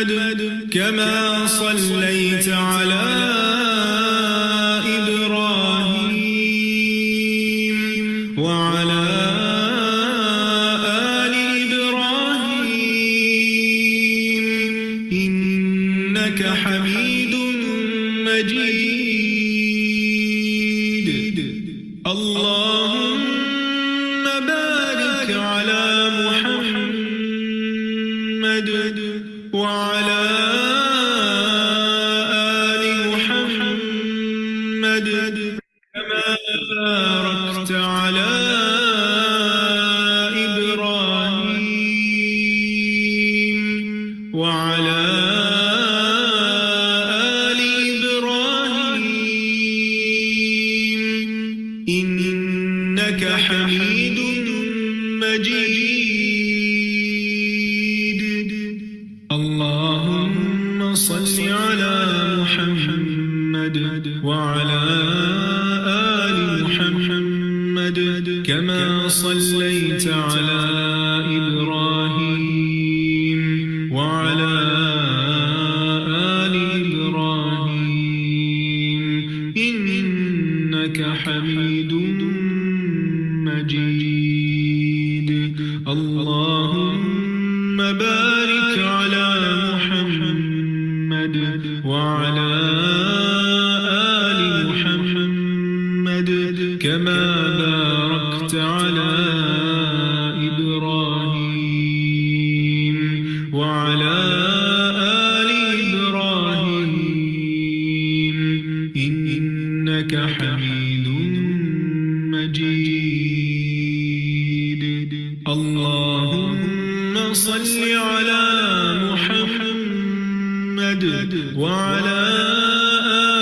كما صليت على إبراهيم وعلى آل إبراهيم إنك حميد مجيد اللهم بارك على محمد وعلى آل محمد كما باركت على إبراهيم وعلى آل إبراهيم إنك حميد مجيد اللهم صل على محمد وعلى آل محمد كما صليت على إبراهيم وعلى آل إبراهيم إنك حميد مجيد اللهم بارك على محمد وعلى آل محمد كما باركت على إبراهيم وعلى آل إبراهيم إنك حميد مجيد اللهم صل على محمد وعلى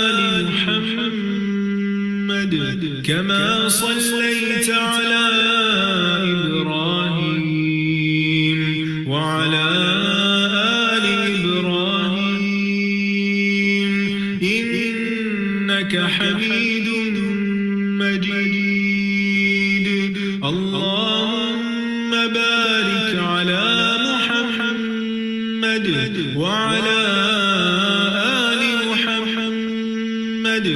آل محمد كما صليت على إبراهيم وعلى آل إبراهيم إنك حميد مجيد اللهم بارك على محمد وعلى آل محمد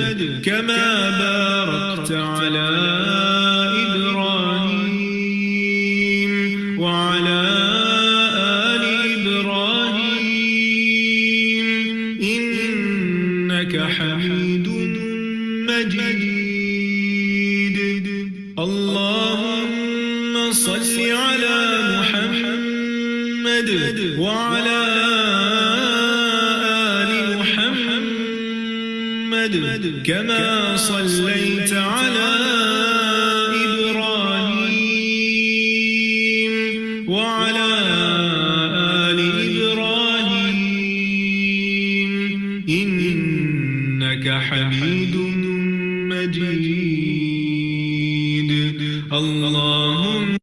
كما باركت على إبراهيم وعلى آل إبراهيم إنك حميد مجيد اللهم صل على محمد وعلى آل محمد كما صليت على إبراهيم وعلى آل إبراهيم إنك حميد مجيد اللهم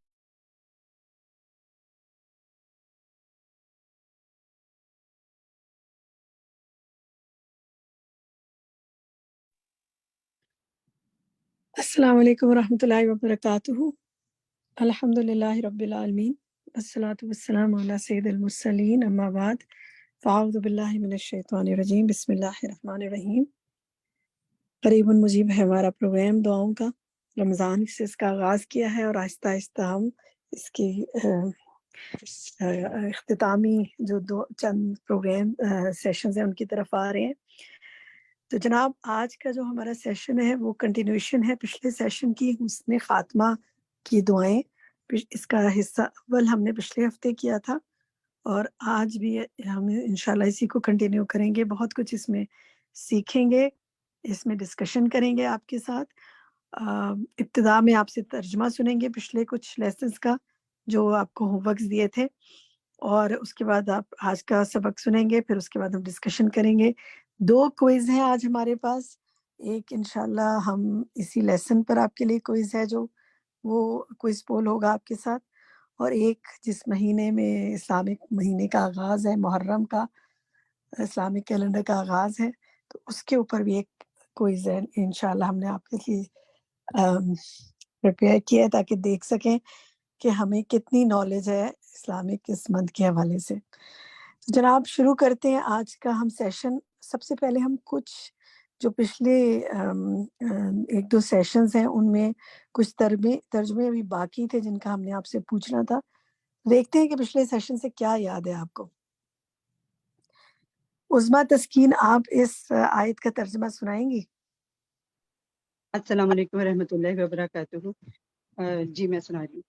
السلام علیکم ورحمۃ اللہ وبرکاتہ الحمد للہ رب العالمین والصلاة والسلام علی سید المرسلین اما بعد فاعوذ باللہ من الشیطان الرجیم بسم اللہ الرحمن الرحیم قریب مجیب ہے ہمارا پروگرام دعاؤں کا رمضان سے اس کا آغاز کیا ہے اور آہستہ آہستہ ہم اس کی اختتامی جو چند پروگرام سیشنز ہیں ان کی طرف آ رہے ہیں تو جناب آج کا جو ہمارا سیشن ہے وہ کنٹینیوشن ہے پچھلے سیشن کی حسن خاتمہ کی دعائیں اس کا حصہ اول ہم نے پچھلے ہفتے کیا تھا اور آج بھی ہم انشاءاللہ اسی کو کنٹینیو کریں گے بہت کچھ اس میں سیکھیں گے اس میں ڈسکشن کریں گے آپ کے ساتھ ابتدا میں آپ سے ترجمہ سنیں گے پچھلے کچھ لیسنز کا جو آپ کو ہوم ورکس دیے تھے اور اس کے بعد آپ آج کا سبق سنیں گے پھر اس کے بعد ہم ڈسکشن کریں گے 2 کوئز ہیں آج ہمارے پاس ایک انشاءاللہ ہم اسی لیسن پر آپ کے لیے کوئز ہے جو وہ کوئز پول ہوگا آپ کے ساتھ اور ایک جس مہینے میں اسلامک مہینے کا آغاز ہے محرم کا اسلامک کیلنڈر کا آغاز ہے تو اس کے اوپر بھی ایک کوئز ہے انشاءاللہ ہم نے آپ کے لیے پریپیئر کیا ہے تاکہ دیکھ سکیں کہ ہمیں کتنی نالج ہے اسلامک اس منتھ کے حوالے سے جناب شروع کرتے ہیں آج کا ہم سیشن. سب سے پہلے ہم کچھ جو پچھلے ایک دو سیشنز ہیں ان میں کچھ ترجمے ابھی باقی تھے جن کا ہم نے آپ سے پوچھنا تھا. دیکھتے ہیں کہ پچھلے سیشن سے کیا یاد ہے آپ کو. عظمیٰ تسکین آپ اس آیت کا ترجمہ سنائیں گی؟ السلام علیکم ورحمۃ اللہ وبرکاتہ. جی میں سنا رہی ہوں.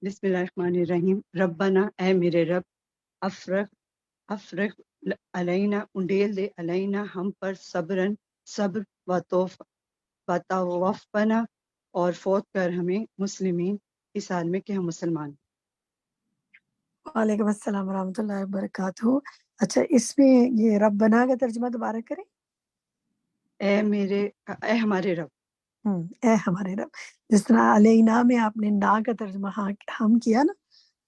بسم اللہ الرحمن الرحیم. ربنا اے میرے رب، افرغ علینا انڈیل دے علینا ہم پر صبر و توفنا اور فوت کر ہمیں مسلمین اس حال میں کہ ہم مسلمان. وعلیکم السلام ورحمۃ اللہ وبرکاتہ. اچھا اس میں یہ ربنا کا ترجمہ دوبارہ کریں. اے ہمارے رب. اے ہمارے رب. جس طرح علینا میں آپ نے نا کا ترجمہ ہم کیا نا،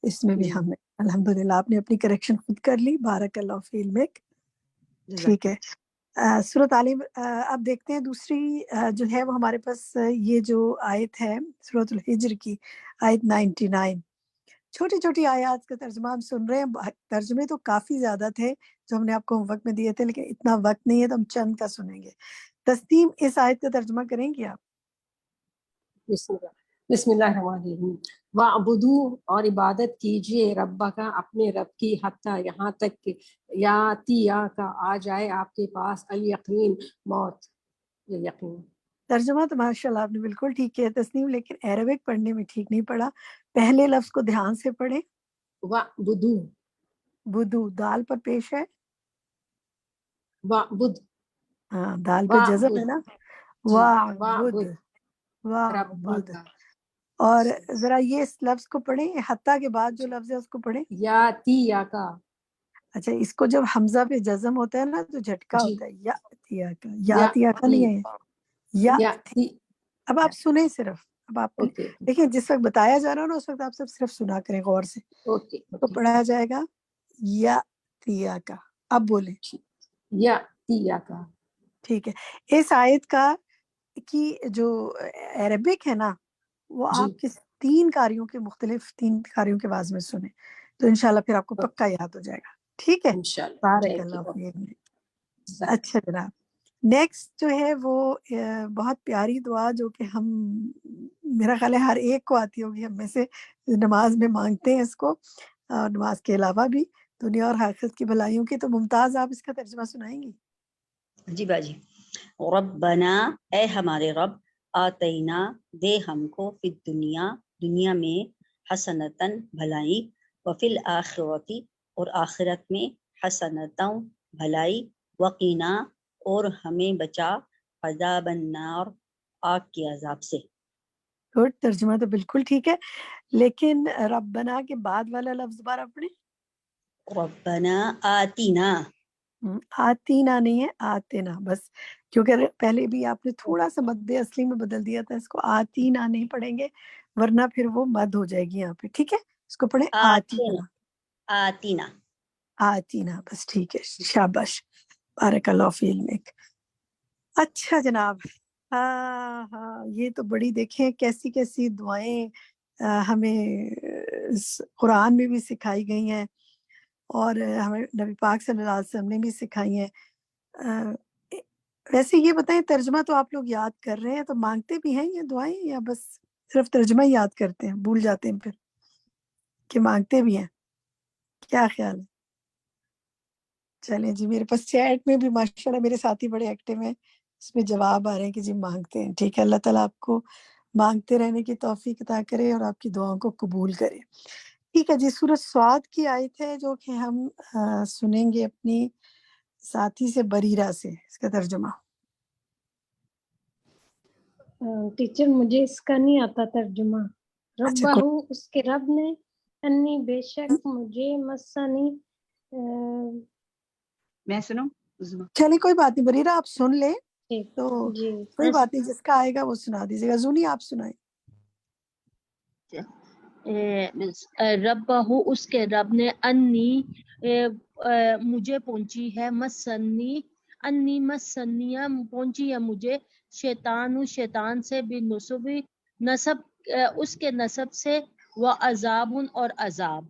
اس میں بھی ہم. الحمدللہ آپ نے اپنی کریکشن خود کر لی. بارک اللہ فی علمک. ٹھیک ہے. سورۃ اب دیکھتے ہیں دوسری جو ہے وہ ہمارے پاس یہ جو آیت ہے سورۃ الحجر کی آیت 99. چھوٹی چھوٹی آیات کا ترجمہ ہم سن رہے ہیں. ترجمے تو کافی زیادہ تھے جو ہم نے آپ کو ہوم ورک میں دیے تھے، لیکن اتنا وقت نہیں ہے تو ہم چند کا سنیں گے. تسنیم اس آیت کا ترجمہ کریں گے آپ؟ بسم اللہ الرحمن الرحیم. وَعْبُدُوا اور عبادت کیجئے ربا کا اپنے رب کی حتیٰ یہاں تک کہ یاتیا کا آ جائے آپ کے پاس الیقین موت. یقین ترجمہ تو ماشاءاللہ آپ نے بالکل ٹھیک کیا تسنیم، لیکن عربک پڑھنے میں ٹھیک نہیں پڑھا. پہلے لفظ کو دھیان سے پڑھیں. وَعْبُدُوا بدو دال پر پیش ہے. وَعْبُد ہاں دال پہ جزم ہے نا. وَعْبُد وَعْبُد. اور ذرا یہ اس لفظ کو پڑھیں، حتیٰ کے بعد جو لفظ ہے اس کو پڑھیں. یاتیا کا. اچھا اس کو جب حمزہ پہ جزم ہوتا ہے نا تو جھٹکا جی. ہوتا ہے. یاتیا کا. یاتیا کا نہیں ہے یا. اب آپ سنیں صرف. اب آپ دیکھیں جس وقت بتایا جا رہا ہے نا اس وقت آپ سب صرف سنا کریں غور سے. تو پڑھا جائے گا یاتیا کا. اب بولیں. یاتیا کا. ٹھیک ہے. اس آیت کا کی جو عربک ہے نا وہ آپ کے تین کاریوں کے آواز میں سنیں تو انشاءاللہ پھر آپ کو پکا یاد ہو جائے گا. ٹھیک ہے. بارک اللہ فیک. اچھا جناب نیکسٹ جو ہے وہ بہت پیاری دعا جو کہ ہم میرا خیال ہے ہر ایک کو آتی ہوگی ہم میں سے، نماز میں مانگتے ہیں اس کو اور نماز کے علاوہ بھی دنیا اور آخرت کی بھلائیوں کی. تو ممتاز آپ اس کا ترجمہ سنائیں گی؟ جی باجی. ربنا اے ہمارے رب، آتینا دے ہم کو فی دنیا میں حسنتن بھلائی، وفی الآخرتی اور آخرت میں حسنتن بھلائی، وقینا اور ہمیں بچا عذاب النار آگ کے عذاب سے. گڈ. ترجمہ تو بالکل ٹھیک ہے، لیکن ربنا کے بعد والا لفظ بار اپنے. ربنا آتینا. آتینا نہیں ہے آتینا بس، کیونکہ پہلے بھی آپ نے تھوڑا سا مد اصلی میں بدل دیا تھا. اس کو آتینا نہیں پڑھیں گے ورنہ پھر وہ مد ہو جائے گی یہاں پہ. ٹھیک ہے اس کو پڑھیں آتینا. آتینا آتینا بس. ٹھیک ہے شاباش. بارک اللہ فی علمک. اچھا جناب. ہاں یہ تو بڑی دیکھیں کیسی کیسی دعائیں ہمیں قرآن میں بھی سکھائی گئی ہیں اور ہمیں نبی پاک صلی اللہ علیہ وسلم نے بھی سکھائی ہیں. ویسے یہ بتائیں ترجمہ تو آپ لوگ یاد کر رہے ہیں تو مانگتے بھی ہیں یہ دعائیں یا بس صرف ترجمہ ہی یاد کرتے ہیں بھول جاتے ہیں پھر کہ مانگتے بھی ہیں؟ کیا خیال ہے؟ چلیں جی میرے پاس چیٹ میں بھی ماشاءاللہ میرے ساتھی بڑے ایکٹیو ہیں، اس میں جواب آ رہے ہیں کہ جی مانگتے ہیں. ٹھیک ہے اللہ تعالیٰ آپ کو مانگتے رہنے کی توفیق عطا کرے اور آپ کی دعاؤں کو قبول کرے. ٹھیک ہے جی. سورۃ صاد کی آیت ہے جو کہ ہم سنیں گے اپنی ساتھی سے بریرہ سے. اس کا ترجمہ. ٹیچر مجھے اس کا نہیں آتا ترجمہ. ربہ اس کے رب نے، انی بے شک مجھے، مسانی میں سنوں؟ چلیں کوئی بات نہیں بریرہ آپ سن لیں تو جی کوئی بات نہیں، جس کا آئے گا وہ سنا دیجیے گا. زونی آپ سنائیں. ربہ اس کے رب نے، انی مجھے پہنچی ہے، مسنی انی مسنیہ پہنچی ہے مجھے، شیطان سے، بھی نصب اس کے نصب سے، و عذاب اور عذاب.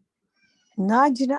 ناجنا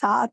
7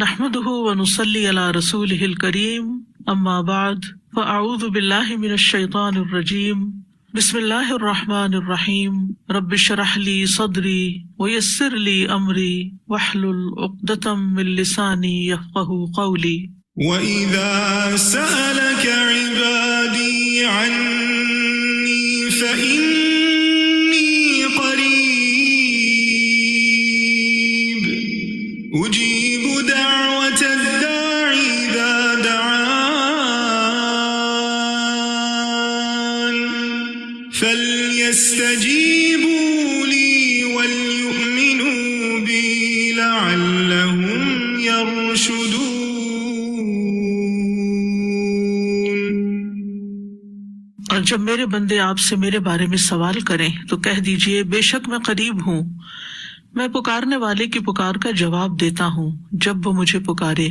نحمده ونصلي على رسوله الكريم اما بعد فاعوذ بالله من الشيطان الرجيم بسم الله الرحمن الرحيم رب اشرح لي صدري ويسر لي امري واحلل عقدة من لساني يفقهوا قولي وإذا سألك عبادي عني فإني قريب أجيب دعوة الداع إذا دعان فليستجيبوا لي وليؤمنوا بي لعلهم يرشدون. اور جب میرے بندے آپ سے میرے بارے میں سوال کریں تو کہہ دیجئے بے شک میں قریب ہوں، میں پکارنے والے کی پکار کا جواب دیتا ہوں جب وہ مجھے پکارے.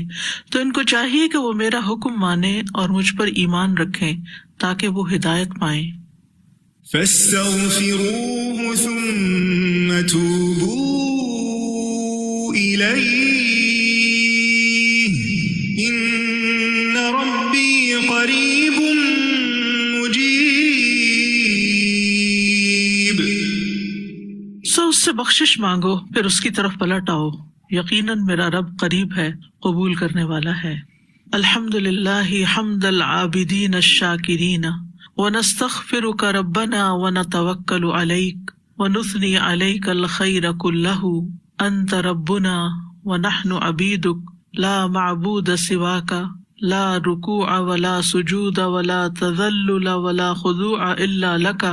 تو ان کو چاہیے کہ وہ میرا حکم مانیں اور مجھ پر ایمان رکھیں تاکہ وہ ہدایت پائیں. فاستغفروه ثم توبوا إليه إن ربي قريب مجيب. سو اس سے بخشش مانگو پھر اس کی طرف پلٹ آؤ، یقیناً میرا رب قریب ہے، قبول کرنے والا ہے. الحمدللہ حمد العابدین الشاکرین ونستغفرک ربنا ونتوکل علیک ونثنی علیک الخیر کلہ انت ربنا ونحن عبیدک لا معبود سواک لا رکوع ولا سجود ولا تذلل ولا خضوع الا لک.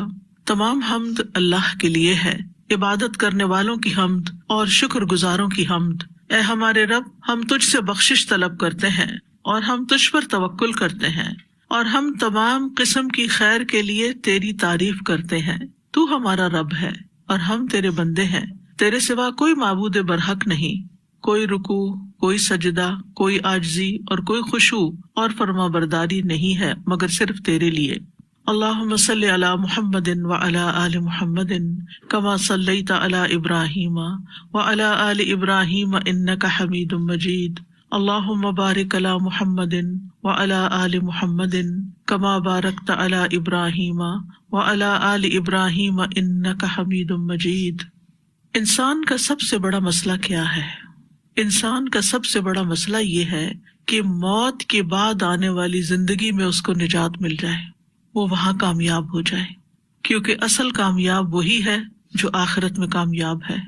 تمام حمد اللہ کے لیے ہے، عبادت کرنے والوں کی حمد اور شکر گزاروں کی حمد. اے ہمارے رب، ہم تجھ سے بخشش طلب کرتے ہیں اور ہم تجھ پر توکل کرتے ہیں اور ہم تمام قسم کی خیر کے لیے تیری تعریف کرتے ہیں. تو ہمارا رب ہے اور ہم تیرے بندے ہیں، تیرے سوا کوئی معبود برحق نہیں، کوئی رکوع، کوئی سجدہ، کوئی عاجزی اور کوئی خشوع اور فرما برداری نہیں ہے مگر صرف تیرے لیے. اللہم صلی علی محمد وعلی آل محمد کما صلیت علی ابراہیم وعلی آل ابراہیم انک حمید مجید. اللہم بارک علی محمد وعلی آل محمد کما بارکت علی ابراہیم وعلی آل ابراہیم انک حمید مجید. انسان کا سب سے بڑا مسئلہ کیا ہے؟ انسان کا سب سے بڑا مسئلہ یہ ہے کہ موت کے بعد آنے والی زندگی میں اس کو نجات مل جائے، وہ وہاں کامیاب ہو جائے. کیونکہ اصل کامیاب وہی ہے جو آخرت میں کامیاب ہے،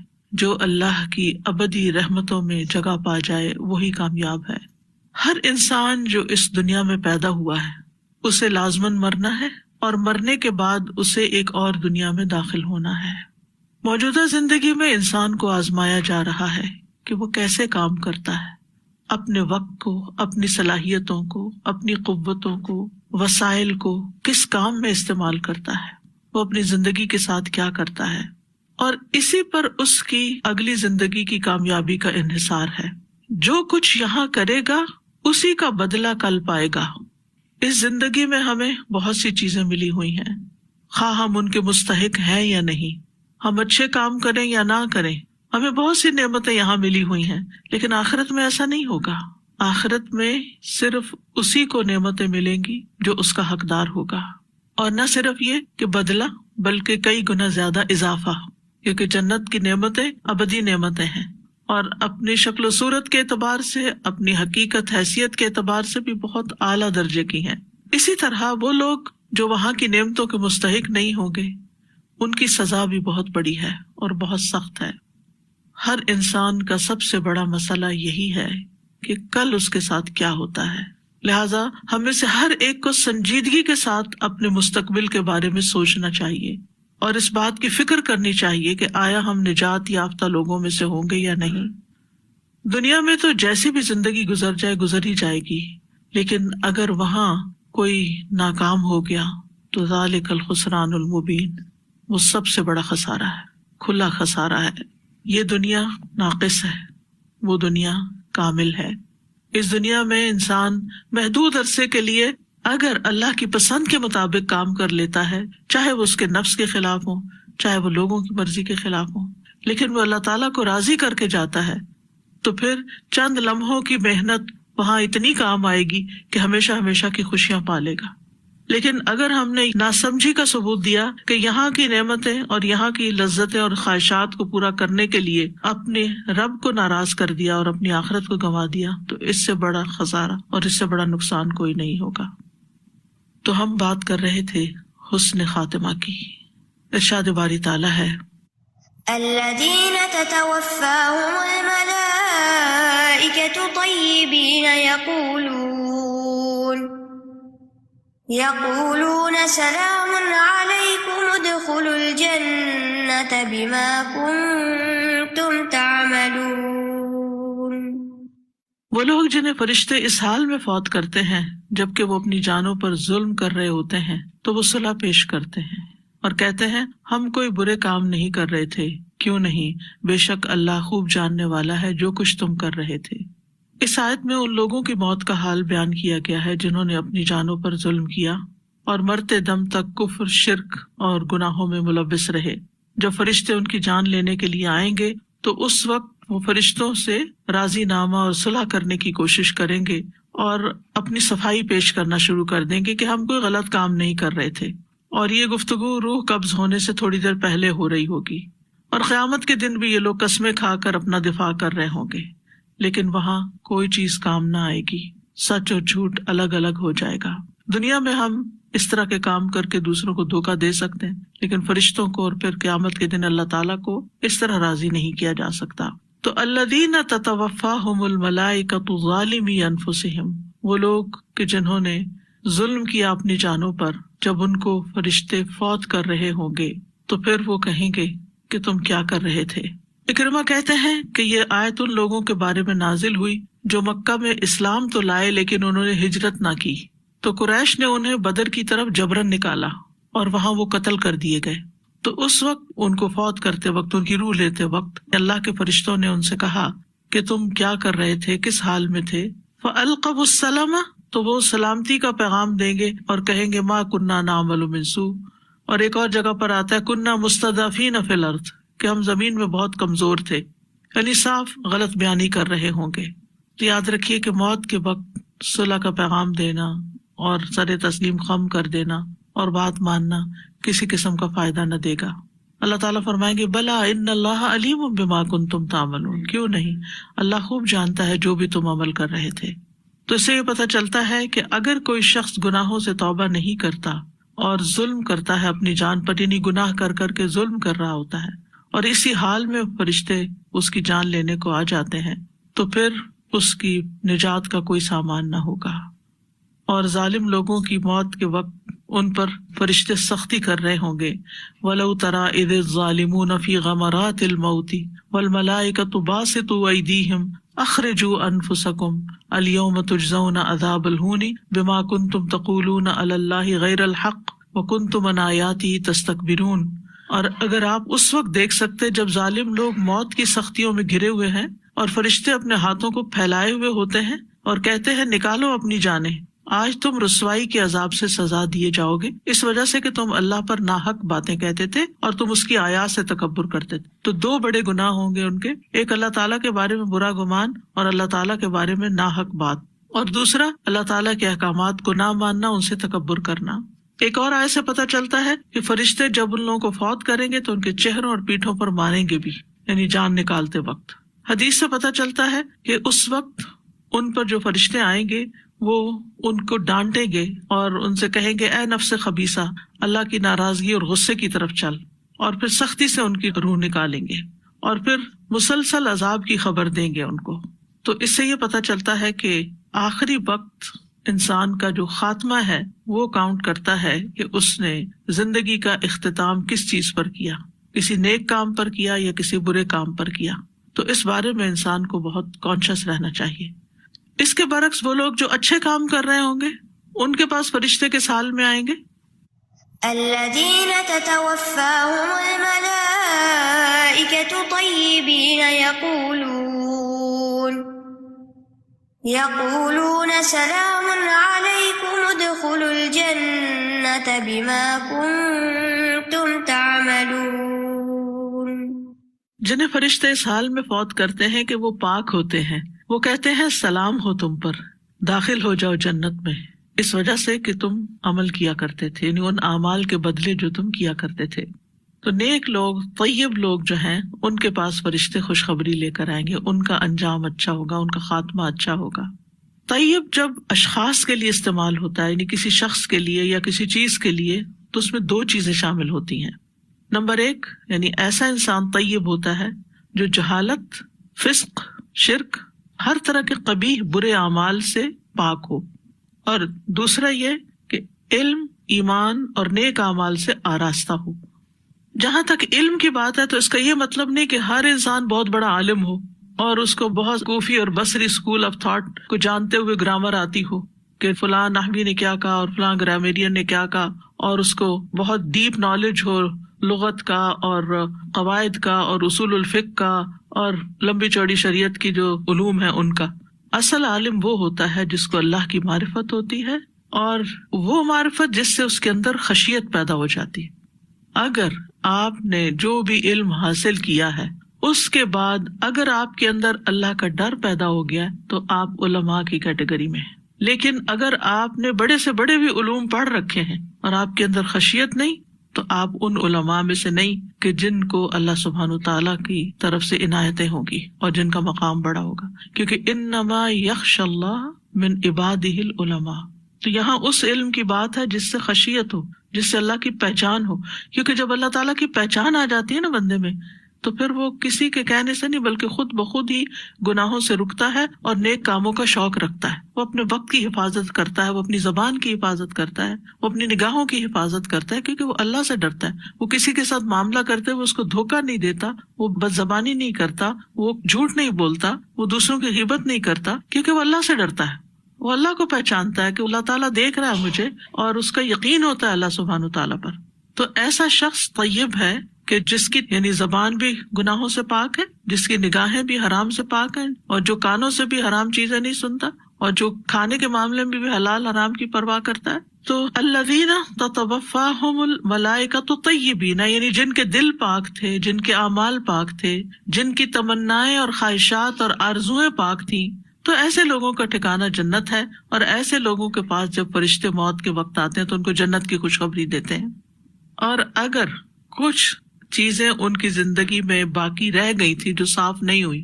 جو اللہ کی ابدی رحمتوں میں جگہ پا جائے وہی کامیاب ہے. ہر انسان جو اس دنیا میں پیدا ہوا ہے اسے لازماً مرنا ہے اور مرنے کے بعد اسے ایک اور دنیا میں داخل ہونا ہے. موجودہ زندگی میں انسان کو آزمایا جا رہا ہے کہ وہ کیسے کام کرتا ہے، اپنے وقت کو، اپنی صلاحیتوں کو، اپنی قوتوں کو، وسائل کو کس کام میں استعمال کرتا ہے، وہ اپنی زندگی کے ساتھ کیا کرتا ہے، اور اسی پر اس کی اگلی زندگی کی کامیابی کا انحصار ہے. جو کچھ یہاں کرے گا اسی کا بدلہ کل پائے گا. اس زندگی میں ہمیں بہت سی چیزیں ملی ہوئی ہیں، خواہ ہم ان کے مستحق ہیں یا نہیں، ہم اچھے کام کریں یا نہ کریں، ہمیں بہت سی نعمتیں یہاں ملی ہوئی ہیں. لیکن آخرت میں ایسا نہیں ہوگا. آخرت میں صرف اسی کو نعمتیں ملیں گی جو اس کا حقدار ہوگا، اور نہ صرف یہ کہ بدلہ بلکہ کئی گنا زیادہ اضافہ، کیونکہ جنت کی نعمتیں ابدی نعمتیں ہیں اور اپنی شکل و صورت کے اعتبار سے، اپنی حقیقت حیثیت کے اعتبار سے بھی بہت اعلیٰ درجے کی ہیں. اسی طرح وہ لوگ جو وہاں کی نعمتوں کے مستحق نہیں ہوں گے ان کی سزا بھی بہت بڑی ہے اور بہت سخت ہے. ہر انسان کا سب سے بڑا مسئلہ یہی ہے کہ کل اس کے ساتھ کیا ہوتا ہے. لہٰذا ہم میں سے ہر ایک کو سنجیدگی کے ساتھ اپنے مستقبل کے بارے میں سوچنا چاہیے اور اس بات کی فکر کرنی چاہیے کہ آیا ہم نجات یافتہ لوگوں میں سے ہوں گے یا نہیں. دنیا میں تو جیسی بھی زندگی گزر جائے گزر ہی جائے گی، لیکن اگر وہاں کوئی ناکام ہو گیا تو ذالک الخسران المبین، وہ سب سے بڑا خسارہ ہے، کھلا خسارہ ہے. یہ دنیا ناقص ہے، وہ دنیا کامل ہے. اس دنیا میں انسان محدود عرصے کے لیے اگر اللہ کی پسند کے مطابق کام کر لیتا ہے، چاہے وہ اس کے نفس کے خلاف ہو، چاہے وہ لوگوں کی مرضی کے خلاف ہو، لیکن وہ اللہ تعالیٰ کو راضی کر کے جاتا ہے تو پھر چند لمحوں کی محنت وہاں اتنی کام آئے گی کہ ہمیشہ ہمیشہ کی خوشیاں پالے گا. لیکن اگر ہم نے ناسمجھی کا ثبوت دیا کہ یہاں کی نعمتیں اور یہاں کی لذتیں اور خواہشات کو پورا کرنے کے لیے اپنے رب کو ناراض کر دیا اور اپنی آخرت کو گنوا دیا، تو اس سے بڑا خسارہ اور اس سے بڑا نقصان کوئی نہیں ہوگا. تو ہم بات کر رہے تھے حسن خاتمہ کی. ارشاد باری تعالیٰ ہے الذين تتوفاهم الملائكة طيبين يقولون سلام عليكم ادخلوا الجنة بما كنتم تعملون. وہ لوگ جنہیں فرشتے اس حال میں فوت کرتے ہیں جبکہ وہ اپنی جانوں پر ظلم کر رہے ہوتے ہیں تو وہ صلح پیش کرتے ہیں اور کہتے ہیں ہم کوئی برے کام نہیں کر رہے تھے. کیوں نہیں، بے شک اللہ خوب جاننے والا ہے جو کچھ تم کر رہے تھے. اس آیت میں ان لوگوں کی موت کا حال بیان کیا گیا ہے جنہوں نے اپنی جانوں پر ظلم کیا اور مرتے دم تک کفر، شرک اور گناہوں میں ملوث رہے. جب فرشتے ان کی جان لینے کے لیے آئیں گے تو اس وقت وہ فرشتوں سے راضی نامہ اور صلح کرنے کی کوشش کریں گے اور اپنی صفائی پیش کرنا شروع کر دیں گے کہ ہم کوئی غلط کام نہیں کر رہے تھے. اور یہ گفتگو روح قبض ہونے سے تھوڑی دیر پہلے ہو رہی ہوگی. اور قیامت کے دن بھی یہ لوگ قسمیں کھا کر اپنا دفاع کر رہے ہوں گے، لیکن وہاں کوئی چیز کام نہ آئے گی. سچ اور جھوٹ الگ الگ ہو جائے گا. دنیا میں ہم اس طرح کے کام کر کے دوسروں کو دھوکہ دے سکتے ہیں، لیکن فرشتوں کو اور پھر قیامت کے دن اللہ تعالیٰ کو اس طرح راضی نہیں کیا جا سکتا. تو الذین تتوفاہم الملائکۃ ظالمی انفسہم، وہ لوگ کہ جنہوں نے ظلم کیا اپنی جانوں پر، جب ان کو فرشتے فوت کر رہے ہوں گے تو پھر وہ کہیں گے کہ تم کیا کر رہے تھے. اکرمہ کہتے ہیں کہ یہ آیت ان لوگوں کے بارے میں نازل ہوئی جو مکہ میں اسلام تو لائے لیکن انہوں نے ہجرت نہ کی. تو قریش نے انہیں بدر کی طرف جبرن نکالا اور وہاں وہ قتل کر دیے گئے. تو اس وقت ان کو فوت کرتے وقت، ان کی روح لیتے وقت، اللہ کے فرشتوں نے ان سے کہا کہ تم کیا کر رہے تھے، کس حال میں تھے. فَأَلْقَوْا السَّلَامَ، تو وہ سلامتی کا پیغام دیں گے اور کہیں گے مَا كُنَّا نَعْمَلُ مِن سُوءٍ. اور ایک اور جگہ پر آتا ہے كُنَّا مُسْتَضْعَفِينَ فِي الْأَرْضِ، کہ ہم زمین میں بہت کمزور تھے. یعنی صاف غلط بیانی کر رہے ہوں گے. تو یاد رکھیے کہ موت کے وقت صلح کا پیغام دینا اور سر تسلیم خم کر دینا اور بات ماننا کسی قسم کا فائدہ نہ دے گا. اللہ تعالیٰ فرمائیں گے بلا ان اللہ علیم بما کنتم تعملون، کیوں نہیں، اللہ خوب جانتا ہے جو بھی تم عمل کر رہے تھے. تو اس سے یہ پتہ چلتا ہے کہ اگر کوئی شخص گناہوں سے توبہ نہیں کرتا اور ظلم کرتا ہے اپنی جان پر، یعنی گناہ کر کر کے ظلم کر رہا ہوتا ہے، اور اسی حال میں فرشتے اس کی جان لینے کو آ جاتے ہیں، تو پھر اس کی نجات کا کوئی سامان نہ ہوگا. اور ظالم لوگوں کی موت کے وقت ان پر فرشتے سختی کر رہے ہوں گے. وَلَوْ تَرَىٰ إِذِ الظَّالِمُونَ فِي غَمَرَاتِ الْمَوْتِ وَالْمَلَائِكَةُ بَاسِطُو أَيْدِيهِمْ أَخْرِجُوا أَنفُسَكُمْ الْيَوْمَ تُجْزَوْنَ عَذَابَ الْهُونِ بِمَا كُنتُمْ تَقُولُونَ عَلَى اللَّهِ غَيْرَ الْحَقِّ وَكُنتُمْ عَنْ آيَاتِهِ تَسْتَكْبِرُونَ. اور اگر آپ اس وقت دیکھ سکتے جب ظالم لوگ موت کی سختیوں میں گھرے ہوئے ہیں اور فرشتے اپنے ہاتھوں کو پھیلائے ہوئے ہوتے ہیں اور کہتے ہیں نکالو اپنی جانیں، آج تم رسوائی کے عذاب سے سزا دیے جاؤ گے اس وجہ سے کہ تم اللہ پر ناحق باتیں کہتے تھے اور تم اس کی آیات سے تکبر کرتے تھے. تو دو بڑے گناہ ہوں گے ان کے، ایک اللہ تعالیٰ کے بارے میں برا گمان اور اللہ تعالیٰ کے بارے میں ناحق بات، اور دوسرا اللہ تعالیٰ کے احکامات کو نہ ماننا، ان سے تکبر کرنا. ایک اور آیت سے پتہ چلتا ہے کہ فرشتے جب ان لوگوں کو فوت کریں گے تو ان کے چہروں اور پیٹھوں پر ماریں گے بھی، یعنی جان نکالتے وقت. حدیث سے پتہ چلتا ہے کہ اس وقت ان پر جو فرشتے آئیں گے وہ ان کو ڈانٹیں گے اور ان سے کہیں گے اے نفس خبیثہ، اللہ کی ناراضگی اور غصے کی طرف چل، اور پھر سختی سے ان کی روح نکالیں گے اور پھر مسلسل عذاب کی خبر دیں گے ان کو. تو اس سے یہ پتہ چلتا ہے کہ آخری وقت انسان کا جو خاتمہ ہے وہ کاؤنٹ کرتا ہے کہ اس نے زندگی کا اختتام کس چیز پر کیا، کسی نیک کام پر کیا یا کسی برے کام پر کیا. تو اس بارے میں انسان کو بہت کانشیس رہنا چاہیے. اس کے برعکس وہ لوگ جو اچھے کام کر رہے ہوں گے ان کے پاس فرشتے کس حال میں آئیں گے؟ الذين تتوفاهم الملائكة طيبين يقولون سلام عليكم ادخلوا الجنة بما كنتم تعملون. جنہیں فرشتے اس حال میں فوت کرتے ہیں کہ وہ پاک ہوتے ہیں، وہ کہتے ہیں سلام ہو تم پر، داخل ہو جاؤ جنت میں، اس وجہ سے کہ تم عمل کیا کرتے تھے، یعنی ان اعمال کے بدلے جو تم کیا کرتے تھے۔ تو نیک لوگ، طیب لوگ جو ہیں، ان کے پاس فرشتے خوشخبری لے کر آئیں گے، ان کا انجام اچھا ہوگا، ان کا خاتمہ اچھا ہوگا۔ طیب جب اشخاص کے لیے استعمال ہوتا ہے، یعنی کسی شخص کے لیے یا کسی چیز کے لیے، تو اس میں دو چیزیں شامل ہوتی ہیں۔ نمبر ایک، یعنی ایسا انسان طیب ہوتا ہے جو جہالت، فسق، شرک، ہر طرح کے قبیح برے اعمال سے پاک ہو، اور دوسرا یہ کہ علم، ایمان اور نیک اعمال سے آراستہ ہو۔ جہاں تک علم کی بات ہے تو اس کا یہ مطلب نہیں کہ ہر انسان بہت بڑا عالم ہو اور اس کو بہت کوفی اور بصری اسکول آف تھاٹ کو جانتے ہوئے گرامر آتی ہو کہ فلاں نحوی نے کیا کہا اور فلاں گرامیرین نے کیا کہا، اور اس کو بہت ڈیپ نالج ہو لغت کا اور قواعد کا اور اصول الفقہ کا اور لمبی چوڑی شریعت کی جو علوم ہیں ان کا۔ اصل عالم وہ ہوتا ہے جس کو اللہ کی معرفت ہوتی ہے، اور وہ معرفت جس سے اس کے اندر خشیت پیدا ہو جاتی ہے۔ اگر آپ نے جو بھی علم حاصل کیا ہے اس کے بعد اگر آپ کے اندر اللہ کا ڈر پیدا ہو گیا تو آپ علماء کی کیٹیگری میں ہیں، لیکن اگر آپ نے بڑے سے بڑے بھی علوم پڑھ رکھے ہیں اور آپ کے اندر خشیت نہیں تو آپ ان علماء میں سے نہیں کہ جن کو اللہ سبحانہ تعالیٰ کی طرف سے عنایتیں ہوں گی اور جن کا مقام بڑا ہوگا، کیونکہ انما یخشى اللہ من عبادہ العلماء۔ تو یہاں اس علم کی بات ہے جس سے خشیت ہو، جس سے اللہ کی پہچان ہو، کیونکہ جب اللہ تعالیٰ کی پہچان آ جاتی ہے نا بندے میں تو پھر وہ کسی کے کہنے سے نہیں بلکہ خود بخود ہی گناہوں سے رکتا ہے اور نیک کاموں کا شوق رکھتا ہے۔ وہ اپنے وقت کی حفاظت کرتا ہے، وہ اپنی زبان کی حفاظت کرتا ہے، وہ اپنی نگاہوں کی حفاظت کرتا ہے، کیونکہ وہ اللہ سے ڈرتا ہے۔ وہ کسی کے ساتھ معاملہ کرتے ہوئے اس کو دھوکہ نہیں دیتا، وہ بد زبانی نہیں کرتا، وہ جھوٹ نہیں بولتا، وہ دوسروں کی غیبت نہیں کرتا، کیونکہ وہ اللہ سے ڈرتا ہے۔ وہ اللہ کو پہچانتا ہے کہ اللہ تعالیٰ دیکھ رہا ہے مجھے، اور اس کا یقین ہوتا ہے اللہ سبحانہ تعالیٰ پر۔ تو ایسا شخص طیب ہے کہ جس کی یعنی زبان بھی گناہوں سے پاک ہے، جس کی نگاہیں بھی حرام سے پاک ہیں، اور جو کانوں سے بھی حرام چیزیں نہیں سنتا، اور جو کھانے کے معاملے میں بھی حلال حرام کی پرواہ کرتا ہے۔ تو الذین تتوفاہم الملائکۃ طیبین، یعنی جن کے دل پاک تھے، جن کے اعمال پاک تھے، جن کی تمنائیں اور خواہشات اور آرزوئیں پاک تھیں، تو ایسے لوگوں کا ٹھکانہ جنت ہے۔ اور ایسے لوگوں کے پاس جب فرشتے موت کے وقت آتے ہیں تو ان کو جنت کی خوشخبری دیتے ہیں۔ اور اگر کچھ چیزیں ان کی زندگی میں باقی رہ گئی تھی جو صاف نہیں ہوئی،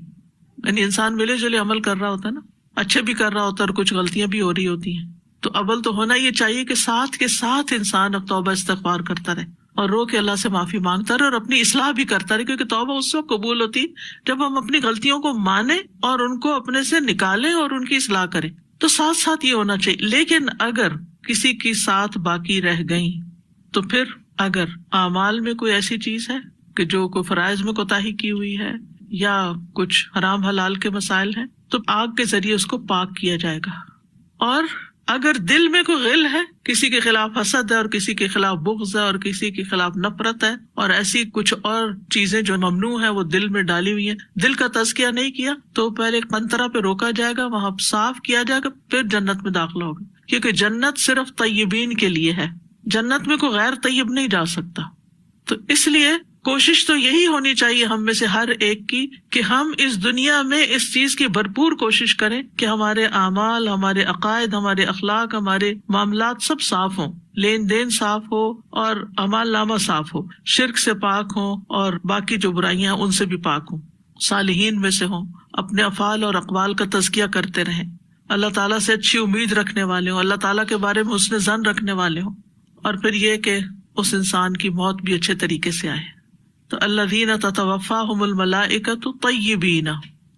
یعنی انسان ملے جلے عمل کر رہا ہوتا ہے نا، اچھے بھی کر رہا ہوتا ہے اور کچھ غلطیاں بھی ہو رہی ہوتی ہیں، تو اول تو ہونا یہ چاہیے کہ ساتھ کے ساتھ انسان اب توبہ استغفار کرتا رہے اور رو کے اللہ سے معافی مانگتا رہے اور اپنی اصلاح بھی کرتا رہے، کیونکہ توبہ اس وقت قبول ہوتی جب ہم اپنی غلطیوں کو مانیں اور ان کو اپنے سے نکالیں اور ان کی اصلاح کریں۔ تو ساتھ ساتھ یہ ہونا چاہیے۔ لیکن اگر کسی کی ساتھ باقی رہ گئی تو پھر اگر اعمال میں کوئی ایسی چیز ہے کہ جو کوئی فرائض میں کوتاہی کی ہوئی ہے یا کچھ حرام حلال کے مسائل ہیں تو آگ کے ذریعے اس کو پاک کیا جائے گا۔ اور اگر دل میں کوئی غل ہے، کسی کے خلاف حسد ہے اور کسی کے خلاف بغض ہے اور کسی کے خلاف نفرت ہے اور ایسی کچھ اور چیزیں جو ممنوع ہیں وہ دل میں ڈالی ہوئی ہیں، دل کا تزکیہ نہیں کیا تو پہلے قنطرہ پہ روکا جائے گا، وہاں صاف کیا جائے گا، پھر جنت میں داخلہ ہوگا، کیونکہ جنت صرف طیبین کے لیے ہے، جنت میں کوئی غیر طیب نہیں جا سکتا۔ تو اس لیے کوشش تو یہی ہونی چاہیے ہم میں سے ہر ایک کی کہ ہم اس دنیا میں اس چیز کی بھرپور کوشش کریں کہ ہمارے اعمال، ہمارے عقائد، ہمارے اخلاق، ہمارے معاملات سب صاف ہوں، لین دین صاف ہو اور اعمال نامہ صاف ہو، شرک سے پاک ہوں اور باقی جو برائیاں ان سے بھی پاک ہوں، صالحین میں سے ہوں، اپنے افعال اور اقوال کا تزکیہ کرتے رہیں، اللہ تعالیٰ سے اچھی امید رکھنے والے ہوں، اللہ تعالیٰ کے بارے میں حسن ظن رکھنے والے ہوں، اور پھر یہ کہ اس انسان کی موت بھی اچھے طریقے سے آئے۔ تو الذین تتوفاہم الملائکۃ طیبین،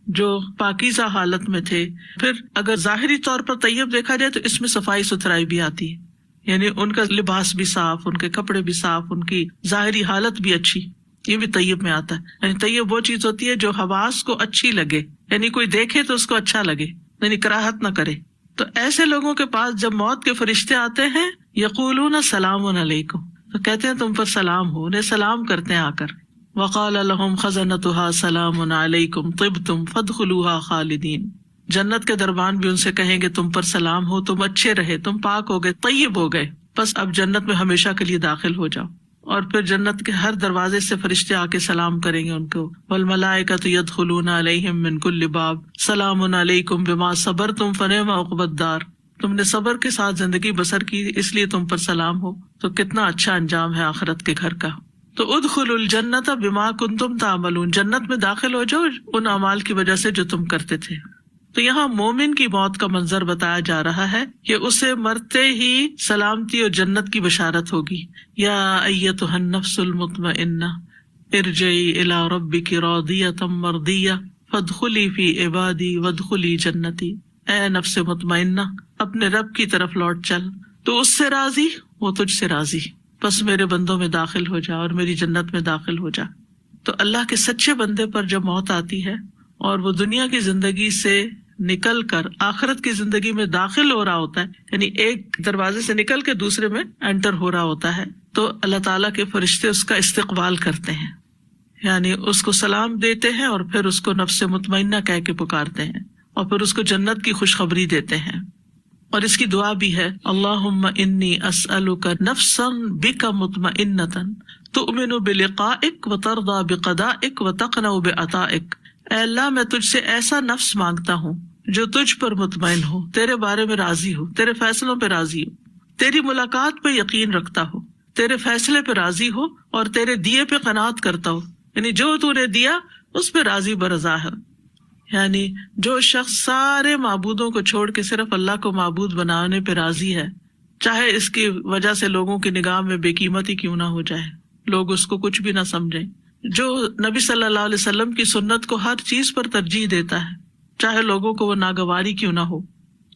جو پاکیزہ حالت میں تھے۔ پھر اگر ظاہری طور پر طیب دیکھا جائے تو اس میں صفائی ستھرائی بھی آتی ہے، یعنی ان کا لباس بھی صاف، ان کے کپڑے بھی صاف، ان کی ظاہری حالت بھی اچھی، یہ بھی طیب میں آتا ہے۔ یعنی طیب وہ چیز ہوتی ہے جو حواس کو اچھی لگے، یعنی کوئی دیکھے تو اس کو اچھا لگے، یعنی کراہت نہ کرے۔ تو ایسے لوگوں کے پاس جب موت کے فرشتے آتے ہیں، یقولون سلام علیکم، تو کہتے ہیں تم پر سلام ہو، انہیں سلام کرتے ہیں آ کر۔ وقال لهم خزنتها سلام علیکم طبتم فادخلوها خالدین، جنت کے دربان بھی ان سے کہیں گے تم پر سلام ہو، تم اچھے رہے، تم پاک ہو گئے، طیب ہو گئے، بس اب جنت میں ہمیشہ کے لیے داخل ہو جاؤ۔ اور پھر جنت کے ہر دروازے سے فرشتے آ کے سلام کریں گے ان کو. والملائکۃ یدخلون علیہم من کل باب سلام علیکم بما صبرتم فنعم عقبی الدار. تم نے صبر کے ساتھ زندگی بسر کی اس لیے تم پر سلام ہو، تو کتنا اچھا انجام ہے آخرت کے گھر کا. تو ادخلوا الجنۃ بما کنتم تعملون، جنت میں داخل ہو جاؤ ان اعمال کی وجہ سے جو تم کرتے تھے. تو یہاں مومن کی موت کا منظر بتایا جا رہا ہے کہ اسے مرتے ہی سلامتی اور جنت کی بشارت ہوگی. یا ایتھا النفس المطمئنہ ارجعی الی ربک راضیۃ مرضیہ فادخلی فی عبادی وادخلی جنتی. اے نفس مطمئنہ اپنے رب کی طرف لوٹ چل، تو اس سے راضی وہ تجھ سے راضی، بس میرے بندوں میں داخل ہو جا اور میری جنت میں داخل ہو جا. تو اللہ کے سچے بندے پر جب موت آتی ہے اور وہ دنیا کی زندگی سے نکل کر آخرت کی زندگی میں داخل ہو رہا ہوتا ہے، یعنی ایک دروازے سے نکل کے دوسرے میں انٹر ہو رہا ہوتا ہے، تو اللہ تعالیٰ کے فرشتے اس کا استقبال کرتے ہیں، یعنی اس کو سلام دیتے ہیں اور پھر اس کو نفس مطمئنہ کہہ کے پکارتے ہیں اور پھر اس کو جنت کی خوشخبری دیتے ہیں. اور اس کی دعا بھی ہے اللہم انی اسألک نفسا بک مطمئنۃ تؤمن بلقائک وترضی بقضائک وتقنع بعطائک. اے اللہ میں تجھ سے ایسا نفس مانگتا ہوں جو تجھ پر مطمئن ہو، تیرے بارے میں راضی ہو، تیرے فیصلوں پہ راضی ہو، تیری ملاقات پہ یقین رکھتا ہو، تیرے فیصلے پہ راضی ہو اور تیرے دیے پہ قناعت کرتا ہو، یعنی جو تو نے دیا اس پہ راضی برضا ہے. یعنی جو شخص سارے معبودوں کو چھوڑ کے صرف اللہ کو معبود بنانے پہ راضی ہے، چاہے اس کی وجہ سے لوگوں کی نگاہ میں بے قیمت ہی کیوں نہ ہو جائے، لوگ اس کو کچھ بھی نہ سمجھیں، جو نبی صلی اللہ علیہ وسلم کی سنت کو ہر چیز پر ترجیح دیتا ہے، چاہے لوگوں کو وہ ناگواری کیوں نہ ہو،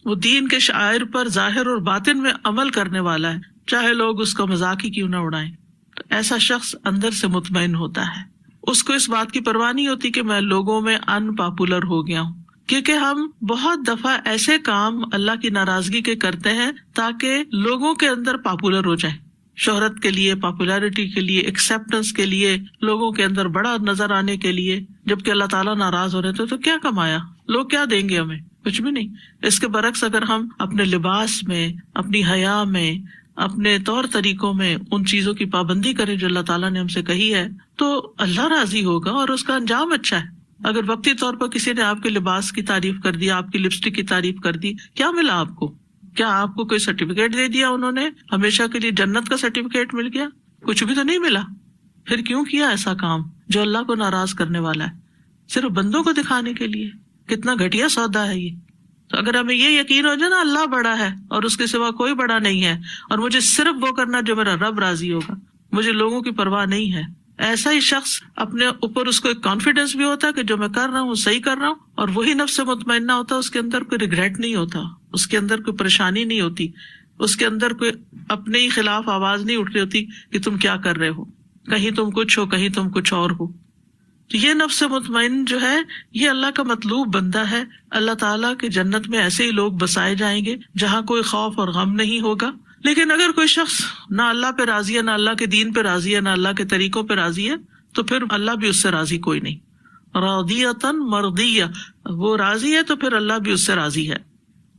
وہ دین کے شعائر پر ظاہر اور باطن میں عمل کرنے والا ہے، چاہے لوگ اس کا مذاق ہی کیوں نہ اڑائیں، تو ایسا شخص اندر سے مطمئن ہوتا ہے. اس کو اس بات کی پرواہ نہیں ہوتی کہ میں لوگوں میں ان پاپولر ہو گیا ہوں، کیونکہ ہم بہت دفعہ ایسے کام اللہ کی ناراضگی کے کرتے ہیں تاکہ لوگوں کے اندر پاپولر ہو جائیں، شہرت کے لیے، پاپولیرٹی کے لیے، ایکسیپٹنس کے لیے، لوگوں کے اندر بڑا نظر آنے کے لیے. جبکہ اللہ تعالیٰ ناراض ہو رہے تھے تو کیا کمایا، لوگ کیا دیں گے ہمیں، کچھ بھی نہیں. اس کے برعکس اگر ہم اپنے لباس میں، اپنی حیا میں، اپنے طور طریقوں میں ان چیزوں کی پابندی کریں جو اللہ تعالیٰ نے ہم سے کہی ہے، تو اللہ راضی ہوگا اور اس کا انجام اچھا ہے. اگر وقتی طور پر کسی نے آپ کے لباس کی تعریف کر دی، آپ کی لپسٹک کی تعریف کر دی، کیا ملا آپ کو؟ کیا آپ کو کوئی سرٹیفکیٹ دے دیا انہوں نے، ہمیشہ کے لیے جنت کا سرٹیفکیٹ مل گیا؟ کچھ بھی تو نہیں ملا. پھر کیوں کیا ایسا کام جو اللہ کو ناراض کرنے والا ہے، صرف بندوں کو دکھانے کے لیے؟ کتنا گھٹیا سودا ہے یہ. تو اگر ہمیں یہ یقین ہو جائے نا اللہ بڑا ہے اور اس کے سوا کوئی بڑا نہیں ہے، اور مجھے صرف وہ کرنا جو میرا رب راضی ہوگا، مجھے لوگوں کی پرواہ نہیں ہے، ایسا ہی شخص اپنے اوپر اس کو ایک کانفیڈینس بھی ہوتا ہے کہ جو میں کر رہا ہوں صحیح کر رہا ہوں، اور وہی نفس سے مطمئنہ ہوتا ہے، اس کے اندر کوئی ریگریٹ نہیں ہوتا، اس کے اندر کوئی پریشانی نہیں ہوتی، اس کے اندر کوئی اپنے ہی خلاف آواز نہیں اٹھ رہی ہوتی کہ تم کیا کر رہے ہو، کہیں تم کچھ ہو، کہیں تم کچھ اور ہو. تو یہ نفس مطمئن جو ہے یہ اللہ کا مطلوب بندہ ہے. اللہ تعالیٰ کے جنت میں ایسے ہی لوگ بسائے جائیں گے جہاں کوئی خوف اور غم نہیں ہوگا. لیکن اگر کوئی شخص نہ اللہ پہ راضی ہے، نہ اللہ کے دین پہ راضی ہے، نہ اللہ کے طریقوں پہ راضی ہے، تو پھر اللہ بھی اس سے راضی کوئی نہیں. راضیۃ مرضیہ، وہ راضی ہے تو پھر اللہ بھی اس سے راضی ہے.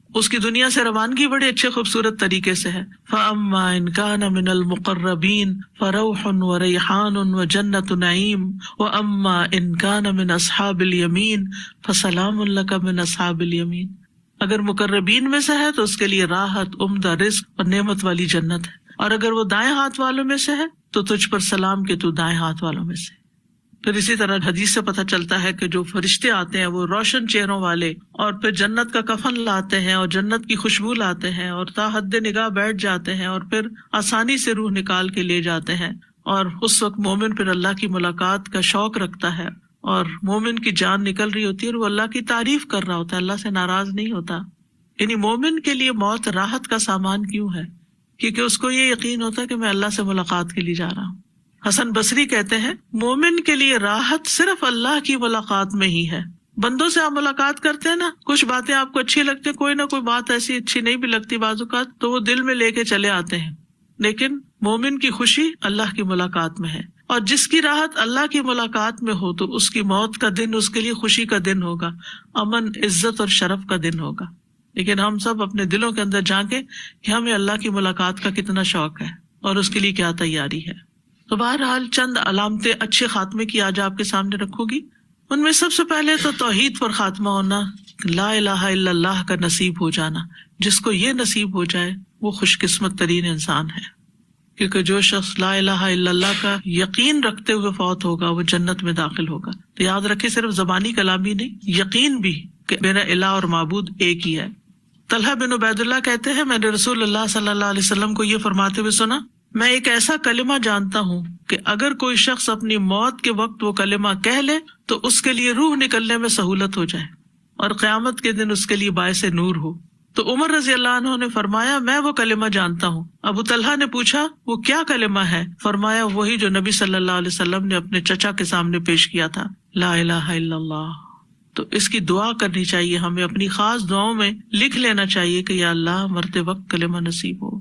اس کی دنیا سے روانگی بڑے اچھے خوبصورت طریقے سے ہے. فَأَمَّا إِن كَانَ مِنَ الْمُقَرَّبِينَ فَرَوْحٌ وَرَيْحَانٌ وَجَنَّةُ نَعِيمٍ وَأَمَّا إِن كَانَ مِنْ أَصْحَابِ الْيَمِينِ فَسَلَامٌ لَكَ مِنْ أَصْحَابِ الْيَمِينِ. اگر مقربین میں سے ہے تو اس کے لیے راحت، عمدہ رزق اور نعمت والی جنت ہے، اور اگر وہ دائیں ہاتھ والوں میں سے ہے تو تجھ پر سلام کہ تو دائیں ہاتھ والوں میں سے. پھر اسی طرح حدیث سے پتہ چلتا ہے کہ جو فرشتے آتے ہیں وہ روشن چہروں والے، اور پھر جنت کا کفن لاتے ہیں اور جنت کی خوشبو لاتے ہیں اور تا حد نگاہ بیٹھ جاتے ہیں، اور پھر آسانی سے روح نکال کے لے جاتے ہیں. اور اس وقت مومن پھر اللہ کی ملاقات کا شوق رکھتا ہے، اور مومن کی جان نکل رہی ہوتی ہے اور وہ اللہ کی تعریف کر رہا ہوتا ہے، اللہ سے ناراض نہیں ہوتا. یعنی مومن کے لیے موت راحت کا سامان کیوں ہے؟ کیونکہ اس کو یہ یقین ہوتا ہے کہ میں اللہ سے ملاقات کے لیے جا رہا ہوں. حسن بصری کہتے ہیں مومن کے لیے راحت صرف اللہ کی ملاقات میں ہی ہے. بندوں سے آپ ملاقات کرتے ہیں نا، کچھ باتیں آپ کو اچھی لگتی ہیں، کوئی نہ کوئی بات ایسی اچھی نہیں بھی لگتی بعض اوقات، تو وہ دل میں لے کے چلے آتے ہیں. لیکن مومن کی خوشی اللہ کی ملاقات میں ہے، اور جس کی راحت اللہ کی ملاقات میں ہو تو اس کی موت کا دن اس کے لیے خوشی کا دن ہوگا، امن، عزت اور شرف کا دن ہوگا. لیکن ہم سب اپنے دلوں کے اندر جھانکیں کہ ہمیں اللہ کی ملاقات کا کتنا شوق ہے اور اس کے لیے کیا تیاری ہے. تو بہرحال چند علامتیں اچھے خاتمے کی آج آپ کے سامنے رکھوں گی. ان میں سب سے پہلے تو توحید پر خاتمہ ہونا، لا الہ الا اللہ کا نصیب ہو جانا. جس کو یہ نصیب ہو جائے وہ خوش قسمت ترین انسان ہے، کیونکہ جو شخص لا الہ الا اللہ کا یقین رکھتے ہوئے فوت ہوگا وہ جنت میں داخل ہوگا. تو یاد رکھے صرف زبانی کلامی نہیں، یقین بھی کہ میرا الہ اور معبود ایک ہی ہے. طلحہ بن عبید اللہ کہتے ہیں میں نے رسول اللہ صلی اللہ علیہ وسلم کو یہ فرماتے ہوئے سنا، میں ایک ایسا کلمہ جانتا ہوں کہ اگر کوئی شخص اپنی موت کے وقت وہ کلمہ کہہ لے تو اس کے لیے روح نکلنے میں سہولت ہو جائے اور قیامت کے دن اس کے لیے باعث نور ہو. تو عمر رضی اللہ عنہ نے فرمایا میں وہ کلمہ جانتا ہوں. ابو طلحہ نے پوچھا وہ کیا کلمہ ہے؟ فرمایا وہی جو نبی صلی اللہ علیہ وسلم نے اپنے چچا کے سامنے پیش کیا تھا، لا الہ الا اللہ. تو اس کی دعا کرنی چاہیے، ہمیں اپنی خاص دعاؤں میں لکھ لینا چاہیے کہ یا اللہ مرتے وقت کلمہ نصیب ہو.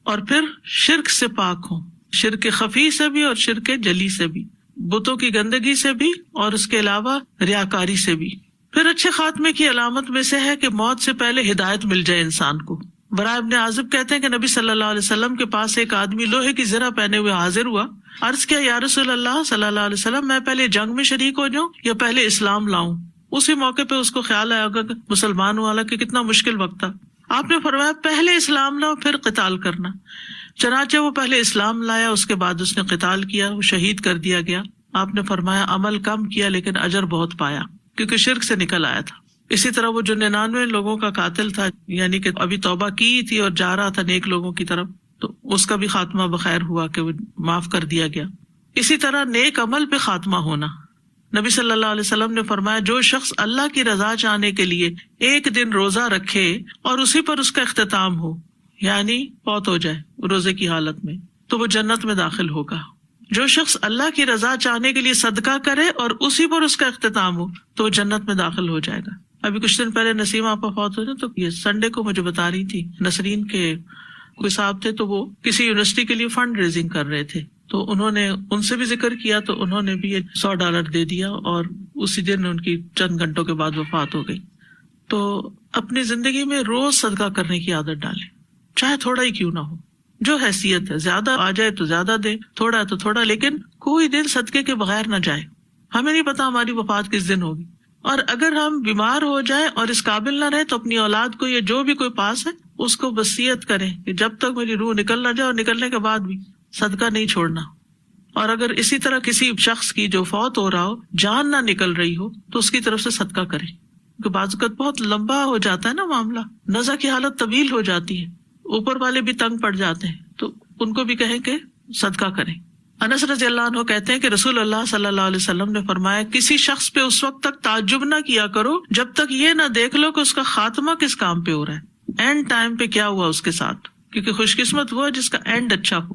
اور پھر شرک سے پاک ہوں، شرک خفی سے بھی اور شرک جلی سے بھی، بتوں کی گندگی سے بھی اور اس کے علاوہ ریاکاری سے بھی. پھر اچھے خاتمے کی علامت میں سے ہے کہ موت سے پہلے ہدایت مل جائے انسان کو. براء ابن عازب کہتے ہیں کہ نبی صلی اللہ علیہ وسلم کے پاس ایک آدمی لوہے کی زرہ پہنے ہوئے حاضر ہوا. عرض کیا یا رسول اللہ صلی اللہ علیہ وسلم میں پہلے جنگ میں شریک ہو جاؤں یا پہلے اسلام لاؤں؟ اسی موقع پہ اس کو خیال آیا ہوگا کہ مسلمان والا کہ کتنا مشکل وقت تھا. آپ نے فرمایا پہلے اسلام لاؤ پھر قتال کرنا. چنانچہ وہ پہلے اسلام لایا، اس کے بعد اس نے قتال کیا، وہ شہید کر دیا گیا. آپ نے فرمایا عمل کم کیا لیکن اجر بہت پایا، کیونکہ شرک سے نکل آیا تھا. اسی طرح وہ جو 99 لوگوں کا قاتل تھا، یعنی کہ ابھی توبہ کی تھی اور جا رہا تھا نیک لوگوں کی طرف، تو اس کا بھی خاتمہ بخیر ہوا کہ وہ معاف کر دیا گیا. اسی طرح نیک عمل پہ خاتمہ ہونا. نبی صلی اللہ علیہ وسلم نے فرمایا جو شخص اللہ کی رضا چاہنے کے لیے ایک دن روزہ رکھے اور اسی پر اس کا اختتام ہو، یعنی فوت ہو جائے روزے کی حالت میں، تو وہ جنت میں داخل ہوگا. جو شخص اللہ کی رضا چاہنے کے لیے صدقہ کرے اور اسی پر اس کا اختتام ہو تو وہ جنت میں داخل ہو جائے گا. ابھی کچھ دن پہلے نسیم آپا فوت ہوئے تو یہ سنڈے کو مجھے بتا رہی تھی، نسرین کے کوئی صاحب تھے تو وہ کسی یونیورسٹی کے لیے فنڈ ریزنگ کر رہے تھے، تو انہوں نے ان سے بھی ذکر کیا تو انہوں نے بھی $100 دے دیا اور اسی دن ان کی چند گھنٹوں کے بعد وفات ہو گئی. تو اپنی زندگی میں روز صدقہ کرنے کی عادت ڈالیں، چاہے تھوڑا ہی کیوں نہ ہو. جو حیثیت ہے، زیادہ آ جائے تو زیادہ دے، تھوڑا ہے تو تھوڑا، لیکن کوئی دن صدقے کے بغیر نہ جائے. ہمیں نہیں پتا ہماری وفات کس دن ہوگی، اور اگر ہم بیمار ہو جائیں اور اس قابل نہ رہے تو اپنی اولاد کو یا جو بھی کوئی پاس ہے اس کو وصیت کریں کہ جب تک میری روح نکل نہ جائے اور نکلنے کے بعد بھی صدقہ نہیں چھوڑنا. اور اگر اسی طرح کسی شخص کی جو فوت ہو رہا ہو جان نہ نکل رہی ہو تو اس کی طرف سے صدقہ کریں، کیونکہ بعض اوقات بہت لمبا ہو جاتا ہے نا معاملہ، نزع کی حالت طویل ہو جاتی ہے، اوپر والے بھی تنگ پڑ جاتے ہیں، تو ان کو بھی کہیں کہ صدقہ کریں. انس رضی اللہ عنہ کہتے ہیں کہ رسول اللہ صلی اللہ علیہ وسلم نے فرمایا کسی شخص پہ اس وقت تک تعجب نہ کیا کرو جب تک یہ نہ دیکھ لو کہ اس کا خاتمہ کس کام پہ ہو رہا ہے، اینڈ ٹائم پہ کیا ہوا اس کے ساتھ. کیونکہ خوش قسمت وہ ہے جس کا اینڈ اچھا ہو.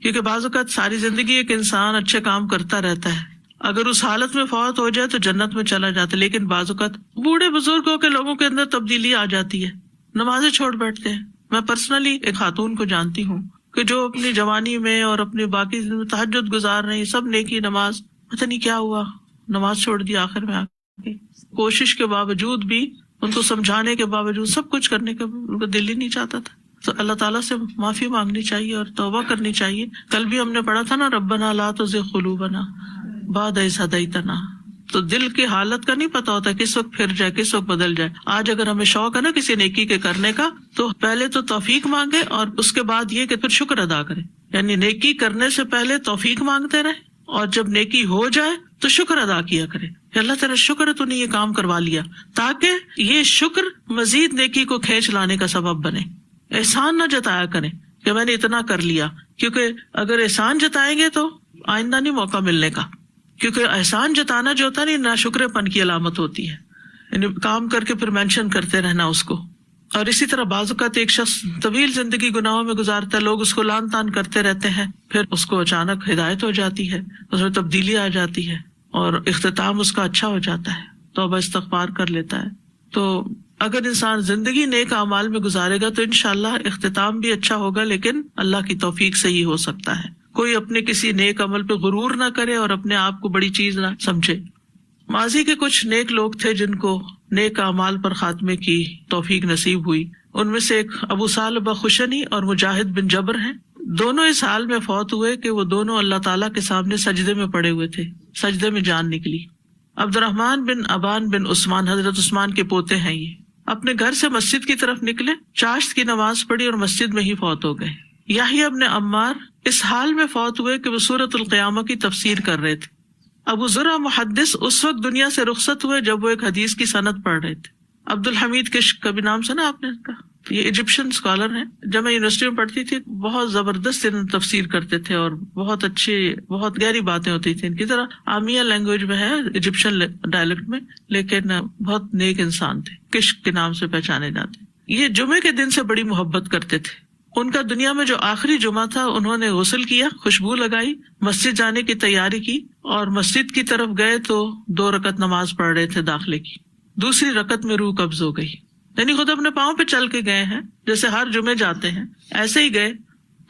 کیونکہ بعض اوقات ساری زندگی ایک انسان اچھے کام کرتا رہتا ہے، اگر اس حالت میں فوت ہو جائے تو جنت میں چلا جاتا ہے، لیکن بعض اوقات بوڑھے بزرگوں کے لوگوں کے اندر تبدیلی آ جاتی ہے، نمازیں چھوڑ بیٹھتے ہیں. میں پرسنلی ایک خاتون کو جانتی ہوں کہ جو اپنی جوانی میں اور اپنی باقی زندگی تہجد گزار رہی، سب نیکی نماز، پتہ نہیں کیا ہوا، نماز چھوڑ دی آخر میں آ کے. کوشش کے باوجود بھی، ان کو سمجھانے کے باوجود، سب کچھ کرنے کے ان کو دل ہی نہیں چاہتا تھا. تو اللہ تعالیٰ سے معافی مانگنی چاہیے اور توبہ کرنی چاہیے. کل بھی ہم نے پڑھا تھا نا، ربنا لا تزغ قلوبنا بعد اذ ہدیتنا. تو دل کی حالت کا نہیں پتا ہوتا کس وقت پھر جائے، کس وقت بدل جائے. آج اگر ہمیں شوق ہے نا کسی نیکی کے کرنے کا تو پہلے تو توفیق مانگے اور اس کے بعد یہ کہ پھر شکر ادا کریں. یعنی نیکی کرنے سے پہلے توفیق مانگتے رہے اور جب نیکی ہو جائے تو شکر ادا کیا کرے کہ اللہ تیرا شکر ہے تو نے یہ کام کروا لیا، تاکہ یہ شکر مزید نیکی کو کھینچ لانے کا سبب بنے. احسان نہ جتایا کریں کہ میں نے اتنا کر لیا، کیونکہ اگر احسان جتائیں گے تو آئندہ نہیں موقع ملنے کا. کیونکہ احسان جتانا جو ہوتا ہے نا ناشکرے پن کی علامت ہوتی ہے، یعنی کام کر کے پھر مینشن کرتے رہنا اس کو. اور اسی طرح بعض اوقات ایک شخص طویل زندگی گناہوں میں گزارتا ہے، لوگ اس کو لان تان کرتے رہتے ہیں، پھر اس کو اچانک ہدایت ہو جاتی ہے، اس میں تبدیلی آ جاتی ہے اور اختتام اس کا اچھا ہو جاتا ہے، توبہ استغفار کر لیتا ہے. تو اگر انسان زندگی نیک اعمال میں گزارے گا تو انشاءاللہ اختتام بھی اچھا ہوگا، لیکن اللہ کی توفیق سے ہی ہو سکتا ہے. کوئی اپنے کسی نیک عمل پہ غرور نہ کرے اور اپنے آپ کو بڑی چیز نہ سمجھے. ماضی کے کچھ نیک لوگ تھے جن کو نیک اعمال پر خاتمے کی توفیق نصیب ہوئی. ان میں سے ایک ابو ثعلبہ خشنی اور مجاہد بن جبر ہیں. دونوں اس حال میں فوت ہوئے کہ وہ دونوں اللہ تعالیٰ کے سامنے سجدے میں پڑے ہوئے تھے، سجدے میں جان نکلی۔ عبد الرحمن بن ابان بن عثمان، حضرت عثمان کے پوتے ہیں، یہ اپنے گھر سے مسجد کی طرف نکلے، چاشت کی نماز پڑھی اور مسجد میں ہی فوت ہو گئے۔ یحییٰ بن عمار اس حال میں فوت ہوئے کہ وہ سورۃ القیامہ کی تفسیر کر رہے تھے۔ ابو زرع محدث اس وقت دنیا سے رخصت ہوئے جب وہ ایک حدیث کی سند پڑھ رہے تھے۔ عبد الحمید کشک کا بھی نام سنا آپ نے کا؟ یہ ایجپشن اسکالر ہیں، جب میں یونیورسٹی میں پڑھتی تھی بہت زبردست تفسیر کرتے تھے اور بہت اچھے، بہت گہری باتیں ہوتی تھیں۔ ان کی طرح عامیہ لینگویج میں ہے، ایجپشن ڈائلیکٹ میں، لیکن بہت نیک انسان تھے، کشک کے نام سے پہچانے جاتے۔ یہ جمعے کے دن سے بڑی محبت کرتے تھے۔ ان کا دنیا میں جو آخری جمعہ تھا انہوں نے غسل کیا، خوشبو لگائی، مسجد جانے کی تیاری کی اور مسجد کی طرف گئے تو 2 رکعت نماز پڑھ رہے تھے داخلے کی۔ دوسری رکعت میں روح قبض ہو گئی، یعنی خود اپنے پاؤں پہ چل کے گئے ہیں، جیسے ہر جمعے جاتے ہیں ایسے ہی گئے۔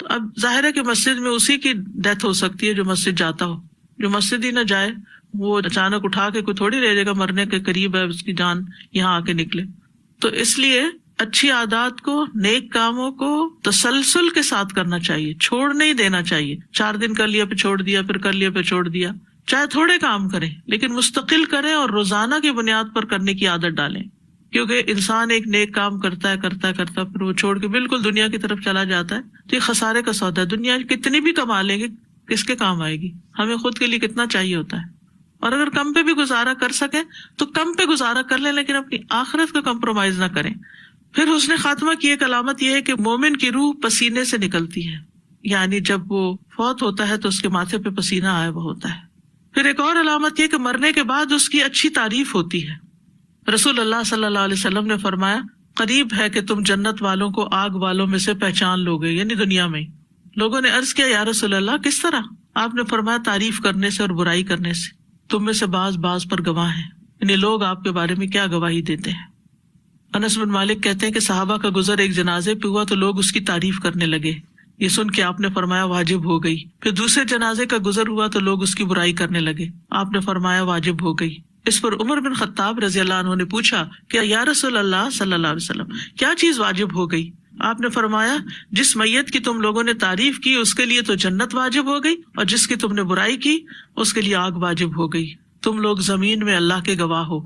تو اب ظاہر ہے کہ مسجد میں اسی کی ڈیتھ ہو سکتی ہے جو مسجد جاتا ہو، جو مسجد ہی نہ جائے وہ اچانک اٹھا کے کوئی تھوڑی لے جائے گا، مرنے کے قریب ہے، اس کی جان یہاں آ کے نکلے۔ تو اس لیے اچھی عادات کو، نیک کاموں کو تسلسل کے ساتھ کرنا چاہیے، چھوڑ نہیں دینا چاہیے۔ 4 دن کر لیا پھر چھوڑ دیا، پھر کر لیا پھر چھوڑ دیا، چاہے تھوڑے کام کریں لیکن مستقل کریں اور روزانہ کی بنیاد پر کرنے کی عادت ڈالیں، کیونکہ انسان ایک نیک کام کرتا ہے پھر وہ چھوڑ کے بالکل دنیا کی طرف چلا جاتا ہے تو یہ خسارے کا سودا ہے۔ دنیا کتنی بھی کما لیں گے کس کے کام آئے گی؟ ہمیں خود کے لیے کتنا چاہیے ہوتا ہے، اور اگر کم پہ بھی گزارا کر سکیں تو کم پہ گزارا کر لیں، لیکن اپنی آخرت کا کمپرومائز نہ کریں۔ پھر حسن خاتمہ کی ایک علامت یہ ہے کہ مومن کی روح پسینے سے نکلتی ہے، یعنی جب وہ فوت ہوتا ہے تو اس کے ماتھے پہ پسینہ آیا ہوا ہوتا ہے۔ پھر ایک اور علامت یہ کہ مرنے کے بعد اس کی اچھی تعریف ہوتی ہے۔ رسول اللہ صلی اللہ علیہ وسلم نے فرمایا، قریب ہے کہ تم جنت والوں کو آگ والوں میں سے پہچان لوگے، یعنی دنیا میں۔ لوگوں نے عرض کیا، یا رسول اللہ کس طرح؟ آپ نے فرمایا، تعریف کرنے سے اور برائی کرنے سے۔ تم میں سے بعض پر گواہ ہیں، یعنی لوگ آپ کے بارے میں کیا گواہی دیتے ہیں۔ انس بن مالک کہتے ہیں کہ صحابہ کا گزر ایک جنازے پہ ہوا تو لوگ اس کی تعریف کرنے لگے، یہ سن کے آپ نے فرمایا واجب ہو گئی۔ پھر دوسرے جنازے کا گزر ہوا تو لوگ اس کی برائی کرنے لگے، آپ نے فرمایا واجب ہو گئی۔ اس پر عمر بن خطاب رضی اللہ عنہ نے پوچھا کہ یا رسول اللہ صلی اللہ علیہ وسلم کیا چیز واجب ہو گئی؟ آپ نے فرمایا، جس میت کی تم لوگوں نے تعریف کی اس کے لیے تو جنت واجب ہو گئی، اور جس کی تم نے برائی کی اس کے لیے آگ واجب ہو گئی۔ تم لوگ زمین میں اللہ کے گواہ ہو۔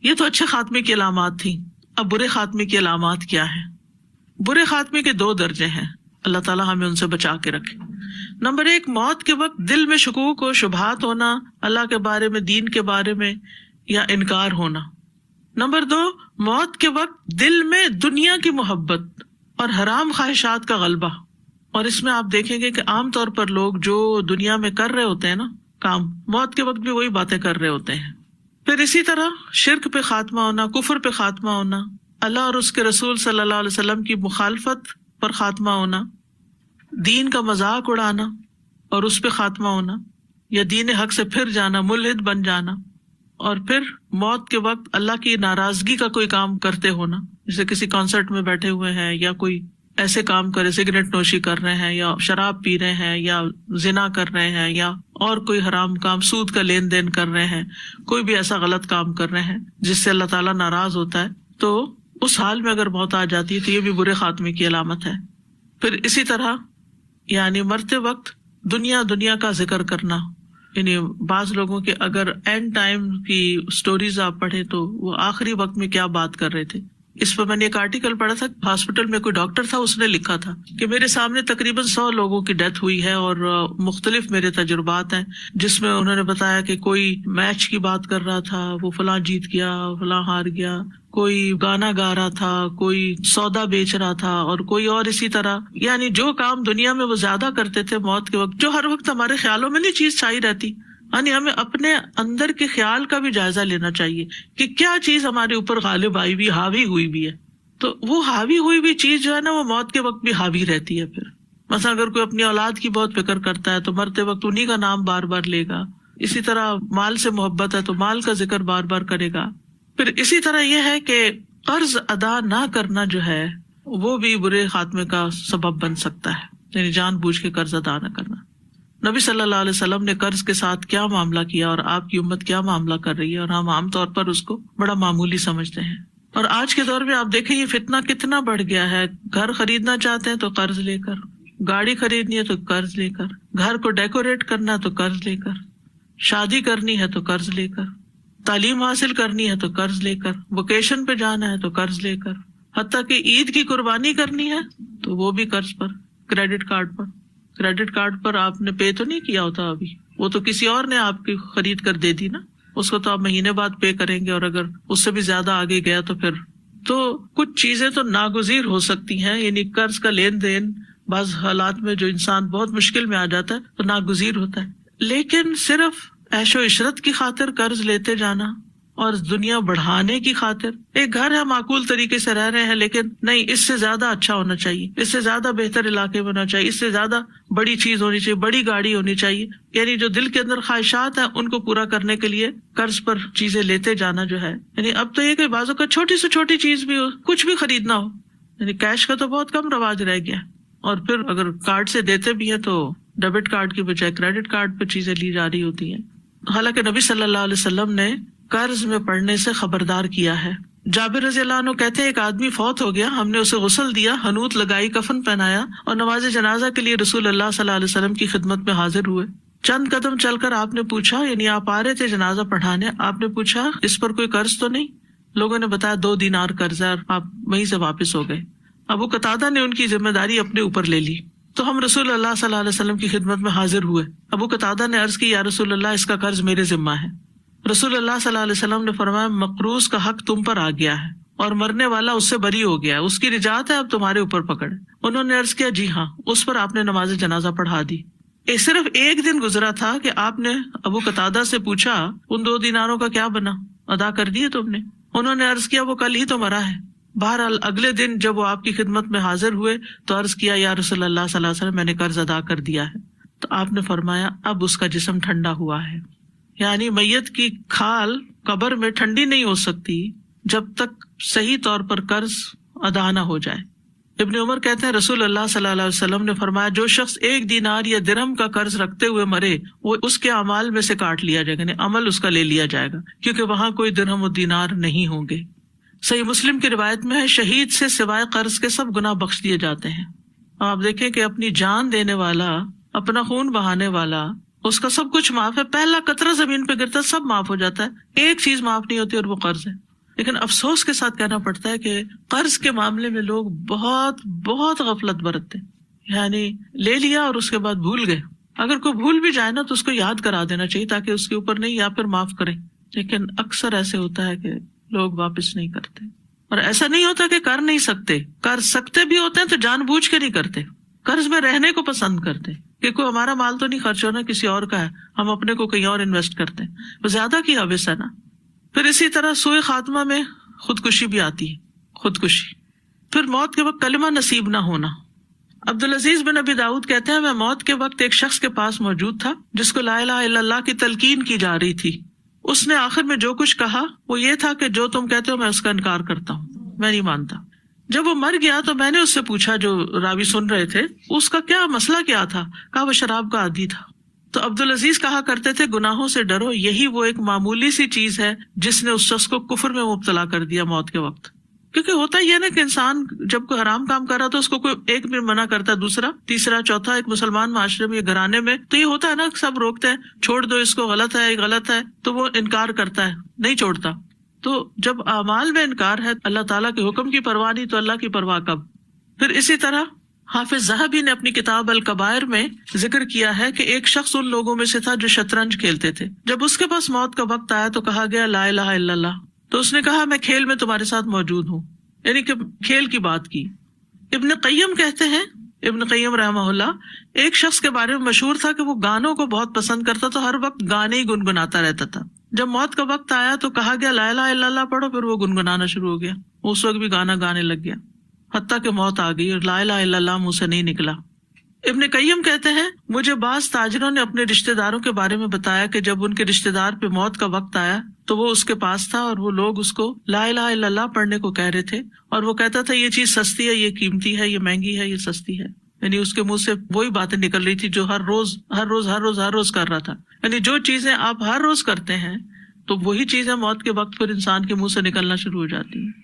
یہ تو اچھے خاتمے کی علامات تھیں۔ اب برے خاتمے کی علامات کیا ہیں؟ برے خاتمے کے 2 درجے ہیں، اللہ تعالیٰ ہمیں ان سے بچا کے رکھے۔ نمبر 1، موت کے وقت دل میں شکوک و شبہات ہونا، اللہ کے بارے میں، دین کے بارے میں، یا انکار ہونا۔ نمبر 2، موت کے وقت دل میں دنیا کی محبت اور حرام خواہشات کا غلبہ۔ اور اس میں آپ دیکھیں گے کہ عام طور پر لوگ جو دنیا میں کر رہے ہوتے ہیں نا کام، موت کے وقت بھی وہی باتیں کر رہے ہوتے ہیں۔ پھر اسی طرح شرک پہ خاتمہ ہونا، کفر پہ خاتمہ ہونا، اللہ اور اس کے رسول صلی اللہ علیہ وسلم کی مخالفت پر خاتمہ ہونا، دین کا مذاق اڑانا اور اس پہ خاتمہ ہونا، یا دین حق سے پھر جانا، ملحد بن جانا۔ اور پھر موت کے وقت اللہ کی ناراضگی کا کوئی کام کرتے ہونا، جیسے کسی کانسرٹ میں بیٹھے ہوئے ہیں یا کوئی ایسے کام کرے، سگریٹ نوشی کر رہے ہیں یا شراب پی رہے ہیں یا زنا کر رہے ہیں یا اور کوئی حرام کام، سود کا لین دین کر رہے ہیں، کوئی بھی ایسا غلط کام کر رہے ہیں جس سے اللہ تعالیٰ ناراض ہوتا ہے، تو اس حال میں اگر موت آ جاتی ہے تو یہ بھی برے خاتمے کی علامت ہے۔ پھر اسی طرح یعنی مرتے وقت دنیا کا ذکر کرنا، یعنی بعض لوگوں کے اگر اینڈ ٹائم کی سٹوریز آپ پڑھیں تو وہ آخری وقت میں کیا بات کر رہے تھے۔ اس پر میں نے ایک آرٹیکل پڑھا تھا، ہاسپٹل میں کوئی ڈاکٹر تھا، اس نے لکھا تھا کہ میرے سامنے تقریباً 100 لوگوں کی ڈیتھ ہوئی ہے اور مختلف میرے تجربات ہیں، جس میں انہوں نے بتایا کہ کوئی میچ کی بات کر رہا تھا، وہ فلاں جیت گیا، فلاں ہار گیا، کوئی گانا گا رہا تھا، کوئی سودا بیچ رہا تھا، اور کوئی اور اسی طرح، یعنی جو کام دنیا میں وہ زیادہ کرتے تھے موت کے وقت، جو ہر وقت ہمارے خیالوں میں نہیں چیز چھائی رہتی، یعنی ہمیں اپنے اندر کے خیال کا بھی جائزہ لینا چاہیے کہ کیا چیز ہمارے اوپر غالب آئی بھی، حاوی ہوئی بھی ہے۔ تو وہ حاوی ہوئی بھی چیز جو ہے نا وہ موت کے وقت بھی حاوی رہتی ہے۔ پھر مثلا اگر کوئی اپنی اولاد کی بہت فکر کرتا ہے تو مرتے وقت انہی کا نام بار بار لے گا، اسی طرح مال سے محبت ہے تو مال کا ذکر بار بار کرے گا۔ پھر اسی طرح یہ ہے کہ قرض ادا نہ کرنا جو ہے وہ بھی برے خاتمے کا سبب بن سکتا ہے، یعنی جان بوجھ کے قرض ادا نہ کرنا۔ نبی صلی اللہ علیہ وسلم نے قرض کے ساتھ کیا معاملہ کیا اور آپ کی امت کیا معاملہ کر رہی ہے، اور ہم عام طور پر اس کو بڑا معمولی سمجھتے ہیں۔ اور آج کے دور میں آپ دیکھیں یہ فتنہ کتنا بڑھ گیا ہے، گھر خریدنا چاہتے ہیں تو قرض لے کر، گاڑی خریدنی ہے تو قرض لے کر، گھر کو ڈیکوریٹ کرنا تو قرض لے کر، شادی کرنی ہے تو قرض لے کر، تعلیم حاصل کرنی ہے تو قرض لے کر، ویکیشن پہ جانا ہے تو قرض لے کر، حتیٰ کہ عید کی قربانی کرنی ہے تو وہ بھی قرض پر، کریڈٹ کارڈ پر۔ کریڈٹ کارڈ پر آپ نے پے تو نہیں کیا ہوتا ابھی، وہ تو کسی اور نے آپ کی خرید کر دے دی نا، اس کو تو آپ مہینے بعد پے کریں گے، اور اگر اس سے بھی زیادہ آگے گیا تو پھر تو کچھ چیزیں تو ناگزیر ہو سکتی ہیں، یعنی قرض کا لین دین بعض حالات میں جو انسان بہت مشکل میں آ جاتا ہے تو ناگزیر ہوتا ہے، لیکن صرف عیش و عشرت کی خاطر قرض لیتے جانا اور دنیا بڑھانے کی خاطر، ایک گھر ہے معقول طریقے سے رہ رہے ہیں لیکن نہیں، اس سے زیادہ اچھا ہونا چاہیے، اس سے زیادہ بہتر علاقے میں ہونا چاہیے، اس سے زیادہ بڑی چیز ہونی چاہیے، بڑی گاڑی ہونی چاہیے، یعنی جو دل کے اندر خواہشات ہیں ان کو پورا کرنے کے لیے قرض پر چیزیں لیتے جانا جو ہے، یعنی اب تو یہ کہ بعضوں کا چھوٹی سے چھوٹی چیز بھی ہو، کچھ بھی خریدنا ہو، یعنی کیش کا تو بہت کم رواج رہ گیا، اور پھر اگر کارڈ سے دیتے بھی ہیں تو ڈیبٹ کارڈ کی بجائے کریڈٹ کارڈ پہ چیزیں لی جا رہی ہوتی ہیں۔ حالانکہ نبی صلی اللہ علیہ وسلم نے قرض میں پڑنے سے خبردار کیا ہے۔ جابر رضی اللہ عنہ کہتے ہیں ایک آدمی فوت ہو گیا، ہم نے اسے غسل دیا، حنوط لگائی، کفن پہنایا اور نماز جنازہ کے لیے رسول اللہ صلی اللہ علیہ وسلم کی خدمت میں حاضر ہوئے۔ چند قدم چل کر آپ نے پوچھا، یعنی آپ آ رہے تھے جنازہ پڑھانے، آپ نے پوچھا اس پر کوئی قرض تو نہیں؟ لوگوں نے بتایا 2 دینار قرض ہے، اور آپ وہیں سے واپس ہو گئے۔ ابو قتادہ نے ان کی ذمہ داری اپنے اوپر لے لی، تو ہم رسول اللہ صلی اللہ علیہ وسلم کی خدمت میں حاضر ہوئے۔ ابو قتادہ نے عرض کی یا رسول اللہ اس کا قرض میرے ذمہ ہے۔ رسول اللہ صلی اللہ علیہ وسلم نے فرمایا مقروض کا حق تم پر آ گیا ہے اور مرنے والا اس سے بری ہو گیا ہے، اس کی نجات ہے، اب تمہارے اوپر پکڑ۔ انہوں نے عرض کیا جی ہاں، اس پر آپ نے نماز جنازہ پڑھا دی۔ صرف ایک دن گزرا تھا کہ آپ نے ابو قتادہ سے پوچھا ان 2 دیناروں کا کیا بنا، ادا کر دیے تم نے؟ انہوں نے عرض کیا وہ کل ہی تو مرا ہے۔ بہرحال اگلے دن جب وہ آپ کی خدمت میں حاضر ہوئے تو عرض کیا یا رسول اللہ صلی اللہ علیہ وسلم میں نے قرض ادا کر دیا ہے۔ تو آپ نے فرمایا اب اس کا جسم ٹھنڈا ہوا ہے، یعنی میت کی کھال قبر میں ٹھنڈی نہیں ہو سکتی جب تک صحیح طور پر قرض ادا نہ ہو جائے۔ ابن عمر کہتے ہیں رسول اللہ صلی اللہ علیہ وسلم نے فرمایا جو شخص 1 دینار یا درہم کا قرض رکھتے ہوئے مرے وہ اس کے اعمال میں سے کاٹ لیا جائے گا، یعنی عمل اس کا لے لیا جائے گا، کیونکہ وہاں کوئی درہم و دینار نہیں ہوں گے۔ صحیح مسلم کی روایت میں ہے شہید سے سوائے قرض کے سب گناہ بخش دیے جاتے ہیں۔ آپ دیکھیں کہ اپنی جان دینے والا، اپنا خون بہانے والا، اس کا سب کچھ معاف ہے، پہلا قطرہ زمین پہ گرتا سب معاف ہو جاتا ہے، ایک چیز معاف نہیں ہوتی اور وہ قرض ہے۔ لیکن افسوس کے ساتھ کہنا پڑتا ہے کہ قرض کے معاملے میں لوگ بہت غفلت برتتے ہیں، یعنی لے لیا اور اس کے بعد بھول گئے۔ اگر کوئی بھول بھی جائے نا تو اس کو یاد کرا دینا چاہیے تاکہ اس کے اوپر نہیں، یا پھر معاف کریں، لیکن اکثر ایسے ہوتا ہے کہ لوگ واپس نہیں کرتے۔ اور ایسا نہیں ہوتا کہ کر نہیں سکتے، کر سکتے بھی ہوتے ہیں تو جان بوجھ کے نہیں کرتے، قرض میں رہنے کو پسند کرتے کہ کوئی ہمارا مال تو نہیں خرچ ہونا، کسی اور کا ہے، ہم اپنے کو کہیں اور انویسٹ کرتے ہیں، وہ زیادہ کی حوث ہے نا۔ پھر اسی طرح سوء خاتمہ میں خودکشی بھی آتی ہے، خودکشی۔ پھر موت کے وقت کلمہ نصیب نہ ہونا۔ عبدالعزیز بن ابی داؤد کہتے ہیں میں موت کے وقت ایک شخص کے پاس موجود تھا جس کو لا الہ الا اللہ کی تلقین کی جا رہی تھی۔ اس نے آخر میں جو کچھ کہا وہ یہ تھا کہ جو تم کہتے ہو میں اس کا انکار کرتا ہوں، میں نہیں مانتا۔ جب وہ مر گیا تو میں نے اس سے پوچھا، جو راوی سن رہے تھے، اس کا کیا مسئلہ کیا تھا؟ کہا وہ شراب کا عادی تھا۔ تو عبدالعزیز کہا کرتے تھے گناہوں سے ڈرو، یہی وہ ایک معمولی سی چیز ہے جس نے اس شخص کو کفر میں مبتلا کر دیا موت کے وقت۔ کیونکہ ہوتا یہ نا کہ انسان جب کوئی حرام کام کر رہا تو اس کو کوئی ایک بھی منع کرتا ہے، دوسرا تیسرا چوتھا، ایک مسلمان معاشرے میں یا گھرانے میں تو یہ ہوتا ہے نا، سب روکتے ہیں، چھوڑ دو اس کو، غلط ہے غلط ہے، تو وہ انکار کرتا ہے، نہیں چھوڑتا۔ تو جب اعمال میں انکار ہے، اللہ تعالیٰ کے حکم کی پرواہ نہیں تو اللہ کی پرواہ کب؟ پھر اسی طرح حافظ ذہبی نے اپنی کتاب الکبائر میں ذکر کیا ہے کہ ایک شخص ان لوگوں میں سے تھا جو شطرنج کھیلتے تھے۔ جب اس کے پاس موت کا وقت آیا تو کہا گیا لا الہ الا اللہ، تو اس نے کہا میں کھیل میں تمہارے ساتھ موجود ہوں، یعنی کہ کھیل کی بات کی۔ ابن قیم کہتے ہیں، ابن قیم رحمہ اللہ ایک شخص کے بارے میں مشہور تھا کہ وہ گانوں کو بہت پسند کرتا، تو ہر وقت گانے ہی گنگناتا رہتا تھا۔ جب موت کا وقت آیا تو کہا گیا لا الہ الا اللہ پڑھو، پھر وہ گنگنانا شروع ہو گیا، اس وقت بھی گانا گانے لگ گیا، حتیٰ کہ موت آ گئی اور لا الہ الا اللہ منہ سے نہیں نکلا۔ ابن قیم کہتے ہیں مجھے بعض تاجروں نے اپنے رشتہ داروں کے بارے میں بتایا کہ جب ان کے رشتہ دار پہ موت کا وقت آیا تو وہ اس کے پاس تھا اور وہ لوگ اس کو لا الہ الا اللہ پڑھنے کو کہہ رہے تھے، اور وہ کہتا تھا یہ چیز سستی ہے، یہ قیمتی ہے، یہ مہنگی ہے، یہ سستی ہے، یعنی اس کے منہ سے وہی باتیں نکل رہی تھی جو ہر روز کر رہا تھا۔ یعنی جو چیزیں آپ ہر روز کرتے ہیں تو وہی چیزیں موت کے وقت پھر انسان کے منہ سے نکلنا شروع ہو جاتی ہیں۔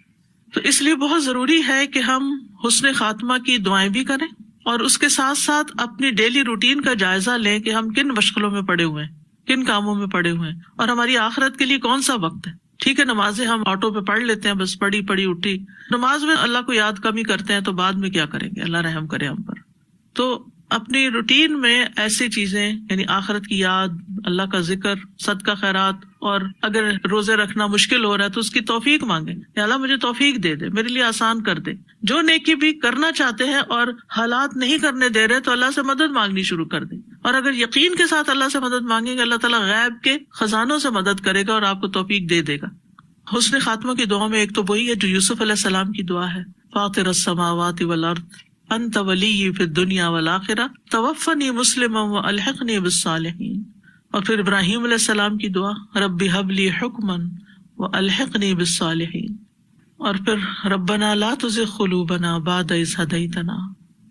تو اس لیے بہت ضروری ہے کہ ہم حسن خاتمہ کی دعائیں بھی کریں اور اس کے ساتھ ساتھ اپنی ڈیلی روٹین کا جائزہ لیں کہ ہم کن مشغلوں میں پڑے ہوئے ہیں، کن کاموں میں پڑے ہوئے ہیں، اور ہماری آخرت کے لیے کون سا وقت ہے. ٹھیک ہے نمازیں ہم آٹو پہ پڑھ لیتے ہیں، بس پڑھی اٹھی. نماز میں اللہ کو یاد کم ہی کرتے ہیں تو بعد میں کیا کریں گے، اللہ رحم کرے ہم پر. تو اپنی روٹین میں ایسی چیزیں یعنی آخرت کی یاد، اللہ کا ذکر، صدقہ خیرات، اور اگر روزے رکھنا مشکل ہو رہا ہے تو اس کی توفیق مانگیں کہ اللہ مجھے توفیق دے دے، میرے لیے آسان کر دے. جو نیکی بھی کرنا چاہتے ہیں اور حالات نہیں کرنے دے رہے تو اللہ سے مدد مانگنی شروع کر دیں. اور اگر یقین کے ساتھ اللہ سے مدد مانگیں گے، اللہ تعالیٰ غیب کے خزانوں سے مدد کرے گا اور آپ کو توفیق دے دے گا. حسن خاتمہ کی دعا میں ایک تو وہی ہے جو یوسف علیہ السلام کی دعا ہے، فاطر السماوات والارض انت ولی فی الدنیا والآخرہ توفنی مسلما والحقنی بالصالحین. اور پھر ابراہیم علیہ السلام کی دعا، رب ھب لی حکما والحقنی بالصالحین. اور پھر ربنا لا تزغ قلوبنا بعد اذ ہدیتنا،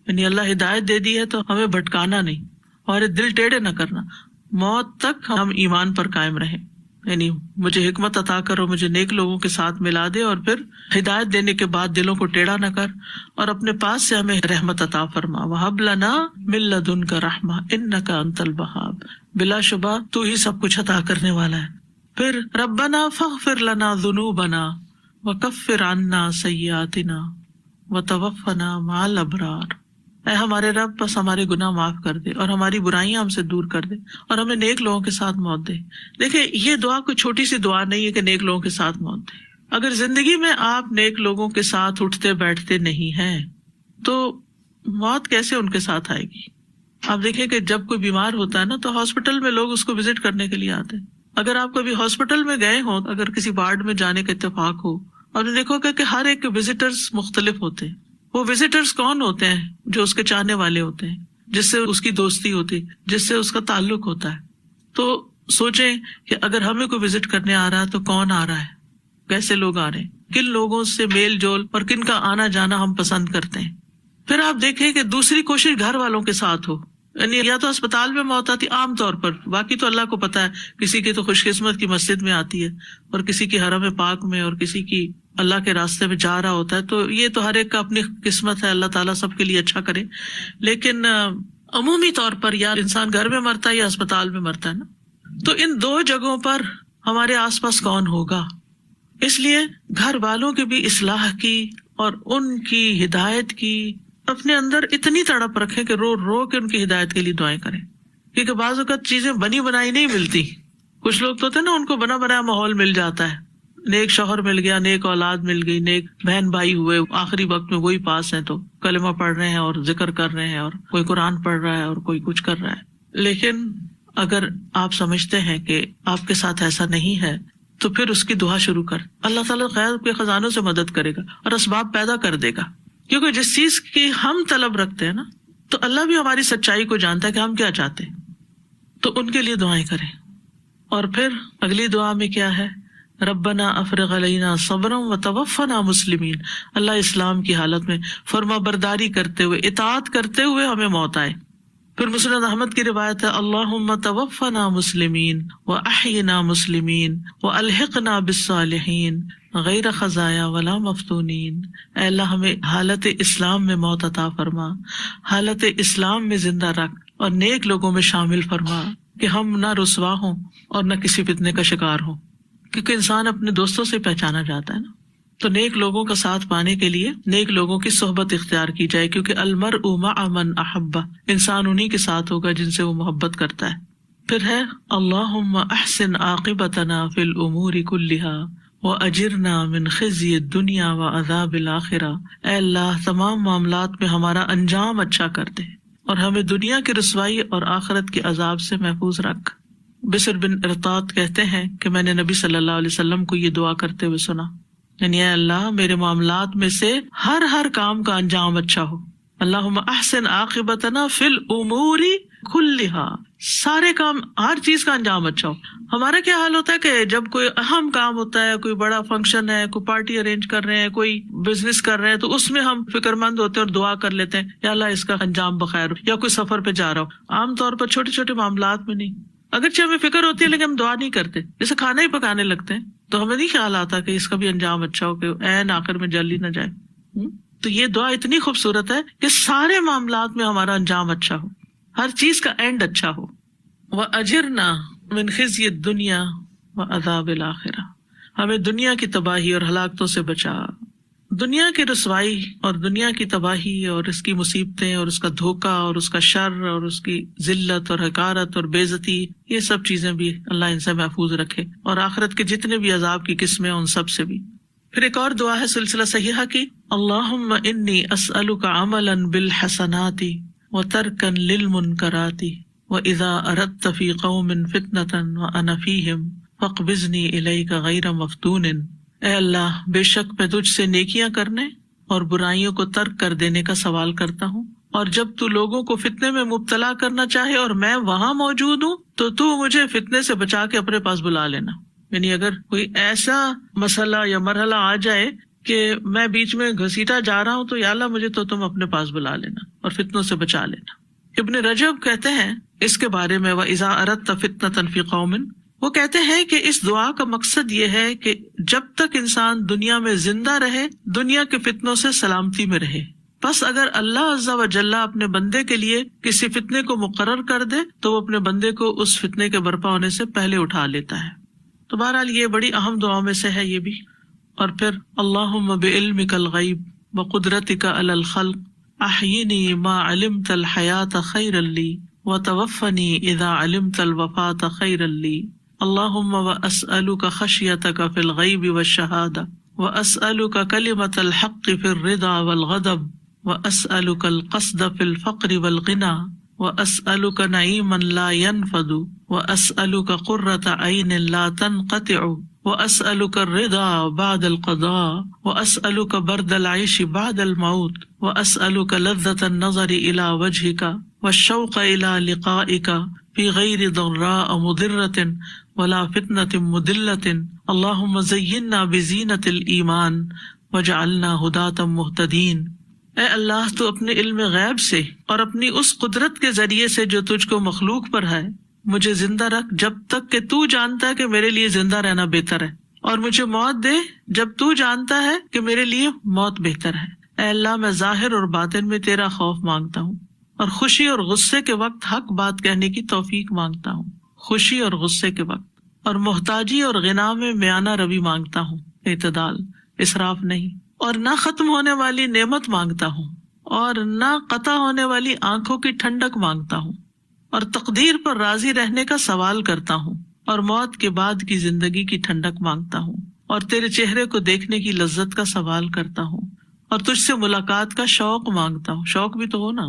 یعنی اللہ ہدایت دے دی ہے تو ہمیں بھٹکانا نہیں، ہمارے دل ٹیڑھے نہ کرنا، موت تک ہم ایمان پر قائم رہیں. یعنی مجھے حکمت عطا کرو، مجھے نیک لوگوں کے ساتھ ملا دے، اور پھر ہدایت دینے کے بعد دلوں کو ٹیڑھا نہ کر، اور اپنے پاس سے ہمیں رحمت عطا فرما. وَهَبْ لَنَا مِن لَّدُنْكَ رَحْمَةً إِنَّكَ أَنتَ الْوَهَّابُ، بلا شبہ تو ہی سب کچھ عطا کرنے والا ہے. پھر ربنا فاغفر لنا ذنوبنا وکفر عنا سیئاتنا وتوفنا مع الابرار. اے ہمارے رب بس ہمارے گناہ معاف کر دے اور ہماری برائیاں ہم سے دور کر دے اور ہمیں نیک لوگوں کے ساتھ موت دے. دیکھیں یہ دعا کوئی چھوٹی سی دعا نہیں ہے کہ نیک لوگوں کے ساتھ موت دے. اگر زندگی میں آپ نیک لوگوں کے ساتھ اٹھتے بیٹھتے نہیں ہیں تو موت کیسے ان کے ساتھ آئے گی؟ آپ دیکھیں کہ جب کوئی بیمار ہوتا ہے نا تو ہاسپٹل میں لوگ اس کو وزٹ کرنے کے لیے آتے ہیں. اگر آپ کبھی ہاسپٹل میں گئے ہوں، اگر کسی وارڈ میں جانے کا اتفاق ہو، اور دیکھو کہ ہر ایک وزٹرز مختلف ہوتے ہیں. وہ وزٹرز کون ہوتے ہیں؟ جو اس کے چاہنے والے ہوتے ہیں، جس سے اس کی دوستی ہوتی، جس سے اس کا تعلق ہوتا ہے. تو سوچیں کہ اگر ہمیں کوئی وزٹ کرنے آ رہا ہے تو کون آ رہا ہے، کیسے لوگ آ رہے ہیں، کن لوگوں سے میل جول اور کن کا آنا جانا ہم پسند کرتے ہیں. پھر آپ دیکھیں کہ دوسری کوشش گھر والوں کے ساتھ ہو، یعنی یا تو اسپتال میں موت آتی عام طور پر، باقی تو اللہ کو پتا ہے، کسی کی تو خوش قسمت کی مسجد میں آتی ہے اور کسی کی حرم پاک میں اور کسی کی اللہ کے راستے میں جا رہا ہوتا ہے. تو یہ تو ہر ایک کا اپنی قسمت ہے، اللہ تعالیٰ سب کے لیے اچھا کرے. لیکن عمومی طور پر یا انسان گھر میں مرتا ہے یا اسپتال میں مرتا ہے نا. تو ان دو جگہوں پر ہمارے آس پاس کون ہوگا؟ اس لیے گھر والوں کی بھی اصلاح کی اور ان کی ہدایت کی اپنے اندر اتنی تڑپ رکھیں کہ رو رو کے ان کی ہدایت کے لیے دعائیں کریں. کیونکہ بعض اوقات چیزیں بنی بنائی نہیں ملتی. کچھ لوگ تو ہوتے ہیں نا، ان کو بنا بنایا ماحول مل جاتا ہے، نیک شوہر مل گیا، نیک اولاد مل گئی، نیک بہن بھائی ہوئے، آخری وقت میں وہی پاس ہیں تو کلمہ پڑھ رہے ہیں اور ذکر کر رہے ہیں، اور کوئی قرآن پڑھ رہا ہے اور کوئی کچھ کر رہا ہے. لیکن اگر آپ سمجھتے ہیں کہ آپ کے ساتھ ایسا نہیں ہے تو پھر اس کی دعا شروع کر. اللہ تعالیٰ غیب کے خزانوں سے مدد کرے گا اور اسباب پیدا کر دے گا. کیونکہ جس چیز کی ہم طلب رکھتے ہیں نا تو اللہ بھی ہماری سچائی کو جانتا ہے کہ ہم کیا چاہتے ہیں. تو ان کے لیے دعائیں کریں. اور پھر اگلی دعا میں کیا ہے؟ ربنا افرغ علینا صبرا وتوفنا مسلمین. اللہ اسلام کی حالت میں فرما برداری کرتے ہوئے، اطاعت کرتے ہوئے ہمیں موت آئے. پھر مسند احمد کی روایت ہے، اللہم توفنا مسلمین واحینا مسلمین والحقنا بالصالحین غیر خزایا ولا مفتونین. اے اللہ ہمیں حالت اسلام میں موت عطا فرما، حالت اسلام میں زندہ رکھ اور نیک لوگوں میں شامل فرما کہ ہم نہ رسوا ہوں اور نہ کسی فتنے کا شکار ہوں. کیونکہ انسان اپنے دوستوں سے پہچانا جاتا ہے نا. تو نیک لوگوں کا ساتھ پانے کے لیے نیک لوگوں کی صحبت اختیار کی جائے، کیونکہ المرء مع من احب، انسان انہی کے ساتھ ہوگا جن سے وہ محبت کرتا ہے. پھر ہے اللہم احسن عاقبتنا فی الامور کلها واجرنا من خزی الدنیا وعذاب الآخرہ. اے اللہ تمام معاملات میں ہمارا انجام اچھا کر دے اور ہمیں دنیا کی رسوائی اور آخرت کے عذاب سے محفوظ رکھ. بسر بن ارطاد کہتے ہیں کہ میں نے نبی صلی اللہ علیہ وسلم کو یہ دعا کرتے ہوئے سنا، یعنی اے اللہ میرے معاملات میں سے ہر کام کا انجام اچھا ہو. اللہم احسن عاقبتنا فی الامور کلہا، سارے کام ہر چیز کا انجام اچھا ہو. ہمارا کیا حال ہوتا ہے کہ جب کوئی اہم کام ہوتا ہے، کوئی بڑا فنکشن ہے، کوئی پارٹی ارینج کر رہے ہیں، کوئی بزنس کر رہے ہیں، تو اس میں ہم فکر مند ہوتے ہیں اور دعا کر لیتے ہیں یا اللہ اس کا انجام بخیر ہو. یا کوئی سفر پہ جا رہا ہو، عام طور پر چھوٹے چھوٹے معاملات میں نہیں، اگرچہ ہمیں فکر ہوتی ہے لیکن ہم دعا نہیں کرتے. جیسے کھانا ہی پکانے لگتے ہیں تو ہمیں نہیں خیال آتا کہ اس کا بھی انجام اچھا ہو، کہ عین آخر میں جل ہی نہ جائے. تو یہ دعا اتنی خوبصورت ہے کہ سارے معاملات میں ہمارا انجام اچھا ہو، ہر چیز کا اینڈ اچھا ہو. وَأَجِرْنَا مِنْ خِزْيِ الدُّنْيَا وَعَذَابِ الْآخِرَةِ، ہمیں دنیا کی تباہی اور ہلاکتوں سے بچا. دنیا کی رسوائی اور دنیا کی تباہی اور اس کی مصیبتیں اور اس کا دھوکہ اور اس کا شر اور اس کی ذلت اور حقارت اور بے عزتی، یہ سب چیزیں بھی اللہ ان سے محفوظ رکھے، اور آخرت کے جتنے بھی عذاب کی قسمیں ان سب سے بھی. پھر ایک اور دعا ہے سلسلہ صحیحہ کی، اللہم انی اسألک عملا بالحسنات وترکا للمنکرات واذا اردت فی قوم فتنة وانا فیہم فاقبضنی الیک غیر مفتون. اے اللہ، بے شک میں تجھ سے نیکیاں کرنے اور برائیوں کو ترک کر دینے کا سوال کرتا ہوں، اور جب تو لوگوں کو فتنے میں مبتلا کرنا چاہے اور میں وہاں موجود ہوں تو مجھے فتنے سے بچا کے اپنے پاس بلا لینا. یعنی اگر کوئی ایسا مسئلہ یا مرحلہ آ جائے کہ میں بیچ میں گھسیٹا جا رہا ہوں تو یا اللہ مجھے تو تم اپنے پاس بلا لینا اور فتنوں سے بچا لینا. ابن رجب کہتے ہیں اس کے بارے میں، وَإِذَا أَرَدْتَ فِتْنَةً فِي قَوْمٍ، وہ کہتے ہیں کہ اس دعا کا مقصد یہ ہے کہ جب تک انسان دنیا میں زندہ رہے دنیا کے فتنوں سے سلامتی میں رہے. بس اگر اللہ عز و جل اپنے بندے کے لیے کسی فتنے کو مقرر کر دے تو وہ اپنے بندے کو اس فتنے کے برپا ہونے سے پہلے اٹھا لیتا ہے. تو بہرحال یہ بڑی اہم دعاؤں میں سے ہے یہ بھی. اور پھر اللہم بعلمک الغیب وقدرتک علی الخلق احیینی ما علمت الحیات خیرا لی وتوفنی اذا علمت الوفات خیرا لی. اللہم واسألک خشیتک فی الغیب والشہادہ واسألک کلمۃ الحق فی الرضا والغضب واسألک القصد فی الفقر والغنى واسألک نعیما لا ينفد واسألک قرۃ عین لا تنقطع واسألک الرضا بعد القضاء واسألک برد العیش بعد الموت واسألک لذۃ النظر الی وجہک والشوق الی لقائک فی غیر ضراء مضرۃ ولا فتنة مضلۃ. اللہم زیننا بزینۃ الایمان وجعلنا ھداۃ مہتدین. اے اللہ، تو اپنے علم غیب سے اور اپنی اس قدرت کے ذریعے سے جو تجھ کو مخلوق پر ہے مجھے زندہ رکھ جب تک کہ تو جانتا ہے کہ میرے لیے زندہ رہنا بہتر ہے، اور مجھے موت دے جب تو جانتا ہے کہ میرے لیے موت بہتر ہے. اے اللہ، میں ظاہر اور باطن میں تیرا خوف مانگتا ہوں، اور خوشی اور غصے کے وقت حق بات کہنے کی توفیق مانگتا ہوں، خوشی اور غصے کے وقت، اور محتاجی اور غنا میں میانہ روی مانگتا ہوں، اعتدال، اسراف نہیں، اور نہ ختم ہونے والی نعمت مانگتا ہوں، اور نہ قطع ہونے والی آنکھوں کی ٹھنڈک مانگتا ہوں، اور تقدیر پر راضی رہنے کا سوال کرتا ہوں، اور موت کے بعد کی زندگی کی ٹھنڈک مانگتا ہوں، اور تیرے چہرے کو دیکھنے کی لذت کا سوال کرتا ہوں، اور تجھ سے ملاقات کا شوق مانگتا ہوں. شوق بھی تو ہو نا،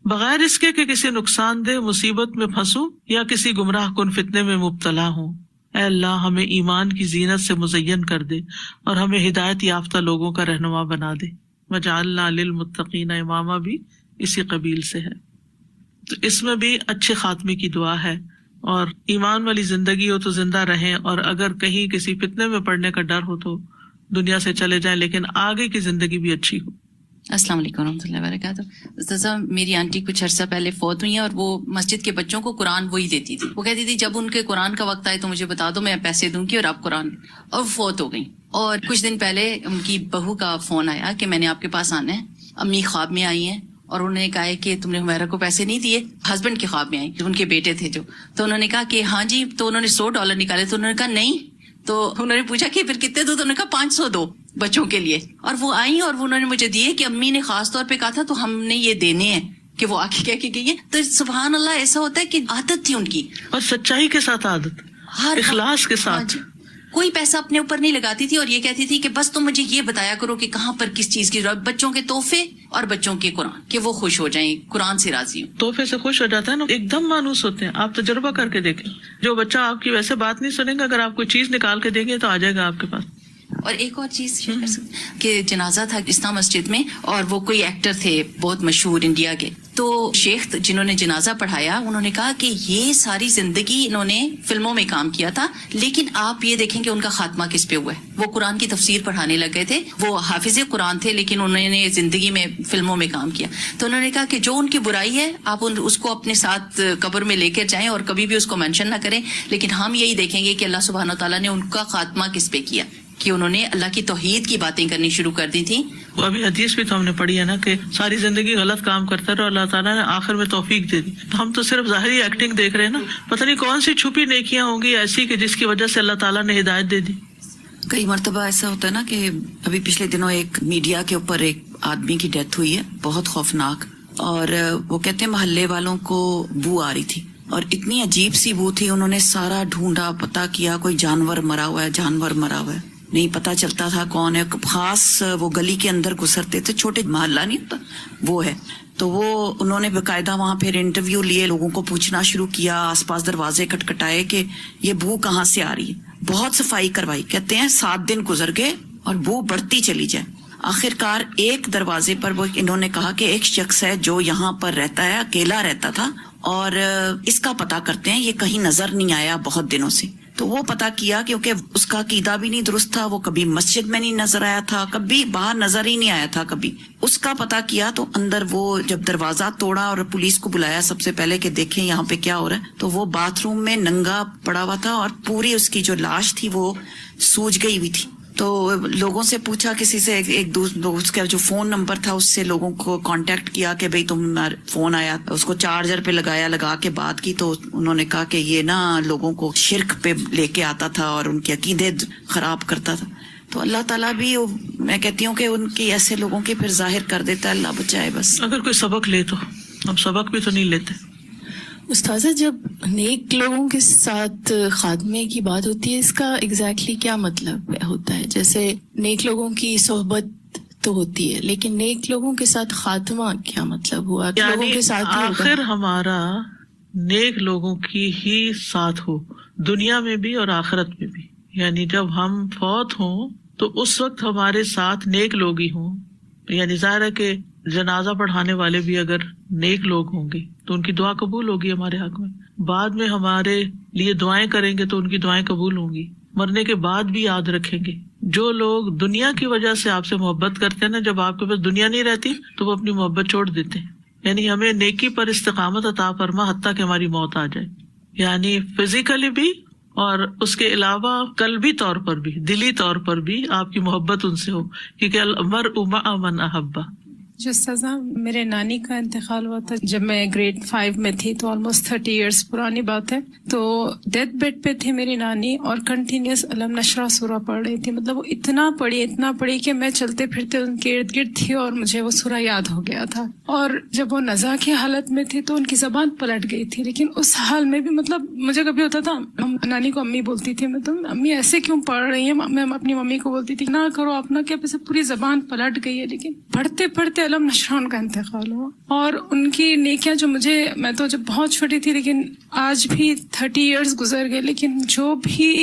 بغیر اس کے کہ کسی نقصان دہ مصیبت میں پھنسوں یا کسی گمراہ کن فتنے میں مبتلا ہوں. اے اللہ، ہمیں ایمان کی زینت سے مزین کر دے اور ہمیں ہدایت یافتہ لوگوں کا رہنما بنا دے. وجعلنا للمتقین اماما بھی اسی قبیل سے ہے. تو اس میں بھی اچھے خاتمے کی دعا ہے، اور ایمان والی زندگی ہو تو زندہ رہیں، اور اگر کہیں کسی فتنے میں پڑنے کا ڈر ہو تو دنیا سے چلے جائیں، لیکن آگے کی زندگی بھی اچھی ہو. السلام علیکم ورحمۃ اللہ وبرکاتہ. استاذہ، میری آنٹی کچھ عرصہ پہلے فوت ہوئی ہیں، اور وہ مسجد کے بچوں کو قرآن وہی دیتی تھی. وہ کہتی تھی جب ان کے قرآن کا وقت آئے تو مجھے بتا دو، میں پیسے دوں گی اور آپ قرآن. اور فوت ہو گئی. اور کچھ دن پہلے ان کی بہو کا فون آیا کہ میں نے آپ کے پاس آنا ہے. امی خواب میں آئی ہیں اور انہوں نے کہا کہ تم نے ہمیرا کو پیسے نہیں دیے. ہسبینڈ کے خواب میں آئی، ان کے بیٹے تھے جو. تو انہوں نے کہا کہ ہاں جی. تو انہوں نے $100 نکالے. تو انہوں نے کہا نہیں. تو انہوں نے پوچھا کہ پھر کتنے دو؟ تو انہوں نے کہا 500 دو بچوں کے لیے. اور وہ آئی اور انہوں نے مجھے دیے کہ امی نے خاص طور پہ کہا تھا تو ہم نے یہ دینے ہیں، کہ وہ آ کے کہہ کے گئی ہے. تو سبحان اللہ، ایسا ہوتا ہے کہ عادت تھی ان کی، اور سچائی کے ساتھ عادت، ہر اخلاص کے ساتھ. کوئی پیسہ اپنے اوپر نہیں لگاتی تھی، اور یہ کہتی تھی کہ بس تم مجھے یہ بتایا کرو کہ کہاں پر کس چیز کی ضرورت. بچوں کے تحفے اور بچوں کے قرآن، کہ وہ خوش ہو جائیں، قرآن سے راضی ہوں. تحفے سے خوش ہو جاتا ہے نا، ایک دم مانوس ہوتے ہیں. آپ تجربہ کر کے دیکھیں، جو بچہ آپ کی ویسے بات نہیں سنے گا، اگر آپ کوئی چیز نکال کے دیں گے تو آ جائے گا آپ کے پاس. اور ایک اور چیز شیئر کر سکتے کہ جنازہ تھا اسلام مسجد میں، اور وہ کوئی ایکٹر تھے بہت مشہور انڈیا کے. تو شیخ جنہوں نے جنازہ پڑھایا انہوں نے کہا کہ یہ ساری زندگی انہوں نے فلموں میں کام کیا تھا، لیکن آپ یہ دیکھیں کہ ان کا خاتمہ کس پہ ہوا ہے. وہ قرآن کی تفسیر پڑھانے لگ گئے تھے، وہ حافظ قرآن تھے، لیکن انہوں نے زندگی میں فلموں میں کام کیا. تو انہوں نے کہا کہ جو ان کی برائی ہے آپ اس کو اپنے ساتھ قبر میں لے کر جائیں اور کبھی بھی اس کو مینشن نہ کریں، لیکن ہم یہی دیکھیں گے کہ اللہ سبحانہ و تعالیٰ نے ان کا خاتمہ کس پہ کیا، کہ انہوں نے اللہ کی توحید کی باتیں کرنی شروع کر دی تھی وہ ابھی حدیث بھی تو ہم نے پڑھی ہے نا کہ ساری زندگی غلط کام کرتا رہا، اللہ تعالیٰ نے آخر میں توفیق دے دی. تو ہم تو صرف ظاہری ایکٹنگ دیکھ رہے ہیں نا، پتہ نہیں کون سی چھپی نیکیاں ہوں گی ایسی کہ جس کی وجہ سے اللہ تعالیٰ نے ہدایت دے دی. کئی مرتبہ ایسا ہوتا ہے نا کہ ابھی پچھلے دنوں ایک میڈیا کے اوپر ایک آدمی کی ڈیتھ ہوئی ہے، بہت خوفناک، اور وہ کہتے ہیں محلے والوں کو بو آ رہی تھی اور اتنی عجیب سی بو تھی. انہوں نے سارا ڈھونڈا، پتا کیا کوئی جانور مرا ہوا ہے، جانور مرا ہوا ہے، نہیں پتا چلتا تھا کون ہے. خاص وہ گلی کے اندر گزرتے تھے، چھوٹے محلہ نہیں ہوتا وہ ہے، تو وہ انہوں نے باقاعدہ وہاں پھر انٹرویو لیے، لوگوں کو پوچھنا شروع کیا، آس پاس دروازے کٹکھٹائے کہ یہ بو کہاں سے آ رہی ہے. بہت صفائی کروائی، کہتے ہیں 7 دن گزر گئے اور بو بڑھتی چلی جائے. آخر کار ایک دروازے پر وہ انہوں نے کہا کہ ایک شخص ہے جو یہاں پر رہتا ہے، اکیلا رہتا تھا، اور اس کا پتہ کرتے ہیں، یہ کہیں نظر نہیں آیا بہت دنوں سے. تو وہ پتہ کیا کیونکہ اس کا عقیدہ بھی نہیں درست تھا، وہ کبھی مسجد میں نہیں نظر آیا تھا، کبھی باہر نظر ہی نہیں آیا تھا کبھی. اس کا پتہ کیا تو اندر وہ جب دروازہ توڑا اور پولیس کو بلایا سب سے پہلے کہ دیکھیں یہاں پہ کیا ہو رہا ہے، تو وہ باتھ روم میں ننگا پڑا ہوا تھا اور پوری اس کی جو لاش تھی وہ سوج گئی ہوئی تھی. تو لوگوں سے پوچھا، کسی سے ایک اس کا جو فون نمبر تھا اس سے لوگوں کو کانٹیکٹ کیا کہ بھئی تم فون آیا، اس کو چارجر پہ لگا کے بات کی، تو انہوں نے کہا کہ یہ نا لوگوں کو شرک پہ لے کے آتا تھا اور ان کے عقیدے خراب کرتا تھا. تو اللہ تعالیٰ بھی، میں کہتی ہوں کہ ان کی ایسے لوگوں کے پھر ظاہر کر دیتا ہے، اللہ بچائے بس. اگر کوئی سبق لے تو، اب سبق بھی تو نہیں لیتے. استاذہ، جب نیک لوگوں کے ساتھ خاتمے کی بات ہوتی ہے، اس کا ایگزیکٹلی کیا مطلب ہوتا ہے؟ جیسے نیک لوگوں کی صحبت تو ہوتی ہے، لیکن نیک لوگوں کے ساتھ خاتمہ کیا مطلب ہوا؟ یعنی آخر ہمارا نیک لوگوں کی ہی ساتھ ہو، دنیا میں بھی اور آخرت میں بھی. یعنی جب ہم فوت ہوں تو اس وقت ہمارے ساتھ نیک لوگ ہی ہوں. یعنی ظاہر ہے کہ جنازہ پڑھانے والے بھی اگر نیک لوگ ہوں گے تو ان کی دعا قبول ہوگی ہمارے حق میں. بعد میں ہمارے لیے دعائیں کریں گے تو ان کی دعائیں قبول ہوں گی. مرنے کے بعد بھی یاد رکھیں گے. جو لوگ دنیا کی وجہ سے آپ سے محبت کرتے ہیں نا، جب آپ کے پاس دنیا نہیں رہتی تو وہ اپنی محبت چھوڑ دیتے ہیں. یعنی ہمیں نیکی پر استقامت عطا فرما حتیٰ کہ ہماری موت آ جائے. یعنی فزیکلی بھی اور اس کے علاوہ قلبی طور پر بھی، دلی طور پر بھی آپ کی محبت ان سے ہو، کیونکہ المرء مع من احب. جو سزا میرے نانی کا انتقال ہوا تھا جب میں گریڈ 5 میں تھی، تو آلموسٹ 30 ایئرس پرانی بات ہے. تو ڈیتھ بیڈ پہ تھی میری نانی اور کنٹینیوس علم نشرہ سورہ پڑھ رہی تھی. مطلب وہ اتنا پڑھی کہ میں چلتے پھرتے ان کے ارد گرد تھی اور مجھے وہ سورہ یاد ہو گیا تھا. اور جب وہ نزا کی حالت میں تھی تو ان کی زبان پلٹ گئی تھی، لیکن اس حال میں بھی مطلب مجھے کبھی ہوتا تھا، نانی کو امی بولتی تھی، میں تو امی ایسے کیوں پڑھ رہی ہیں، میں اپنی ممی کو بولتی تھی نہ کرو اپنا کیا، پوری زبان پلٹ گئی ہے. لیکن پڑھتے پڑھتے علم نشرہ ان کا انتقال ہوا. اور ان کی نیکیاں جو میں تو جب بہت چھوٹی تھی، لیکن آج بھی 30 ایئرس گزر گئے، لیکن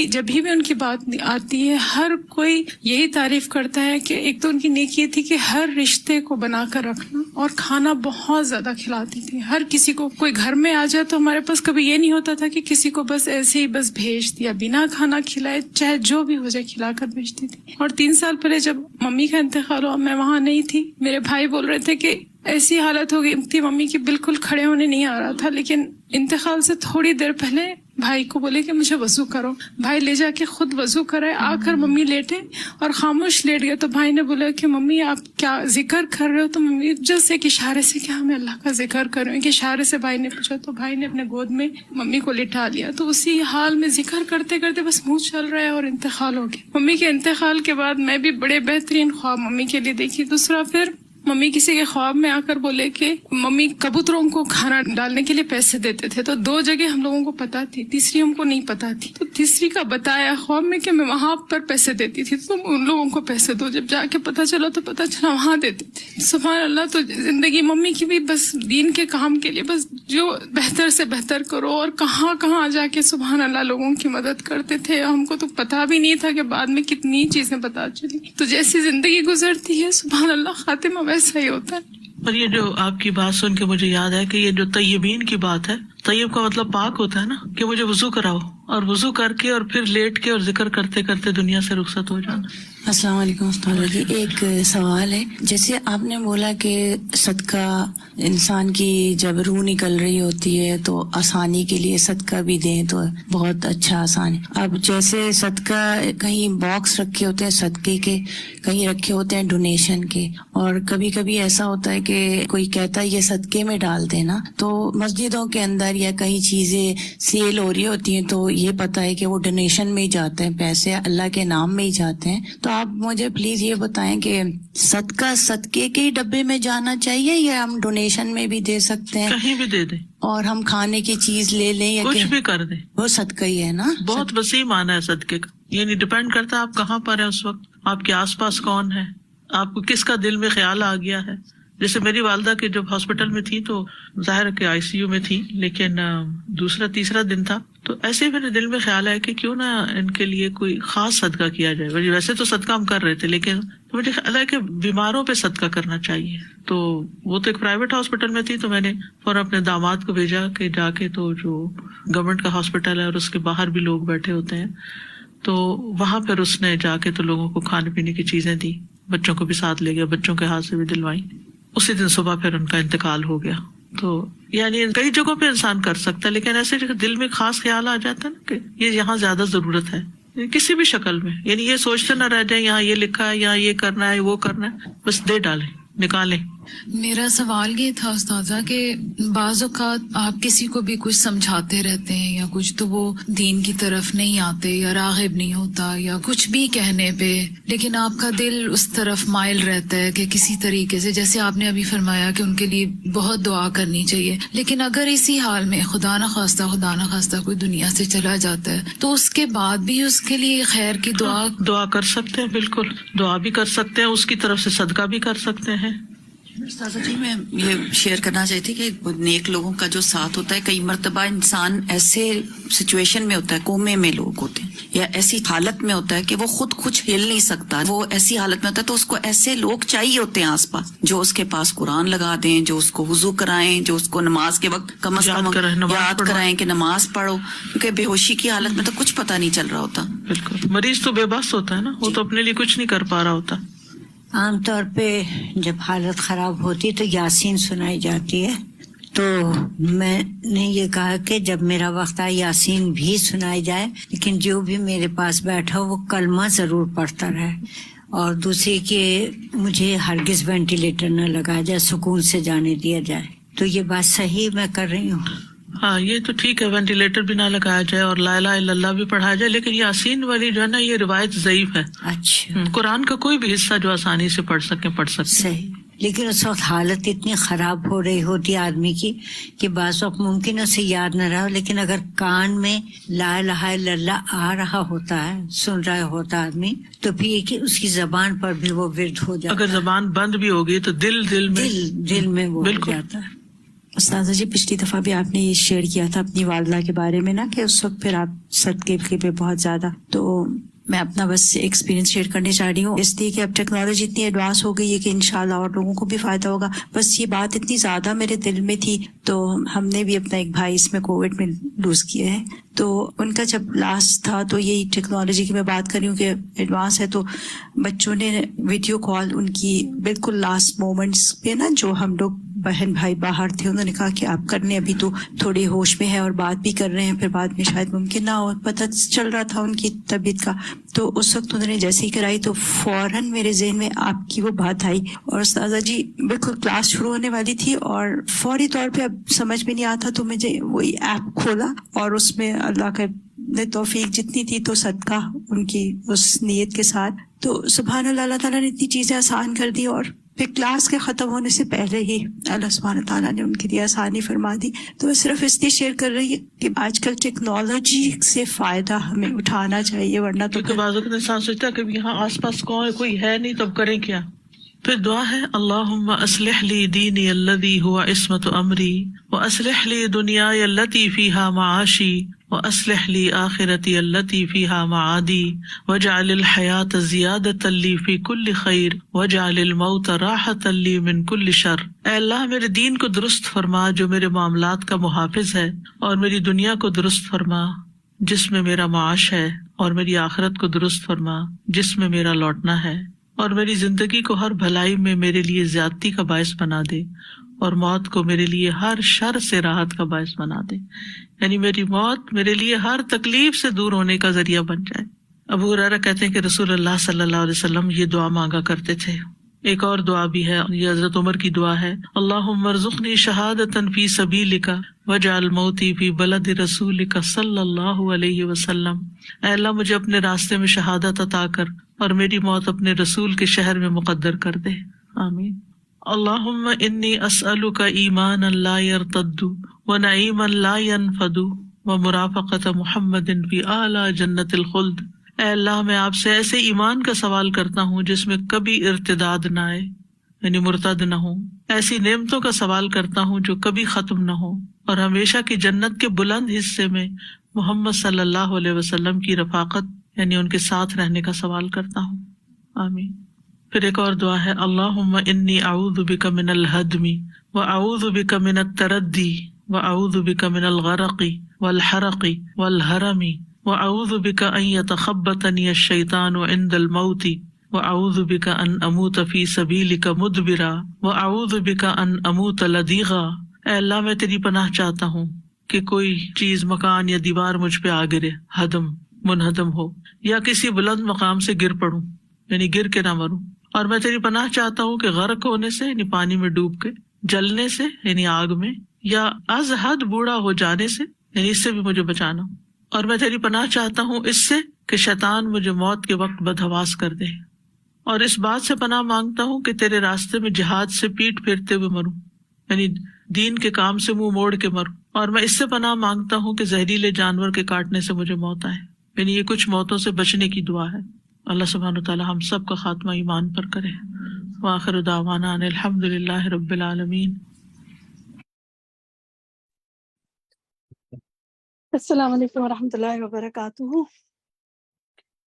جب بھی ان کی بات آتی ہے ہر کوئی یہی تعریف کرتا ہے کہ ایک تو ان کی نیکی تھی کہ ہر رشتے کو بنا کر رکھنا، اور کھانا بہت زیادہ کھلاتی تھی ہر کسی کو. کوئی گھر میں آ جائے تو ہمارے پاس کبھی یہ نہیں ہوتا تھا کہ کسی کو بس ایسے ہی بس بھیج دیا بنا کھانا کھلائے، چاہے جو بھی ہو جائے کھلا کر بھیجتی تھی. اور 3 سال پہلے جب ممی کا انتقال ہوا، میں وہاں نہیں تھی، میرے بھائی بول رہے تھے کہ ایسی حالت ہو گئی تھی ممی کی، بالکل کھڑے ہونے نہیں آ رہا تھا. لیکن انتقال سے تھوڑی دیر پہلے بھائی کو بولے کہ مجھے وضو کرو. بھائی لے جا کے خود وضو کرائے، آ کر ممی لیٹے اور خاموش لیٹ گئے. تو بھائی نے بولا کہ ممی آپ کیا ذکر کر رہے ہو؟ تو ممی جس ایک اشارے سے کہ میں اللہ کا ذکر کر رہی ہوں، ایک اشارے سے بھائی نے پوچھا تو بھائی نے اپنے گود میں ممی کو لٹا لیا. تو اسی حال میں ذکر کرتے کرتے بس منہ چل رہا ہے اور انتقال ہو گیا. ممی کے انتقال کے بعد میں بھی بڑے بہترین خواب ممی کے لیے دیکھی. دوسرا، پھر ممی کسی کے خواب میں آ کر بولے کہ ممی کبوتروں کو کھانا ڈالنے کے لیے پیسے دیتے تھے. تو 2 جگہ ہم لوگوں کو پتا تھی، تیسری ہم کو نہیں پتا تھی. تو تیسری کا بتایا خواب میں کہ میں وہاں پر پیسے دیتی تھی، تو ان لوگوں کو پیسے دو. جب جا کے پتا چلا تو پتا چلا وہاں دیتے تھے. سبحان اللہ. تو زندگی ممی کی بھی بس دین کے کام کے لیے بس جو بہتر سے بہتر کرو، اور کہاں کہاں جا کے سبحان اللہ لوگوں کی مدد کرتے تھے. ہم کو تو پتا بھی نہیں تھا کہ بعد میں کتنی چیزیں پتا چلی. تو جیسی زندگی گزرتی ہے سبحان اللہ خاتمہ ویسا ہی ہوتا ہے. اور یہ جو آپ کی بات سن کے مجھے یاد ہے کہ یہ جو طیبین کی بات ہے، طیب کا مطلب پاک ہوتا ہے نا، کہ مجھے وضو کراؤ، اور وضو کر کے اور پھر لیٹ کے اور ذکر کرتے کرتے دنیا سے رخصت ہو جانا. السلام علیکم استاد جی، ایک سوال ہے، جیسے آپ نے بولا کہ صدقہ انسان کی جب روح نکل رہی ہوتی ہے تو آسانی کے لیے صدقہ بھی دیں تو بہت اچھا آسان ہے. اب جیسے صدقہ کہیں باکس رکھے ہوتے ہیں صدقے کے، کہیں رکھے ہوتے ہیں ڈونیشن کے، اور کبھی کبھی ایسا ہوتا ہے کہ کوئی کہتا ہے یہ صدقے میں ڈال دینا، تو مسجدوں کے اندر یا کہیں چیزیں سیل ہو رہی ہوتی ہیں تو یہ پتہ ہے کہ وہ ڈونیشن میں ہی جاتے ہیں، پیسے اللہ کے نام میں ہی جاتے ہیں. تو آپ مجھے پلیز یہ بتائیں کہ صدقہ صدقے کے ہی ڈبے میں جانا چاہیے یا ہم ڈونیشن میں بھی دے سکتے ہیں؟ کہیں بھی دے دیں، اور ہم کھانے کی چیز لے لیں یا کچھ بھی کر دیں، وہ صدقہ ہی ہے نا؟ بہت وسیع معنی ہے صدقے کا، یعنی ڈپینڈ کرتا ہے آپ کہاں پر ہیں اس وقت، آپ کے آس پاس کون ہے، آپ کو کس کا دل میں خیال آ گیا ہے. جیسے میری والدہ کے جب ہاسپٹل میں تھی تو ظاہر ہے کہ آئی سی یو میں تھی، لیکن دوسرا تیسرا دن تھا تو ایسے ہی میرے دل میں خیال آیا کہ کیوں نہ ان کے لیے کوئی خاص صدقہ کیا جائے. ویسے تو صدقہ ہم کر رہے تھے لیکن مجھے خیال ہے کہ بیماروں پہ صدقہ کرنا چاہیے. تو وہ تو ایک پرائیویٹ ہاسپٹل میں تھی تو میں نے فوراً اپنے داماد کو بھیجا کہ جا کے تو جو گورنمنٹ کا ہاسپٹل ہے اور اس کے باہر بھی لوگ بیٹھے ہوتے ہیں تو وہاں پھر اس نے جا کے تو لوگوں کو کھانے پینے کی چیزیں دی، بچوں کو بھی ساتھ لے گیا، بچوں کے ہاتھ سے بھی دلوائی. اسی دن صبح پھر ان کا انتقال ہو گیا. تو یعنی کئی جگہوں پہ انسان کر سکتا ہے، لیکن ایسے دل میں خاص خیال آ جاتا ہے نا کہ یہ یہاں زیادہ ضرورت ہے کسی بھی شکل میں، یعنی یہ سوچتے نہ رہ جائیں یہاں یہ لکھا ہے، یہاں یہ کرنا ہے، وہ کرنا ہے، بس دے ڈالیں، نکالیں. میرا سوال یہ تھا استاذہ کہ بعض اوقات آپ کسی کو بھی کچھ سمجھاتے رہتے ہیں یا کچھ تو وہ دین کی طرف نہیں آتے یا راغب نہیں ہوتا یا کچھ بھی کہنے پہ، لیکن آپ کا دل اس طرف مائل رہتا ہے کہ کسی طریقے سے، جیسے آپ نے ابھی فرمایا کہ ان کے لیے بہت دعا کرنی چاہیے، لیکن اگر اسی حال میں خدا نہ خواستہ کوئی دنیا سے چلا جاتا ہے تو اس کے بعد بھی اس کے لیے خیر کی دعا کر سکتے ہیں. بالکل دعا بھی کر سکتے ہیں، اس کی طرف سے صدقہ بھی کر سکتے ہیں. استاذہ جی میں یہ شیئر کرنا چاہتی کہ نیک لوگوں کا جو ساتھ ہوتا ہے، کئی مرتبہ انسان ایسے سچویشن میں ہوتا ہے، کومے میں لوگ ہوتے ہیں یا ایسی حالت میں ہوتا ہے کہ وہ خود کچھ ہل نہیں سکتا، وہ ایسی حالت میں ہوتا ہے تو اس کو ایسے لوگ چاہیے ہوتے ہیں آس پاس جو اس کے پاس قرآن لگا دیں، جو اس کو وضو کرائیں، جو اس کو نماز کے وقت کم از کم یاد کرائیں کہ نماز پڑھو، کیونکہ بے ہوشی کی حالت میں تو کچھ پتہ نہیں چل رہا ہوتا. بالکل مریض تو بے بس ہوتا ہے نا، وہ تو اپنے لیے کچھ نہیں کر پا رہا ہوتا. عام طور پہ جب حالت خراب ہوتی تو یاسین سنائی جاتی ہے، تو میں نے یہ کہا کہ جب میرا وقت آئے یاسین بھی سنائی جائے، لیکن جو بھی میرے پاس بیٹھا وہ کلمہ ضرور پڑھتا رہے. اور دوسری کہ مجھے ہرگز وینٹیلیٹر نہ لگایا جائے، سکون سے جانے دیا جائے. تو یہ بات صحیح میں کر رہی ہوں؟ ہاں یہ تو ٹھیک ہے، وینٹیلیٹر بھی نہ لگایا جائے اور لا الہ الا اللہ بھی پڑھایا جائے، لیکن یاسین والی جو ہے نا یہ روایت ضعیف ہے. اچھا، قرآن کا کوئی بھی حصہ جو آسانی سے پڑھ سکتے. صحیح، لیکن اس وقت حالت اتنی خراب ہو رہی ہوتی آدمی کی کہ بعض وقت ممکن ہے اسے یاد نہ رہا، لیکن اگر کان میں لا الہ الا اللہ آ رہا ہوتا ہے، سن رہا ہوتا آدمی، تو پھر کہ اس کی زبان پر بھی وہ ورد ہو جاتا. اگر زبان بند بھی ہوگی تو دل میں وہ ہو جاتا ہے. استاذہ جی پچھلی دفعہ بھی آپ نے یہ شیئر کیا تھا اپنی والدہ کے بارے میں نا کہ اس وقت پھر آپ صدقے پہ بہت زیادہ، تو میں اپنا بس ایکسپیرینس شیئر کرنے چاہ رہی ہوں، اس لیے کہ اب ٹیکنالوجی اتنی ایڈوانس ہو گئی ہے کہ انشاءاللہ اور لوگوں کو بھی فائدہ ہوگا. بس یہ بات اتنی زیادہ میرے دل میں تھی، تو ہم نے بھی اپنا ایک بھائی اس میں کووڈ میں لوز کیا ہے، تو ان کا جب لاسٹ تھا تو یہی ٹیکنالوجی کی میں بات کر رہی ہوں کہ ایڈوانس ہے، تو بچوں نے ویڈیو کال ان کی بالکل لاسٹ مومنٹس پہ نا، جو ہم لوگ بہن بھائی باہر تھے، انہوں نے کہا کہ آپ کرنے ابھی تو تھوڑی ہوش میں ہے اور بات بھی کر رہے ہیں، پھر بعد میں شاید ممکن نہ ہو، پتہ چل رہا تھا ان کی طبیعت کا. تو اس وقت انہوں نے جیسے ہی کرائی تو فوراً میرے ذہن میں آپ کی وہ بات آئی، اور استاذہ جی بالکل کلاس شروع ہونے والی تھی اور فوری طور پہ اب سمجھ میں نہیں آتا تو مجھے وہی ایپ کھولا اور اس میں اللہ کا توفیق جتنی تھی تو صدقہ ان کی اس نیت کے ساتھ، تو سبحان اللہ، اللہ تعالیٰ نے اتنی چیزیں آسان کر دی. اور پھر کلاس کے ختم ہونے سے پہلے ہی اللہ سبحانہ تعالیٰ نے ان کے لیے آسانی فرما دی. تو میں صرف اس لیے شیئر کر رہی ہوں کہ آج کل ٹیکنالوجی سے فائدہ ہمیں اٹھانا چاہیے، ورنہ تو بعض اوقات انسان سوچتا ہے کہ یہاں آس پاس کوئی ہے نہیں تو اب کریں کیا. پھر دعا ہے اللہم اصلح لی دینی الذی ہوا عصمت امری واصلح لی دنیای التی فیہا معاشی واصلح لی آخرتی التی فیہا معادی واجعل الحیاۃ زیادۃ لی فی کل خیر واجعل الموت راحۃ لی من کل شر. اے اللہ میرے دین کو درست فرما جو میرے معاملات کا محافظ ہے، اور میری دنیا کو درست فرما جس میں میرا معاش ہے، اور میری آخرت کو درست فرما جس میں میرا لوٹنا ہے، اور میری زندگی کو ہر بھلائی میں میرے لیے زیادتی کا باعث بنا دے، اور موت کو میرے لیے ہر شر سے راحت کا باعث بنا دے، یعنی میری موت میرے لیے ہر تکلیف سے دور ہونے کا ذریعہ بن جائے۔ ابو ہریرہ کہتے ہیں کہ رسول اللہ صلی اللہ علیہ وسلم یہ دعا مانگا کرتے تھے۔ ایک اور دعا بھی ہے، یہ حضرت عمر کی دعا ہے، اللہم ارزقنی شہادۃ فی سبیلک واجعل موتی فی بلد رسولک صلی اللہ علیہ وسلم۔ اے اللہ مجھے اپنے راستے میں شہادت عطا کر اور میری موت اپنے رسول کے شہر میں مقدر کر دے، آمین۔ اللہم انی اسألک ایمانا لا یرتد ونعیما لا ینفد ومرافقۃ محمد فی اعلی جنت الخلد۔ اے اللہ میں آپ سے ایسے ایمان کا سوال کرتا ہوں جس میں کبھی ارتداد نہ آئے، یعنی مرتد نہ ہوں، ایسی نعمتوں کا سوال کرتا ہوں جو کبھی ختم نہ ہو، اور ہمیشہ کی جنت کے بلند حصے میں محمد صلی اللہ علیہ وسلم کی رفاقت یعنی ان کے ساتھ رہنے کا سوال کرتا ہوں، آمین۔ پھر ایک اور دعا ہے، اللہم انی اعوذ بک من الہدم واعوذ بک من التردی واعوذ بک من الغرق والحرق والہرم واعوذ بک ان یتخبطنی الشیطان عند الموت واعوذ بک ان اموت فی سبیلک مدبرا واعوذ بک ان اموت لدیغا۔ اے اللہ میں تیری پناہ چاہتا ہوں کہ کوئی چیز، مکان یا دیوار مجھ پہ آ گرے، ہدم منہدم ہو، یا کسی بلند مقام سے گر پڑوں یعنی گر کے نہ مروں، اور میں تیری پناہ چاہتا ہوں کہ غرق ہونے سے یعنی پانی میں ڈوب کے، جلنے سے یعنی آگ میں، یا از حد بوڑھا ہو جانے سے یعنی اس سے بھی مجھے بچانا، اور میں تیری پناہ چاہتا ہوں اس سے کہ شیطان مجھے موت کے وقت بدحواس کر دے، اور اس بات سے پناہ مانگتا ہوں کہ تیرے راستے میں جہاد سے پیٹ پھیرتے ہوئے مروں، یعنی دین کے کام سے منہ موڑ کے مروں، اور میں اس سے پناہ مانگتا ہوں کہ زہریلے جانور کے کاٹنے سے مجھے موت آئے۔ یعنی یہ کچھ موتوں سے بچنے کی دعا ہے۔ اللہ سبحانہ وتعالی ہم سب کا خاتمہ ایمان پر کرے۔ وآخر دعوانا ان الحمد للہ رب العالمین۔ السلام علیکم ورحمۃ اللہ وبرکاتہ۔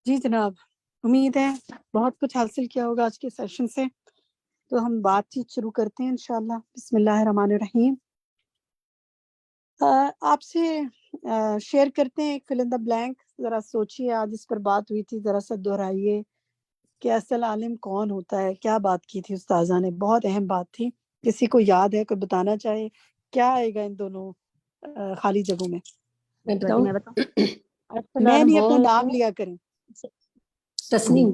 جی جناب، امید ہے بہت کچھ حاصل کیا ہوگا آج کے سیشن سے، تو ہم بات چیت شروع کرتے ہیں انشاءاللہ۔ بسم اللہ الرحمن الرحیم۔ آپ سے شیئر کرتے ہیں ایک فل ان دا بلینک، ذرا سوچیے، آج اس پر بات ہوئی تھی، ذرا سا دہرائیے کہ اصل عالم کون ہوتا ہے۔ کیا بات کی تھی استاذہ نے، بہت اہم بات تھی، کسی کو یاد ہے، کوئی بتانا چاہے کیا آئے گا ان دونوں خالی جگہوں میں؟ میں بتاؤں؟ میں نہیں، اپنا نام لیا کریں۔ تسنیم۔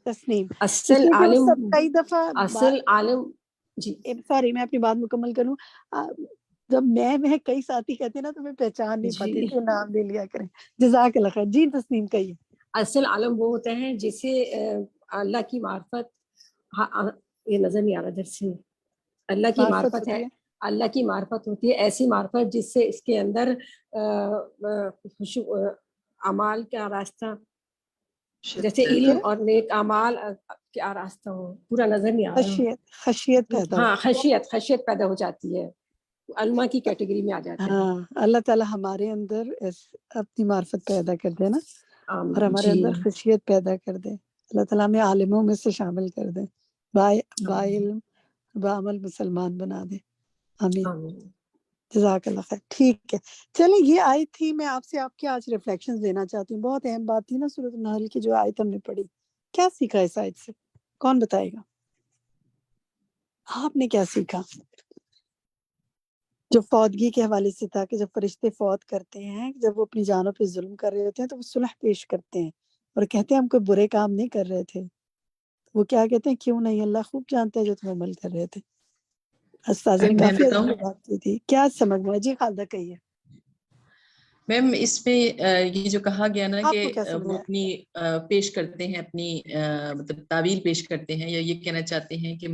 تسنیم۔ اصل عالم، کئی دفعہ اصل عالم، جی سوری میں اپنی بات مکمل کروں، جب میں کئی ساتھی کہتے ہیں نا تو میں پہچان نہیں پاتی، تو نام لے لیا کریں۔ جزاک اللہ خیر۔ جی تسنیم کہیے۔ اصل عالم وہ ہوتے ہیں جسے اللہ کی معرفت، یہ نظر نہیں آ رہا ادھر سے، اللہ کی معرفت ہے، اللہ کی معرفت ہوتی ہے، ایسی معرفت جس سے اس کے اندر اعمال کا راستہ، جیسے علم اور نیک اعمال کیا راستہ ہو، پورا نظر نہیں آ رہا، خشیت پیدا، ہاں خشیت پیدا ہو جاتی ہے، علما کی کیٹیگری میں آ جاتے ہیں۔ ہاں، اللہ تعالیٰ ہمارے اندر اپنی معرفت پیدا کر دے نا، اور ہمارے اندر خشیت پیدا کر دے۔ اللہ تعالیٰ ہمیں عالموں میں سے شامل کر دے، با علم با عمل مسلمان بنا دے، آمین۔ جزاک اللہ خیر۔ ٹھیک ہے، چلیں، یہ آیت تھی، میں آپ سے آپ کے آج ریفلیکشنز لینا چاہتی ہوں۔ بہت اہم بات تھی نا سورۃ النحل کی جو آیت ہم نے پڑھی، کیا سیکھا اس آیت سے؟ کون بتائے گا آپ نے کیا سیکھا؟ جو فوتگی کے حوالے سے تھا کہ جب فرشتے فوت کرتے ہیں، جب وہ اپنی جانوں پہ ظلم کر رہے ہوتے ہیں تو وہ صلح پیش کرتے ہیں اور کہتے ہیں ہم کوئی برے کام نہیں کر رہے تھے۔ وہ کیا کہتے ہیں؟ کیوں نہیں، اللہ خوب جانتا ہے جو تم عمل کر رہے تھے۔ استاذ نے کافی بات کی تھی، کیا سمجھ میں؟ جی خالدہ کہیے۔ میم اس میں یہ جو کہا گیا نا کہ وہ اپنی پیش کرتے ہیں، اپنی مطلب تعویل پیش کرتے ہیں، یا یہ کہنا چاہتے ہیں کہ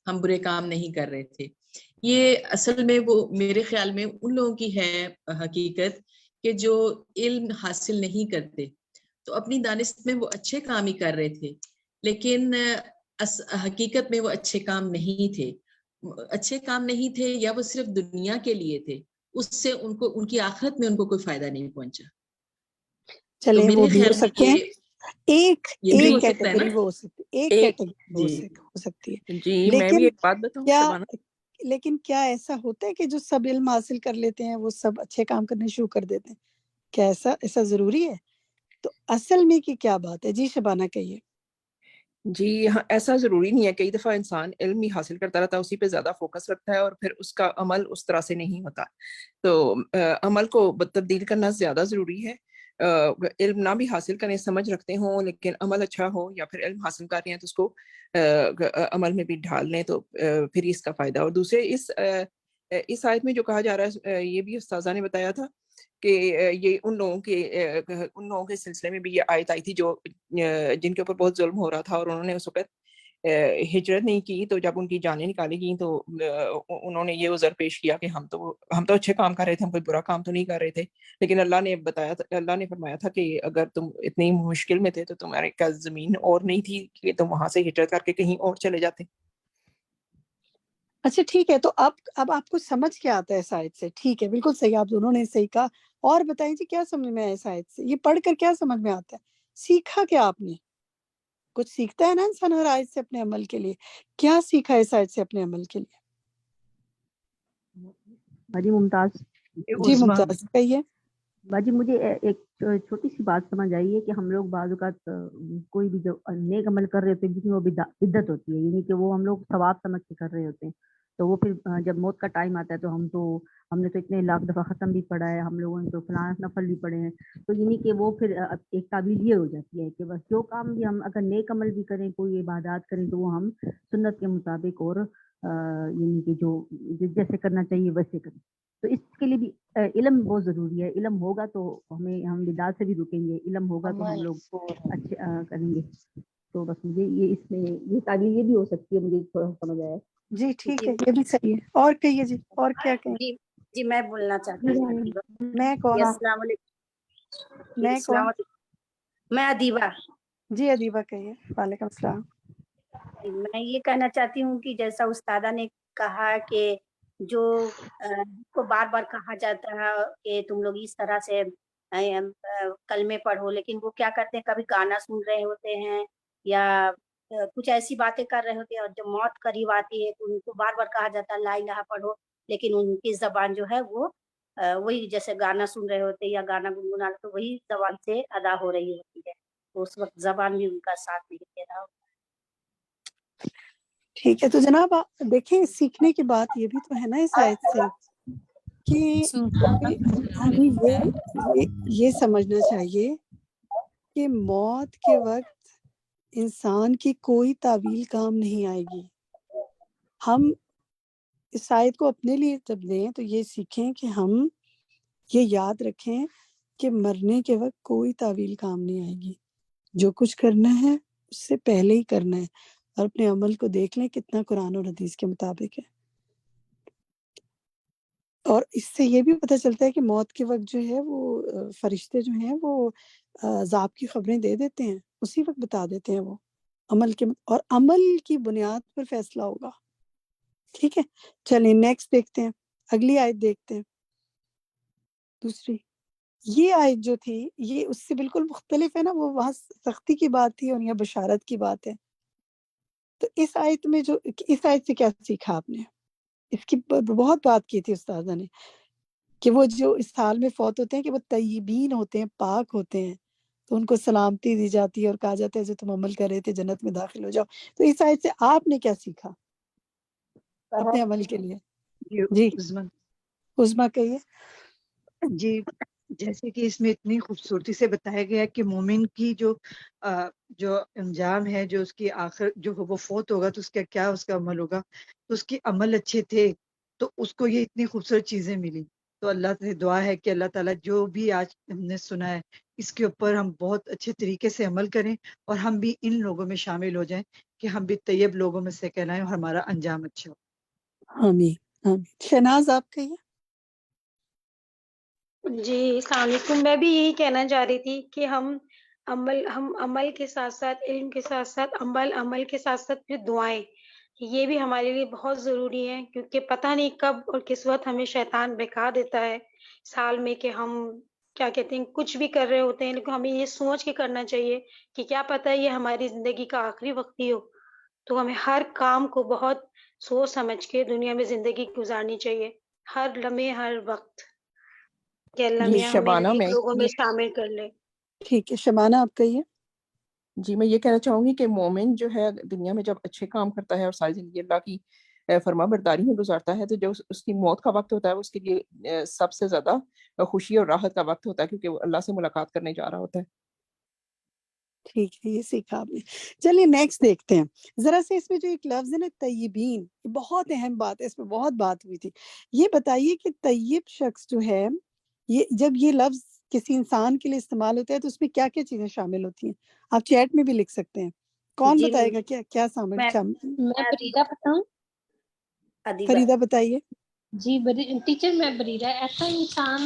ہم برے کام نہیں کر رہے تھے، یہ اصل میں وہ میرے خیال میں ان لوگوں کی ہے حقیقت کہ جو علم حاصل نہیں کرتے، تو اپنی دانست میں وہ اچھے کام ہی کر رہے تھے، لیکن حقیقت میں وہ اچھے کام نہیں تھے، اچھے کام نہیں تھے، یا وہ صرف دنیا کے لیے تھے، اس سے ان کی آخرت میں ان کو کوئی فائدہ نہیں پہنچا۔ چلیں وہ بھی ہو سکتے ہیں، ایک کیٹیگری وہ ہو سکتی ہے، جی میں ایک بات بتاؤں، لیکن کیا ایسا ہوتا ہے کہ جو سب علم حاصل کر لیتے ہیں وہ سب اچھے کام کرنے شروع کر دیتے ہیں؟ کیا ایسا ضروری ہے؟ تو اصل میں کی کیا بات ہے؟ جی شبانہ کہیے. جی ہاں، ایسا ضروری نہیں ہے. کئی دفعہ انسان علم ہی حاصل کرتا رہتا ہے، اسی پہ زیادہ فوکس رکھتا ہے اور پھر اس کا عمل اس طرح سے نہیں ہوتا. تو عمل کو تبدیل کرنا زیادہ ضروری ہے. علم نہ بھی حاصل کریں، سمجھ رکھتے ہوں، لیکن عمل اچھا ہو، یا پھر علم حاصل کر رہے ہیں تو اس کو عمل میں بھی ڈھال لیں، تو پھر اس کا فائدہ. اور دوسرے اس آیت میں جو کہا جا رہا ہے، یہ بھی استاذہ نے بتایا تھا کہ یہ ان لوگوں کے سلسلے میں بھی یہ آیت آئی تھی جو جن کے اوپر بہت ظلم ہو رہا تھا، اور انہوں نے اس وقت ہجرت نہیں کی. تو جب ان کی جانیں نکالی گئیں تو انہوں نے یہ عذر پیش کیا کہ ہم تو اچھے کام کر رہے تھے، ہم کوئی برا کام تو نہیں کر رہے تھے. لیکن اللہ نے فرمایا تھا کہ اگر تم اتنی مشکل میں تھے تو تمہارے کا زمین اور نہیں تھی کہ تم وہاں سے ہجرت کر کے کہیں اور چلے جاتے. اچھا ٹھیک ہے، تو اب آپ کو سمجھ کیا آتا ہے اس آیت سے؟ ٹھیک ہے، بالکل صحیح، آپ دونوں نے صحیح کہا. اور بتائیں جی کیا سمجھ میں آیا اس آیت سے؟ یہ پڑھ کر کیا سمجھ میں آتا ہے؟ سیکھا کیا آپ نے؟ کچھ سیکھتا ہے نا انسان ہر آیت سے اپنے عمل کے لیے. کیا سیکھا اس آیت سے اپنے عمل کے لیے؟ باجی ممتاز، جی ممتاز کہیے. باجی مجھے ایک چھوٹی سی بات سمجھ آئی ہے کہ ہم لوگ بعض اوقات کوئی بھی جو نیک عمل کر رہے ہوتے ہیں جس میں وہ بدعت ہوتی ہے، یعنی کہ وہ ہم لوگ ثواب سمجھ کے کر رہے ہوتے ہیں، تو وہ پھر جب موت کا ٹائم آتا ہے تو ہم نے تو اتنے لاکھ دفعہ ختم بھی پڑھا ہے، ہم لوگوں نے تو فلاں نفل بھی پڑھے ہیں، تو یعنی کہ وہ پھر ایک تعبیر یہ ہو جاتی ہے کہ بس جو کام بھی ہم اگر نیک عمل بھی کریں، کوئی عبادات کریں، تو وہ ہم سنت کے مطابق اور یعنی کہ جو جیسے کرنا چاہیے ویسے کریں. تو اس کے لیے بھی علم بہت ضروری ہے. علم ہوگا تو ہم بدعات سے بھی رکیں گے، علم ہوگا تو ہم لوگ اچھے کریں گے. تو بس مجھے اس میں یہ تعبیر یہ بھی ہو سکتی ہے، مجھے تھوڑا سمجھ آیا. جی ٹھیک ہے، یہ بھی صحیح ہے. اور کہیے جی، اور کیا کہیں؟ جی میں بولنا چاہتی ہوں. میں کون؟ السلام علیکم. میں السلام کون؟ علیکم، میں ادیبہ. جی ادیبہ کہیے. وعلیکم السلام. میں یہ کہنا چاہتی ہوں کہ جیسا استادہ نے کہا کہ جو کو بار بار کہا جاتا ہے کہ تم لوگ اس طرح سے کلمے پڑھو، لیکن وہ کیا کرتے ہیں، کبھی گانا سن رہے ہوتے ہیں یا کچھ ایسی باتیں کر رہے ہوتے ہیں، اور جب موت قریب آتی ہے تو ان کو بار بار کہا جاتا ہے لا الہ پڑھو، لیکن ان کی زبان جو ہے وہ وہی جیسے گانا سن رہے ہوتے یا گانا گنگنا تو وہی زبان سے ادا ہو رہی ہوتی ہے، تو اس وقت زبان بھی ان کا ساتھ نہیں دے رہا ہوتا. ٹھیک ہے، تو جناب دیکھیں سیکھنے کی بات یہ بھی تو ہے نا اس آیت سے کہ ہمیں یہ سمجھنا چاہیے کہ موت کے وقت انسان کی کوئی تعویل کام نہیں آئے گی. ہم اس آیت کو اپنے لیے جب دیں تو یہ سیکھیں کہ ہم یہ یاد رکھیں کہ مرنے کے وقت کوئی تعویل کام نہیں آئے گی. جو کچھ کرنا ہے اس سے پہلے ہی کرنا ہے، اور اپنے عمل کو دیکھ لیں کتنا قرآن اور حدیث کے مطابق ہے. اور اس سے یہ بھی پتہ چلتا ہے کہ موت کے وقت جو ہے وہ فرشتے جو ہیں وہ عذاب کی خبریں دے دیتے ہیں، اسی وقت بتا دیتے ہیں. وہ عمل کے اور عمل کی بنیاد پر فیصلہ ہوگا. ٹھیک ہے، چلیں نیکسٹ دیکھتے ہیں، اگلی آیت دیکھتے ہیں. دوسری یہ آیت جو تھی یہ اس سے بالکل مختلف ہے نا، وہ وہاں سختی کی بات تھی اور یہاں بشارت کی بات ہے. تو اس آیت میں اس آیت سے کیا سیکھا آپ نے؟ اس کی بہت بات کی تھی استاذہ نے کہ وہ جو اس حال میں فوت ہوتے ہیں کہ وہ طیبین ہوتے ہیں، پاک ہوتے ہیں، تو ان کو سلامتی دی جاتی ہے اور کہا جاتا ہے جو تم عمل کر رہے تھے جنت میں داخل ہو جاؤ. تو اس آیت سے آپ نے کیا سیکھا اپنے عمل کے لیے؟ جی عظمیٰ کہیے. جی جیسے کہ اس میں اتنی خوبصورتی سے بتایا گیا کہ مومن کی جو انجام ہے، جو اس کی آخر جو وہ فوت ہوگا تو اس کا کیا اس کا عمل ہوگا، تو اس کے عمل اچھے تھے تو اس کو یہ اتنی خوبصورت چیزیں ملی. تو اللہ سے دعا ہے کہ اللہ تعالیٰ جو بھی آج ہم نے سنا ہے اس کے اوپر ہم بہت اچھے طریقے سے عمل کریں اور ہم بھی ان لوگوں میں شامل ہو جائیں کہ ہم بھی طیب لوگوں میں سے کہلائیں اور ہمارا انجام اچھا ہو. آمین آمین. شہناز آپ کہیے. جی السلام علیکم. میں بھی یہی کہنا چاہ رہی تھی کہ ہم عمل کے ساتھ ساتھ علم کے ساتھ ساتھ عمل کے ساتھ ساتھ پھر دعائیں، یہ بھی ہمارے لیے بہت ضروری ہے، کیونکہ پتہ نہیں کب اور کس وقت ہمیں شیطان بہکا دیتا ہے سال میں کہ ہم کیا کہتے ہیں کچھ بھی کر رہے ہوتے ہیں، لیکن ہمیں یہ سوچ کے کرنا چاہیے کہ کیا پتہ یہ ہماری زندگی کا آخری وقت ہی ہو. تو ہمیں ہر کام کو بہت سوچ سمجھ کے دنیا میں زندگی گزارنی چاہیے، ہر لمحے ہر وقت، کہ اللہ جی میاں ہمیں شبانہ نیک میں لوگوں میں شامل کر لے. ٹھیک ہے شبانہ آپ کہیے. جی میں یہ کہنا چاہوں گی کہ مومن جو ہے دنیا میں جب اچھے کام کرتا ہے اور ساری زندگی اللہ کی فرما برداری میں گزارتا ہے، تو جب اس کی موت کا وقت ہوتا ہے اس کے لیے سب سے زیادہ خوشی اور راحت کا وقت ہوتا ہے، کیونکہ وہ اللہ سے ملاقات کرنے جا رہا ہوتا ہے. ٹھیک ہے، یہ سیکھا آپ نے. چلیے نیکسٹ دیکھتے ہیں ذرا سے. اس میں جو ایک لفظ ہے نا طیبین، یہ بہت اہم بات ہے، اس میں بہت بات ہوئی تھی. یہ بتائیے کہ طیب شخص جو ہے، یہ جب یہ لفظ کسی انسان کے لیے استعمال ہوتا ہے تو اس میں کیا کیا چیزیں شامل ہوتی ہیں؟ آپ چیٹ میں بھی لکھ سکتے ہیں. کون جی بتائے گا کیا کیا شامل؟ میں بریرہ بتاؤں؟ ادیبہ. فریدہ بتائیے. جی ٹیچر میں بریرہ. ایسا انسان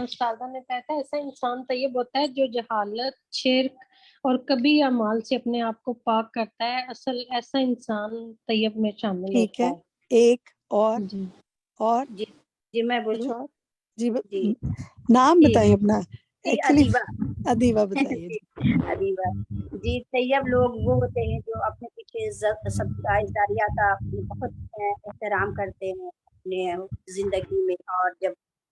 استاذہ نے کہا تھا، ایسا انسان طیب ہوتا ہے جو جہالت، شرک اور کبھی اعمال سے اپنے آپ کو پاک کرتا ہے. اصل ایسا انسان طیب میں شامل ٹھیک ہوتا ہے. ہے. ایک اور جی اور جی میں کچھ بولوں. اور؟ جی جی نام جی بتائیں اپنا. جی ایکچولی ادیبہ. ادیبہ بتائیے. ادیبہ. جی طیب لوگ وہ ہوتے ہیں جو اپنے پیچھے سب اشاریہ کا بہت احترام کرتے ہیں اپنے زندگی میں، اور جب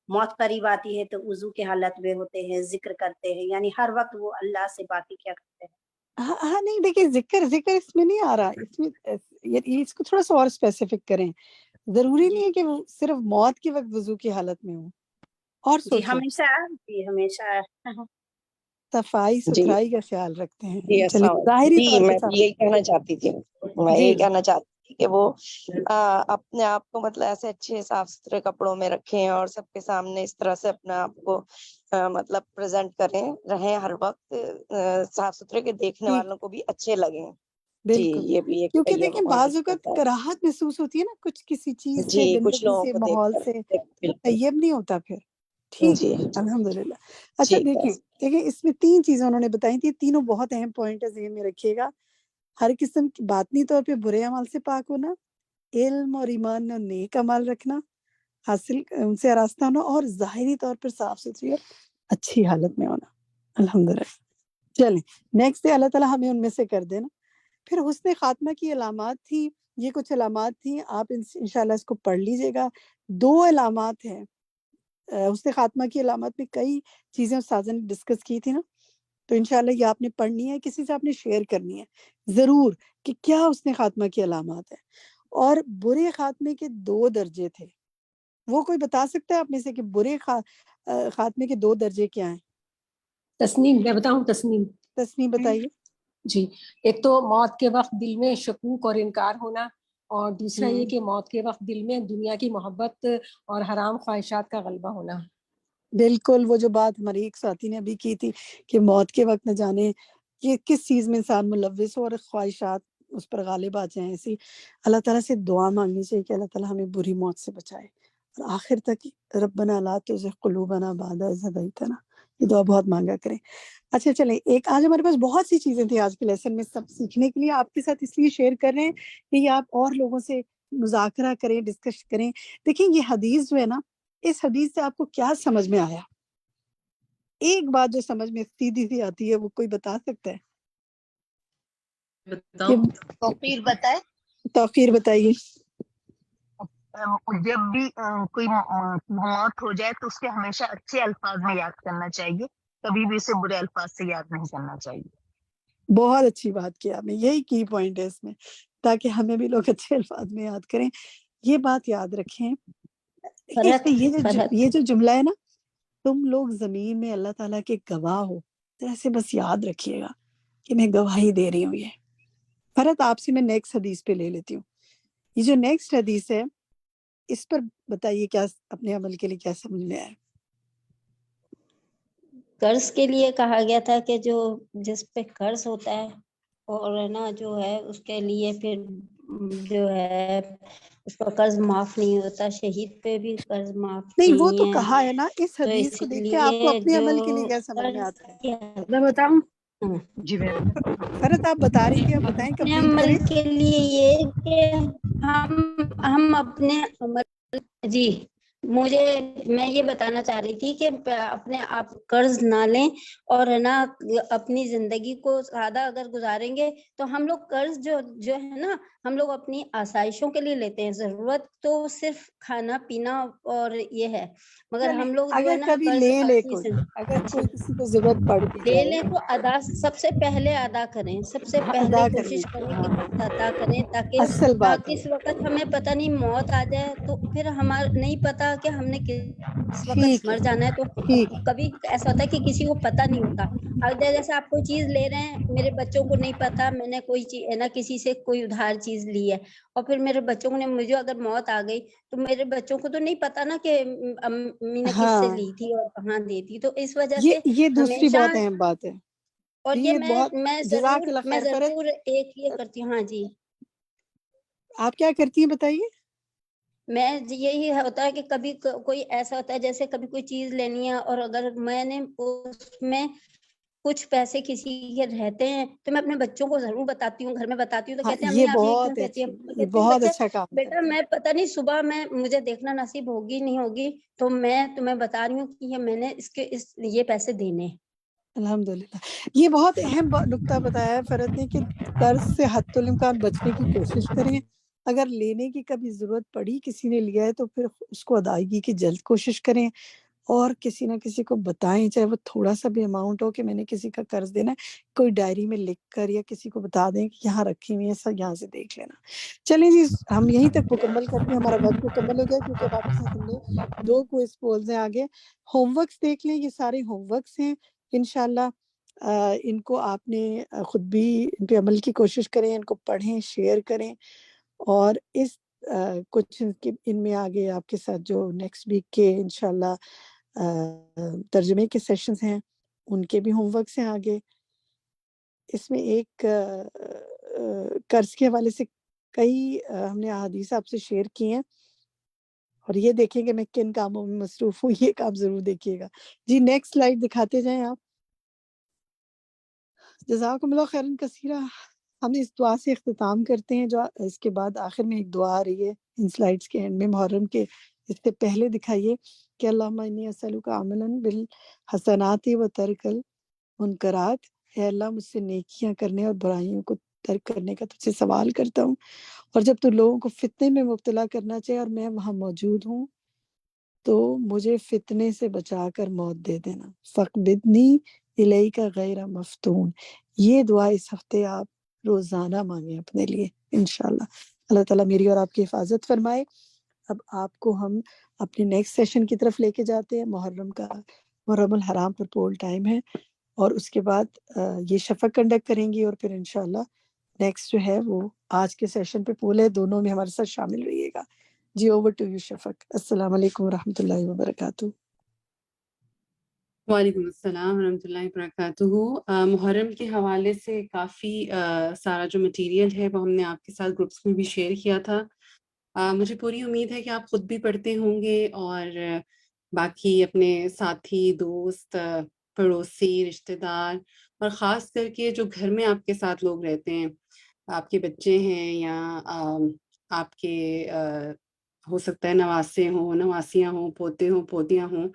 موت قریب آتی ہے تو وضو کے حالت میں ہوتے ہیں، ذکر کرتے ہیں، یعنی ہر وقت وہ اللہ سے باتیں کیا کرتے ہیں. ہاں نہیں دیکھیے، ذکر اس میں نہیں آ رہا. اس میں اس کو تھوڑا سا اور اسپیسیفک کریں. ضروری نہیں ہے کہ وہ صرف موت کے وقت وضو کی حالت میں ہو. اور جی سوچیں، ہمیشہ صفائی جی ستھرائی کا خیال رکھتے ہیں. جی چلیے السلام علیکم. ظاہری جی طور پہ میں صاف. یہی کہنا چاہتی تھی، جی کہ وہ اپنے آپ کو مطلب ایسے اچھے صاف ستھرے کپڑوں میں رکھیں اور سب کے سامنے اس طرح سے اپنے آپ کو مطلب پریزنٹ کریں رہیں ہر وقت صاف ستھرے کے، دیکھنے ٹھیک، والوں کو بھی اچھے لگیں. جی بالکل. یہ بھی ایک کیونکہ طیب دیکھیں بعض اوقات ہوتا ہے. کراہت محسوس ہوتی ہے نا کچھ کسی چیز سے، جی کچھ گندگی لوگوں سے، کو دیکھ ماحول کر سے. وہ بالکل. طیب نہیں ہوتا پھر. ٹھیک جی ہے الحمدللہ. اچھا ٹھیک ہے. دیکھیں اس میں 3 چیزیں انہوں نے بتائی تھی. تینوں بہت اہم پوائنٹ ہے، ذہن میں رکھیے گا. ہر قسم کی باطنی طور پہ برے عمل سے پاک ہونا، علم اور ایمان اور نیک عمل رکھنا، حاصل ان سے آراستہ ہونا، اور ظاہری طور پر صاف ستھری اور اچھی حالت میں ہونا. الحمدللہ. چلیں نیکسٹ اللہ تعالیٰ ہمیں ان میں سے کر دینا. پھر حسن خاتمہ کی علامات تھی. یہ کچھ علامات تھیں، آپ انشاءاللہ اس کو پڑھ لیجئے گا. 2 علامات ہیں حسن خاتمہ کی علامات میں. کئی چیزیں استاذہ نے ڈسکس کی تھی نا، تو انشاءاللہ یہ آپ نے پڑھنی ہے، کسی سے آپ نے شیئر کرنی ہے ضرور کہ کیا حسن خاتمہ کی علامات ہے. اور برے خاتمے کے 2 درجے تھے. وہ کوئی بتا سکتا ہے آپ میں سے کہ برے خاتمے کے 2 درجے کیا ہیں؟ تسنیم میں بتاؤں. تسنیم بتائیے. جی ایک تو موت کے وقت دل میں شکوک اور انکار ہونا، اور دوسرا یہ کہ موت کے وقت دل میں دنیا کی محبت اور حرام خواہشات کا غلبہ ہونا. بالکل وہ جو بات ہماری ایک ساتھی نے ابھی کی تھی کہ موت کے وقت نہ جانے کہ کس چیز میں انسان ملوث ہو اور خواہشات اس پر غالب آ جائیں. ایسی اللہ تعالیٰ سے دعا مانگنی چاہیے کہ اللہ تعالیٰ ہمیں بری موت سے بچائے. اور آخر تک ربنا لا تزغ قلوبنا بعد اذ ہدیتنا، یہ دعا بہت مانگا کریں. اچھا چلیں، ایک آج ہمارے پاس بہت سی چیزیں تھیں آج کے لیسن میں سب سیکھنے کے لیے. آپ کے ساتھ اس لیے شیئر کر رہے ہیں کہ یہ آپ اور لوگوں سے مذاکرہ کریں، ڈسکس کریں. دیکھیں یہ حدیث جو ہے نا، اس حدیث سے آپ کو کیا سمجھ میں آیا؟ ایک بات جو سمجھ میں سیدھی سی آتی ہے، وہ کوئی بتا سکتا ہے؟ توقیر بتائیے. جب بھی کوئی موت ہو جائے تو اس کے ہمیشہ اچھے الفاظ میں یاد کرنا چاہیے، کبھی بھی اسے برے الفاظ سے یاد نہیں کرنا چاہیے. بہت اچھی بات کی آپ نے، یہی کی پوائنٹ ہے اس میں، تاکہ ہمیں بھی لوگ اچھے الفاظ میں یاد کریں. یہ بات یاد رکھیں. یہ جو جملہ ہے نا، تم لوگ زمین میں اللہ تعالیٰ کے گواہ ہو، تو ایسے بس یاد رکھیے گا کہ میں گواہی دے رہی ہوں. یہ فرت آپ سے میں نیکسٹ حدیث پہ لے لیتی ہوں. یہ جو نیکسٹ حدیث ہے اس پر بتائیے کیا اپنے عمل کے لیے کیا سمجھ میں آیا؟ قرض کے لیے کہا گیا تھا کہ جو جس پہ قرض ہوتا ہے اور نا جو ہے اس کے لیے پھر جو ہے اس کا قرض معاف نہیں ہوتا. شہید پہ بھی قرض معاف نہیں، وہ تو ہے. کہا ہے نا. اس تو حدیث اس کو دیکھ کے آپ کو لیے اپنے جو عمل کے لیے کیا سمجھ میں قرض آتا ہے؟ کیا میں بتاؤں. جی میں فرت آپ بتا رہی تھی، آپ بتائیں، اپنے کمپلیٹ عمل کریں. کے لیے یہ کہ ہم اپنے عمل، جی میں یہ بتانا چاہ رہی تھی کہ اپنے آپ قرض نہ لیں اور نا اپنی زندگی کو سادہ اگر گزاریں گے تو ہم لوگ قرض جو ہے نا ہم لوگ اپنی آسائشوں کے لیے لیتے ہیں، ضرورت تو صرف کھانا پینا اور یہ ہے، مگر چلیں ہم لوگ جو ہے اگر نا کبھی قرض لے قاضی کوئی، سے اگر کوئی کسی کو ضرورت پڑ بھی لے جائے لیں تو ادا سب سے پہلے ادا کریں، سب سے ہاں، پہلے ادا کرنے کوشش کی، کریں کہ ہاں ادا کریں، تاکہ اصل بات ہے، کس وقت ہمیں پتہ نہیں موت آ جائے تو پھر ہمارا نہیں پتا کہ ہم نے کس وقت ٹھیک ہے مر جانا ہے، تو ٹھیک کبھی ایسا ہوتا ہے کہ کسی کو پتہ نہیں ہوتا، اگر جیسے آپ کوئی چیز لے رہے ہیں، میرے بچوں کو نہیں پتا میں نے کوئی چیز ہے نا کسی سے کوئی ادھار چیز لی ہے، اور پھر میرے بچوں نے مجھے اگر موت آ گئی تو میرے بچوں کو تو نہیں پتا نا کہ امی نے کس سے ہاں لی تھی اور کہاں دی تھی، تو اس وجہ سے یہ دوسری ہمیشہ، بہت اہم بات ہے اور جی، یہ یہ بہت میں جزاک ضرور اللہ میں خیر فرت، ضرور ایک یہ کرتی ہوں، ہاں جی، آپ کیا کرتی ہیں بتائیے؟ میں یہی ہوتا ہے کہ کبھی کوئی ایسا ہوتا ہے جیسے کبھی کوئی چیز لینی ہے، اور اگر میں نے اس میں کچھ پیسے کسی کے رہتے ہیں تو میں اپنے بچوں کو ضرور بتاتی ہوں، گھر میں بتاتی ہوں، تو ہاں کہتے ہیں یہ امی آپ یہ کیوں بہت کہتی ہیں، اچھی، یہ کہتے ہیں بہت بچے اچھا کام بیٹا کرتی ہیں، میں پتہ نہیں صبح میں مجھے دیکھنا نصیب ہوگی نہیں ہوگی، تو میں تمہیں بتا رہی ہوں کہ یہ میں نے یہ پیسے دینے ہیں۔ الحمدللہ یہ بہت اہم نقطہ بتایا ہے فرد نے کہ قرض سے حد الامکان بچنے کی کوشش کریں، اگر لینے کی کبھی ضرورت پڑی کسی نے لیا ہے تو پھر اس کو ادائیگی کی جلد کوشش کریں، اور کسی نہ کسی کو بتائیں، چاہے وہ تھوڑا سا بھی اماؤنٹ ہو کہ میں نے کسی کا قرض دینا ہے، کوئی ڈائری میں لکھ کر یا کسی کو بتا دیں کہ یہاں رکھی ہوئی ہے، سب یہاں سے دیکھ لینا۔ چلیں جی ہم یہیں تک مکمل کرتے ہیں، ہمارا وقت مکمل ہو گیا کیونکہ اب آپ کے ساتھ ہم نے 2 کوئز پولز ہیں آگے، ہوم ورکس دیکھ لیں، یہ سارے ہوم ورکس ہیں انشاءاللہ، ان کو آپ نے خود بھی ان پہ عمل کی کوشش کریں، ان کو پڑھیں، شیئر کریں، اور اس کچھ ان میں آگے آپ کے ساتھ جو نیکسٹ ویک کے انشاءاللہ ترجمے کے سیشنز ہیں ان کے بھی ہوم ورکس ہیں آگے۔ اس میں ایک قرض کے حوالے سے کئی ہم نے احادیث آپ سے شیئر کی ہیں، اور یہ دیکھیں کہ میں کن کاموں میں مصروف ہوں، یہ کام ضرور دیکھیے گا جی۔ نیکسٹ سلائیڈ دکھاتے جائیں آپ۔ جزاکم اللہ خیرن کثیرہ۔ ہم اس دعا سے اختتام کرتے ہیں جو اس کے بعد آخر میں ایک دعا آ رہی ہے ان سلائیڈز کے اینڈ میں، محرم کے اس سے پہلے دکھائیے کہ اللہم انی اسألک عملا بالحسنات و ترک المنکرات، اے اللہ مجھ سے نیکیاں کرنے اور برائیوں کو ترک کرنے کا تجھ سے سوال کرتا ہوں، اور جب تو لوگوں کو فتنے میں مبتلا کرنا چاہے اور میں وہاں موجود ہوں تو مجھے فتنے سے بچا کر موت دے دینا، فقبضنی الیک غیر مفتون۔ یہ دعا اس ہفتے آپ روزانہ مانگیں اپنے لیے انشاءاللہ۔ اللہ تعالیٰ میری اور آپ کی حفاظت فرمائے۔ اب آپ کو ہم اپنے نیکسٹ سیشن کی طرف لے کے جاتے ہیں، محرم کا، محرم الحرام پر پول ٹائم ہے، اور اس کے بعد یہ شفق کنڈکٹ کریں گی، اور پھر انشاءاللہ نیکسٹ جو ہے وہ آج کے سیشن پہ پول ہے، دونوں میں ہمارے ساتھ شامل رہیے گا جی۔ اوور ٹو یو شفق۔ السلام علیکم ورحمۃ اللہ وبرکاتہ۔ وعلیکم السلام ورحمۃ اللہ وبرکاتہ۔ محرم کے حوالے سے کافی سارا جو مٹیریل ہے وہ ہم نے آپ کے ساتھ گروپس میں بھی شیئر کیا تھا۔ مجھے پوری امید ہے کہ آپ خود بھی پڑھتے ہوں گے، اور باقی اپنے ساتھی، دوست، پڑوسی، رشتہ دار، اور خاص کر کے جو گھر میں آپ کے ساتھ لوگ رہتے ہیں، آپ کے بچے ہیں یا آپ کے ہو سکتا ہے نواسے ہوں، نواسیاں ہوں، پوتے ہوں، پوتیاں ہوں،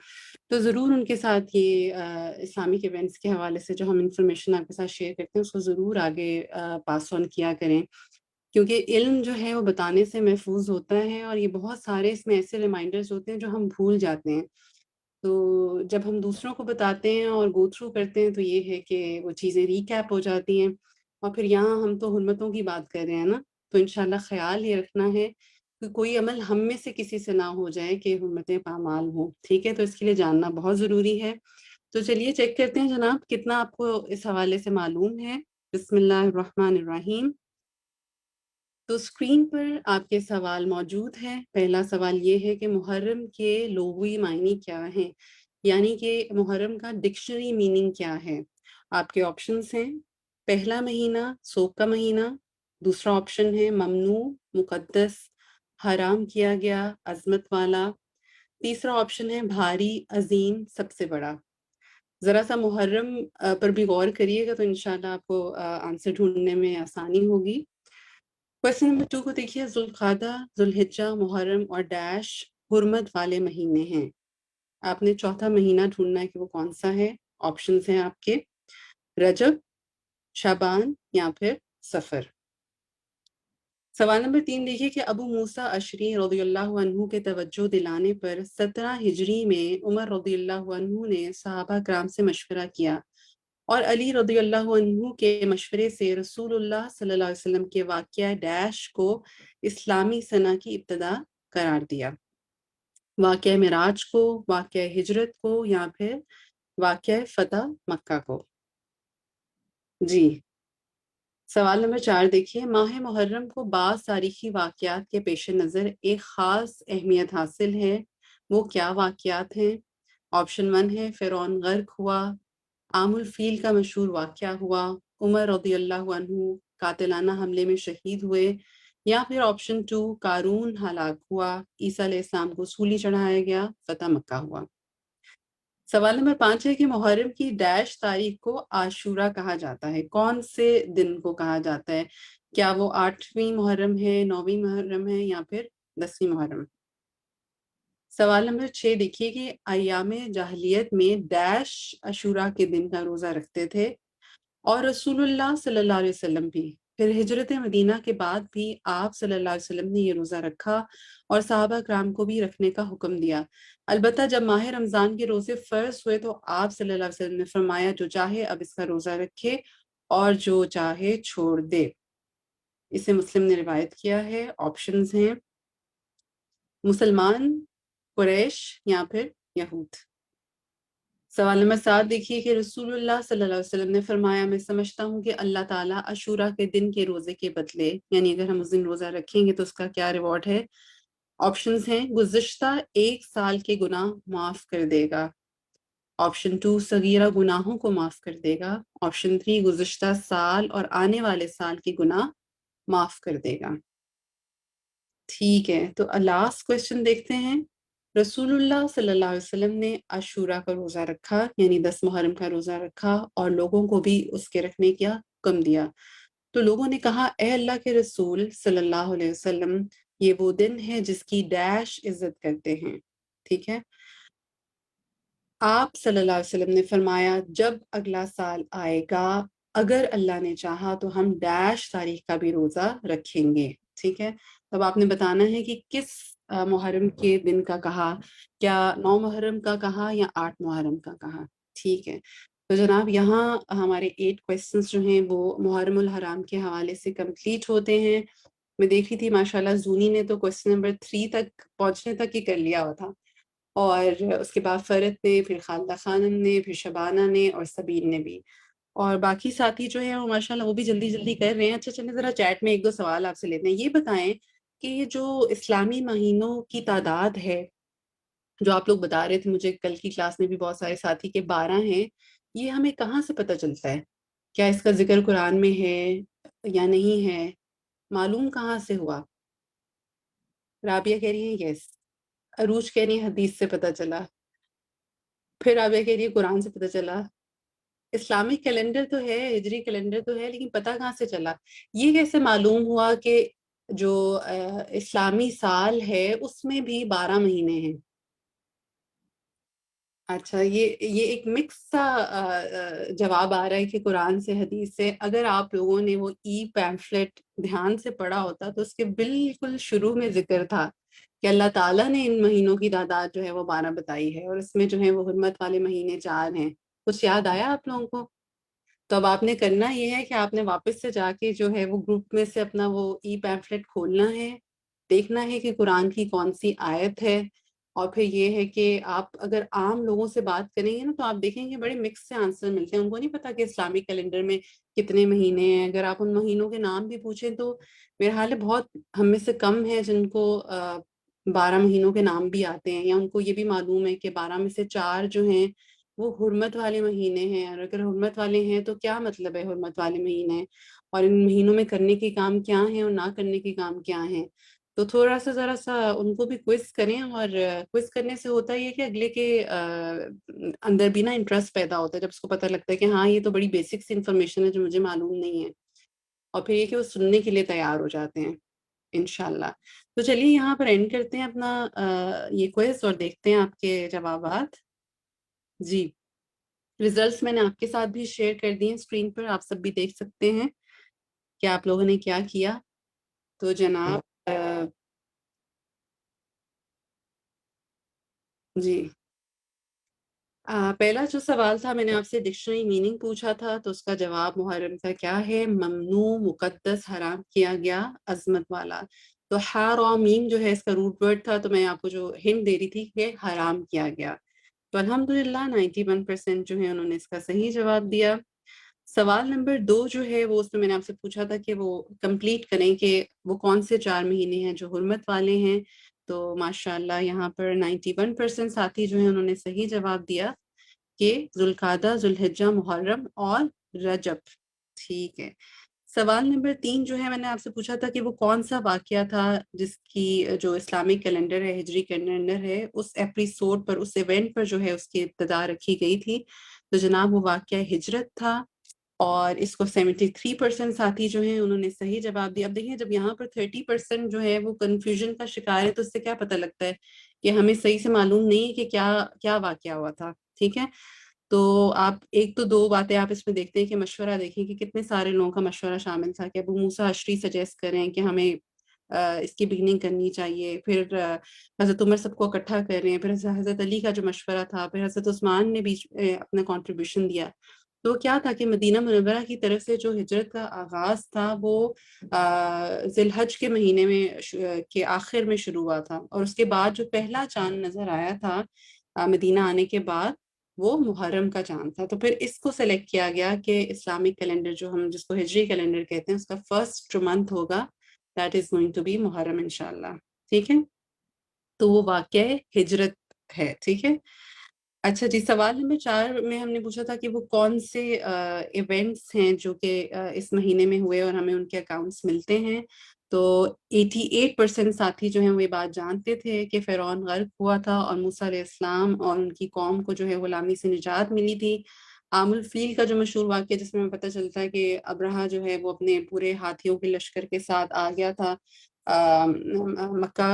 تو ضرور ان کے ساتھ یہ اسلامک ایونٹس کے حوالے سے جو ہم انفارمیشن آپ کے ساتھ شیئر کرتے ہیں اس کو ضرور آگے پاس آن کیا کریں، کیونکہ علم جو ہے وہ بتانے سے محفوظ ہوتا ہے، اور یہ بہت سارے اس میں ایسے ریمائنڈرز ہوتے ہیں جو ہم بھول جاتے ہیں، تو جب ہم دوسروں کو بتاتے ہیں اور گو تھرو کرتے ہیں تو یہ ہے کہ وہ چیزیں ریکیپ ہو جاتی ہیں، اور پھر یہاں ہم تو حرمتوں کی بات کر رہے ہیں نا، تو انشاءاللہ خیال یہ رکھنا ہے کہ کوئی عمل ہم میں سے کسی سے نہ ہو جائے کہ حرمتیں پامال ہوں، ٹھیک ہے؟ تو اس کے لیے جاننا بہت ضروری ہے۔ تو چلیے چیک کرتے ہیں جناب کتنا آپ کو اس حوالے سے معلوم ہے۔ بسم اللہ الرحمن الرحیم۔ تو اسکرین پر آپ کے سوال موجود ہے۔ پہلا سوال یہ ہے کہ محرم کے لغوی معنی کیا ہیں، یعنی کہ محرم کا ڈکشنری میننگ کیا ہے۔ آپ کے آپشنز ہیں، پہلا مہینہ، سوگ کا مہینہ، دوسرا آپشن ہے ممنوع، مقدس، حرام کیا گیا، عظمت والا، تیسرا آپشن ہے بھاری، عظیم، سب سے بڑا۔ ذرا سا محرم پر بھی غور کریے گا تو انشاءاللہ آپ کو آنسر ڈھونڈنے میں آسانی ہوگی۔ کویسچن نمبر 2 کو دیکھیے، ذوالقعدہ، ذوالحجہ، محرم اور ڈیش حرمت والے مہینے ہیں۔ آپ نے چوتھا مہینہ ڈھونڈنا ہے کہ وہ کون سا ہے۔ آپشنز ہیں آپ کے رجب، شعبان یا پھر صفر۔ سوال نمبر 3 دیکھیے کہ ابو موسیٰ اشعری رضی اللہ عنہ کے توجہ دلانے پر 17 ہجری میں عمر رضی اللہ عنہ نے صحابہ کرام سے مشورہ کیا اور علی رضی اللہ عنہ کے مشورے سے رسول اللہ صلی اللہ علیہ وسلم کے واقعہ ڈیش کو اسلامی سنہ کی ابتدا قرار دیا. واقعہ معراج کو، واقعہ ہجرت کو، یا پھر واقعہ فتح مکہ کو؟ جی. سوال نمبر 4 دیکھیے، ماہ محرم کو بعض تاریخی واقعات کے پیش نظر ایک خاص اہمیت حاصل ہے، وہ کیا واقعات ہیں؟ آپشن 1 ہے فرعون غرق ہوا، عام الفیل کا مشہور واقعہ ہوا، عمر رضی اللہ عنہ قاتلانہ حملے میں شہید ہوئے، یا پھر آپشن 2 قارون ہلاک ہوا، عیسیٰ علیہ السلام کو سولی چڑھایا گیا، فتح مکہ ہوا. سوال نمبر 5 ہے کہ محرم کی ڈیش تاریخ کو عاشورہ کہا جاتا ہے، کون سے دن کو کہا جاتا ہے؟ کیا وہ 8ویں محرم ہے، 9ویں محرم ہے، یا پھر 10ویں محرم؟ سوال نمبر 6 دیکھیے کہ ایام جاہلیت میں ڈیش عاشورہ کے دن کا روزہ رکھتے تھے، اور رسول اللہ صلی اللہ علیہ وسلم بھی، پھر ہجرت مدینہ کے بعد بھی آپ صلی اللہ علیہ وسلم نے یہ روزہ رکھا اور صحابہ کرام کو بھی رکھنے کا حکم دیا. البتہ جب ماہ رمضان کے روزے فرض ہوئے تو آپ صلی اللہ علیہ وسلم نے فرمایا جو چاہے اب اس کا روزہ رکھے اور جو چاہے چھوڑ دے. اسے مسلم نے روایت کیا ہے. آپشنز ہیں مسلمان، قریش، یا پھر یہود. سوال نمبر 7 دیکھیے کہ رسول اللہ صلی اللہ علیہ وسلم نے فرمایا میں سمجھتا ہوں کہ اللہ تعالیٰ عاشورہ کے دن کے روزے کے بدلے، یعنی اگر ہم اس دن روزہ رکھیں گے تو اس کا کیا ریوارڈ ہے؟ آپشنز ہیں گزشتہ 1 سال کے گناہ معاف کر دے گا، آپشن 2 صغیرہ گناہوں کو معاف کر دے گا، آپشن 3 گزشتہ سال اور آنے والے سال کے گناہ معاف کر دے گا. ٹھیک ہے، تو لاسٹ کوشچن دیکھتے ہیں. رسول اللہ صلی اللہ علیہ وسلم نے عاشورہ کا روزہ رکھا، یعنی 10 محرم کا روزہ رکھا، اور لوگوں کو بھی اس کے رکھنے کا حکم دیا. تو لوگوں نے کہا اے اللہ کے رسول صلی اللہ علیہ وسلم، یہ وہ دن ہے جس کی ڈیش عزت کرتے ہیں. ٹھیک ہے، آپ صلی اللہ علیہ وسلم نے فرمایا جب اگلا سال آئے گا اگر اللہ نے چاہا تو ہم ڈیش تاریخ کا بھی روزہ رکھیں گے. ٹھیک ہے، تب آپ نے بتانا ہے کہ کس محرم کے دن کا کہا، کیا 9 محرم کا کہا یا 8 محرم کا کہا. ٹھیک ہے، تو جناب یہاں ہمارے 8 کویسچنس جو ہیں وہ محرم الحرام کے حوالے سے کمپلیٹ ہوتے ہیں. میں دیکھ رہی تھی ماشاءاللہ زونی نے تو کویسچن نمبر 3 تک پہنچنے تک ہی کر لیا ہوا تھا، اور اس کے بعد فرد نے، پھر خالدہ خانم نے، پھر شبانہ نے اور سبین نے بھی، اور باقی ساتھی جو ہیں وہ ماشاءاللہ وہ بھی جلدی جلدی کر رہے ہیں. اچھا چلیں ذرا چیٹ میں 1-2 سوال آپ سے لیتے ہیں. یہ بتائیں کہ یہ جو اسلامی مہینوں کی تعداد ہے جو آپ لوگ بتا رہے تھے مجھے کل کی کلاس میں بھی بہت سارے ساتھی کے 12 ہیں، یہ ہمیں کہاں سے پتہ چلتا ہے؟ کیا اس کا ذکر قرآن میں ہے یا نہیں ہے؟ معلوم کہاں سے ہوا؟ رابعہ کہہ رہی ہیں یس، عروج کہہ رہی ہیں حدیث سے پتہ چلا، پھر رابعہ کہہ رہی ہے قرآن سے پتہ چلا. اسلامک کیلنڈر تو ہے، ہجری کیلنڈر تو ہے، لیکن پتہ کہاں سے چلا؟ یہ کیسے معلوم ہوا کہ جو اسلامی سال ہے اس میں بھی 12 مہینے ہیں؟ اچھا، یہ ایک مکس سا جواب آ رہا ہے کہ قرآن سے، حدیث سے. اگر آپ لوگوں نے وہ ای پیمفلٹ دھیان سے پڑھا ہوتا تو اس کے بالکل شروع میں ذکر تھا کہ اللہ تعالیٰ نے ان مہینوں کی تعداد جو ہے وہ 12 بتائی ہے، اور اس میں جو ہے وہ حرمت والے مہینے 4 ہیں. کچھ یاد آیا آپ لوگوں کو؟ تو اب آپ نے کرنا یہ ہے کہ آپ نے واپس سے جا کے جو ہے وہ گروپ میں سے اپنا وہ ای پیمفلٹ کھولنا ہے، دیکھنا ہے کہ قرآن کی کون سی آیت ہے، اور پھر یہ ہے کہ آپ اگر عام لوگوں سے بات کریں گے نا تو آپ دیکھیں گے بڑے مکس سے آنسر ملتے ہیں. ان کو نہیں پتا کہ اسلامک کیلنڈر میں کتنے مہینے ہیں. اگر آپ ان مہینوں کے نام بھی پوچھیں تو میرے حال ہے بہت ہم میں سے کم ہیں جن کو 12 مہینوں کے نام بھی آتے ہیں، یا ان کو یہ بھی معلوم ہے کہ 12 میں سے 4 جو ہیں وہ حرمت والے مہینے ہیں. اور اگر حرمت والے ہیں تو کیا مطلب ہے حرمت والے مہینے، اور ان مہینوں میں کرنے کے کام کیا ہیں اور نہ کرنے کے کام کیا ہیں. تو تھوڑا سا ذرا سا ان کو بھی کوئز کریں، اور کوئز کرنے سے ہوتا یہ کہ اگلے کے اندر بھی نا انٹرسٹ پیدا ہوتا ہے جب اس کو پتہ لگتا ہے کہ ہاں یہ تو بڑی بیسک سی انفارمیشن ہے جو مجھے معلوم نہیں ہے، اور پھر یہ کہ وہ سننے کے لیے تیار ہو جاتے ہیں انشاءاللہ. تو چلیے یہاں پر اینڈ کرتے ہیں اپنا یہ کوئز اور دیکھتے ہیں آپ کے جوابات. جی، ریزلٹس میں نے آپ کے ساتھ بھی شیئر کر دیے اسکرین پر، آپ سب بھی دیکھ سکتے ہیں کہ آپ لوگوں نے کیا کیا. تو جناب جی پہلا جو سوال تھا، میں نے آپ سے ڈکشنری میننگ پوچھا تھا، تو اس کا جواب محرم کا کیا ہے؟ ممنوع، مقدس، حرام کیا گیا، عظمت والا. تو حرامین جو ہے اس کا روٹ ورڈ تھا، تو میں آپ کو جو ہنٹ دے رہی تھی کہ حرام کیا گیا. تو الحمدللہ 91% جو ہے انہوں نے اس کا صحیح جواب دیا. سوال نمبر 2 جو ہے وہ اس میں نے آپ سے پوچھا تھا کہ وہ کمپلیٹ کریں کہ وہ کون سے 4 مہینے ہیں جو حرمت والے ہیں. تو ماشاءاللہ یہاں پر 91% ساتھی جو ہیں انہوں نے صحیح جواب دیا کہ ذوالقعدہ، ذوالحجہ، محرم اور رجب. ٹھیک ہے. سوال نمبر 3 جو ہے میں نے آپ سے پوچھا تھا کہ وہ کون سا واقعہ تھا جس کی جو اسلامک کیلنڈر ہے، ہجری کیلنڈر ہے، اس ایپیسوڈ پر، اس ایونٹ پر جو ہے اس کی ابتدا رکھی گئی تھی. تو جناب وہ واقعہ ہجرت تھا، اور اس کو 73% ساتھی جو ہیں انہوں نے صحیح جواب دیا. اب دیکھیں جب یہاں پر 30% جو ہے وہ کنفیوژن کا شکار ہے، تو اس سے کیا پتہ لگتا ہے کہ ہمیں صحیح سے معلوم نہیں ہے کہ کیا واقعہ ہوا تھا. ٹھیک ہے. تو آپ 1 تو 2 باتیں آپ اس میں دیکھتے ہیں کہ مشورہ دیکھیں کہ کتنے سارے لوگوں کا مشورہ شامل تھا کہ ابو موسیٰ اشعری سجیسٹ کریں کہ ہمیں اس کی بگننگ کرنی چاہیے. پھر حضرت عمر سب کو اکٹھا کر رہے ہیں. پھر حضرت علی کا جو مشورہ تھا. پھر حضرت عثمان نے بھی اپنا کنٹریبیوشن دیا. تو کیا تھا کہ مدینہ منورہ کی طرف سے جو ہجرت کا آغاز تھا وہ ذی الحج کے مہینے میں کے آخر میں شروع ہوا تھا، اور اس کے بعد جو پہلا چاند نظر آیا تھا مدینہ آنے کے بعد وہ محرم کا چاند تھا. تو پھر اس کو سلیکٹ کیا گیا کہ اسلامک کیلنڈر جو ہم جس کو ہجری کیلنڈر کہتے ہیں اس کا فرسٹ منتھ ہوگا، that is going to be Muharram انشاءاللہ. ٹھیک ہے. تو وہ واقعہ ہجرت ہے. ٹھیک ہے. اچھا جی. سوال نمبر 4 میں ہم نے پوچھا تھا کہ وہ کون سے ایونٹس ہیں جو کہ اس مہینے میں ہوئے اور ہمیں ان کے اکاؤنٹس ملتے ہیں. تو 88% ساتھی جو ہیں وہ یہ بات جانتے تھے کہ فرعون غرق ہوا تھا اور موسیٰ علیہ السلام اور ان کی قوم کو جو ہے غلامی سے نجات ملی تھی. عام الفیل کا جو مشہور واقعہ جس میں پتہ چلتا ہے کہ ابرہہ جو ہے وہ اپنے پورے ہاتھیوں کے لشکر کے ساتھ آ گیا تھا مکہ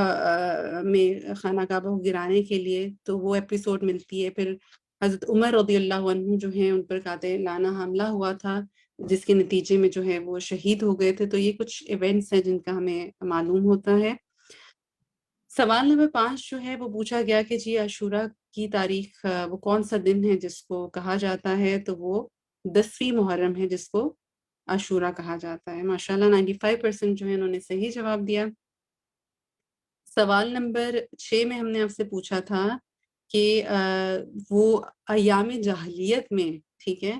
میں خانہ کعبہ کو گرانے کے لیے، تو وہ ایپیسوڈ ملتی ہے. پھر حضرت عمر رضی اللہ عنہ جو ہیں ان پر قاطعانہ حملہ ہوا تھا جس کے نتیجے میں جو ہے وہ شہید ہو گئے تھے. تو یہ کچھ ایونٹس ہیں جن کا ہمیں معلوم ہوتا ہے. سوال نمبر 5 جو ہے وہ پوچھا گیا کہ جی عاشورہ کی تاریخ وہ کون سا دن ہے جس کو کہا جاتا ہے؟ تو وہ 10ویں محرم ہے جس کو عاشورہ کہا جاتا ہے. ماشاءاللہ 95% جو ہے انہوں نے صحیح جواب دیا. سوال نمبر 6 میں ہم نے آپ سے پوچھا تھا کہ وہ ایام جاہلیت میں، ٹھیک ہے،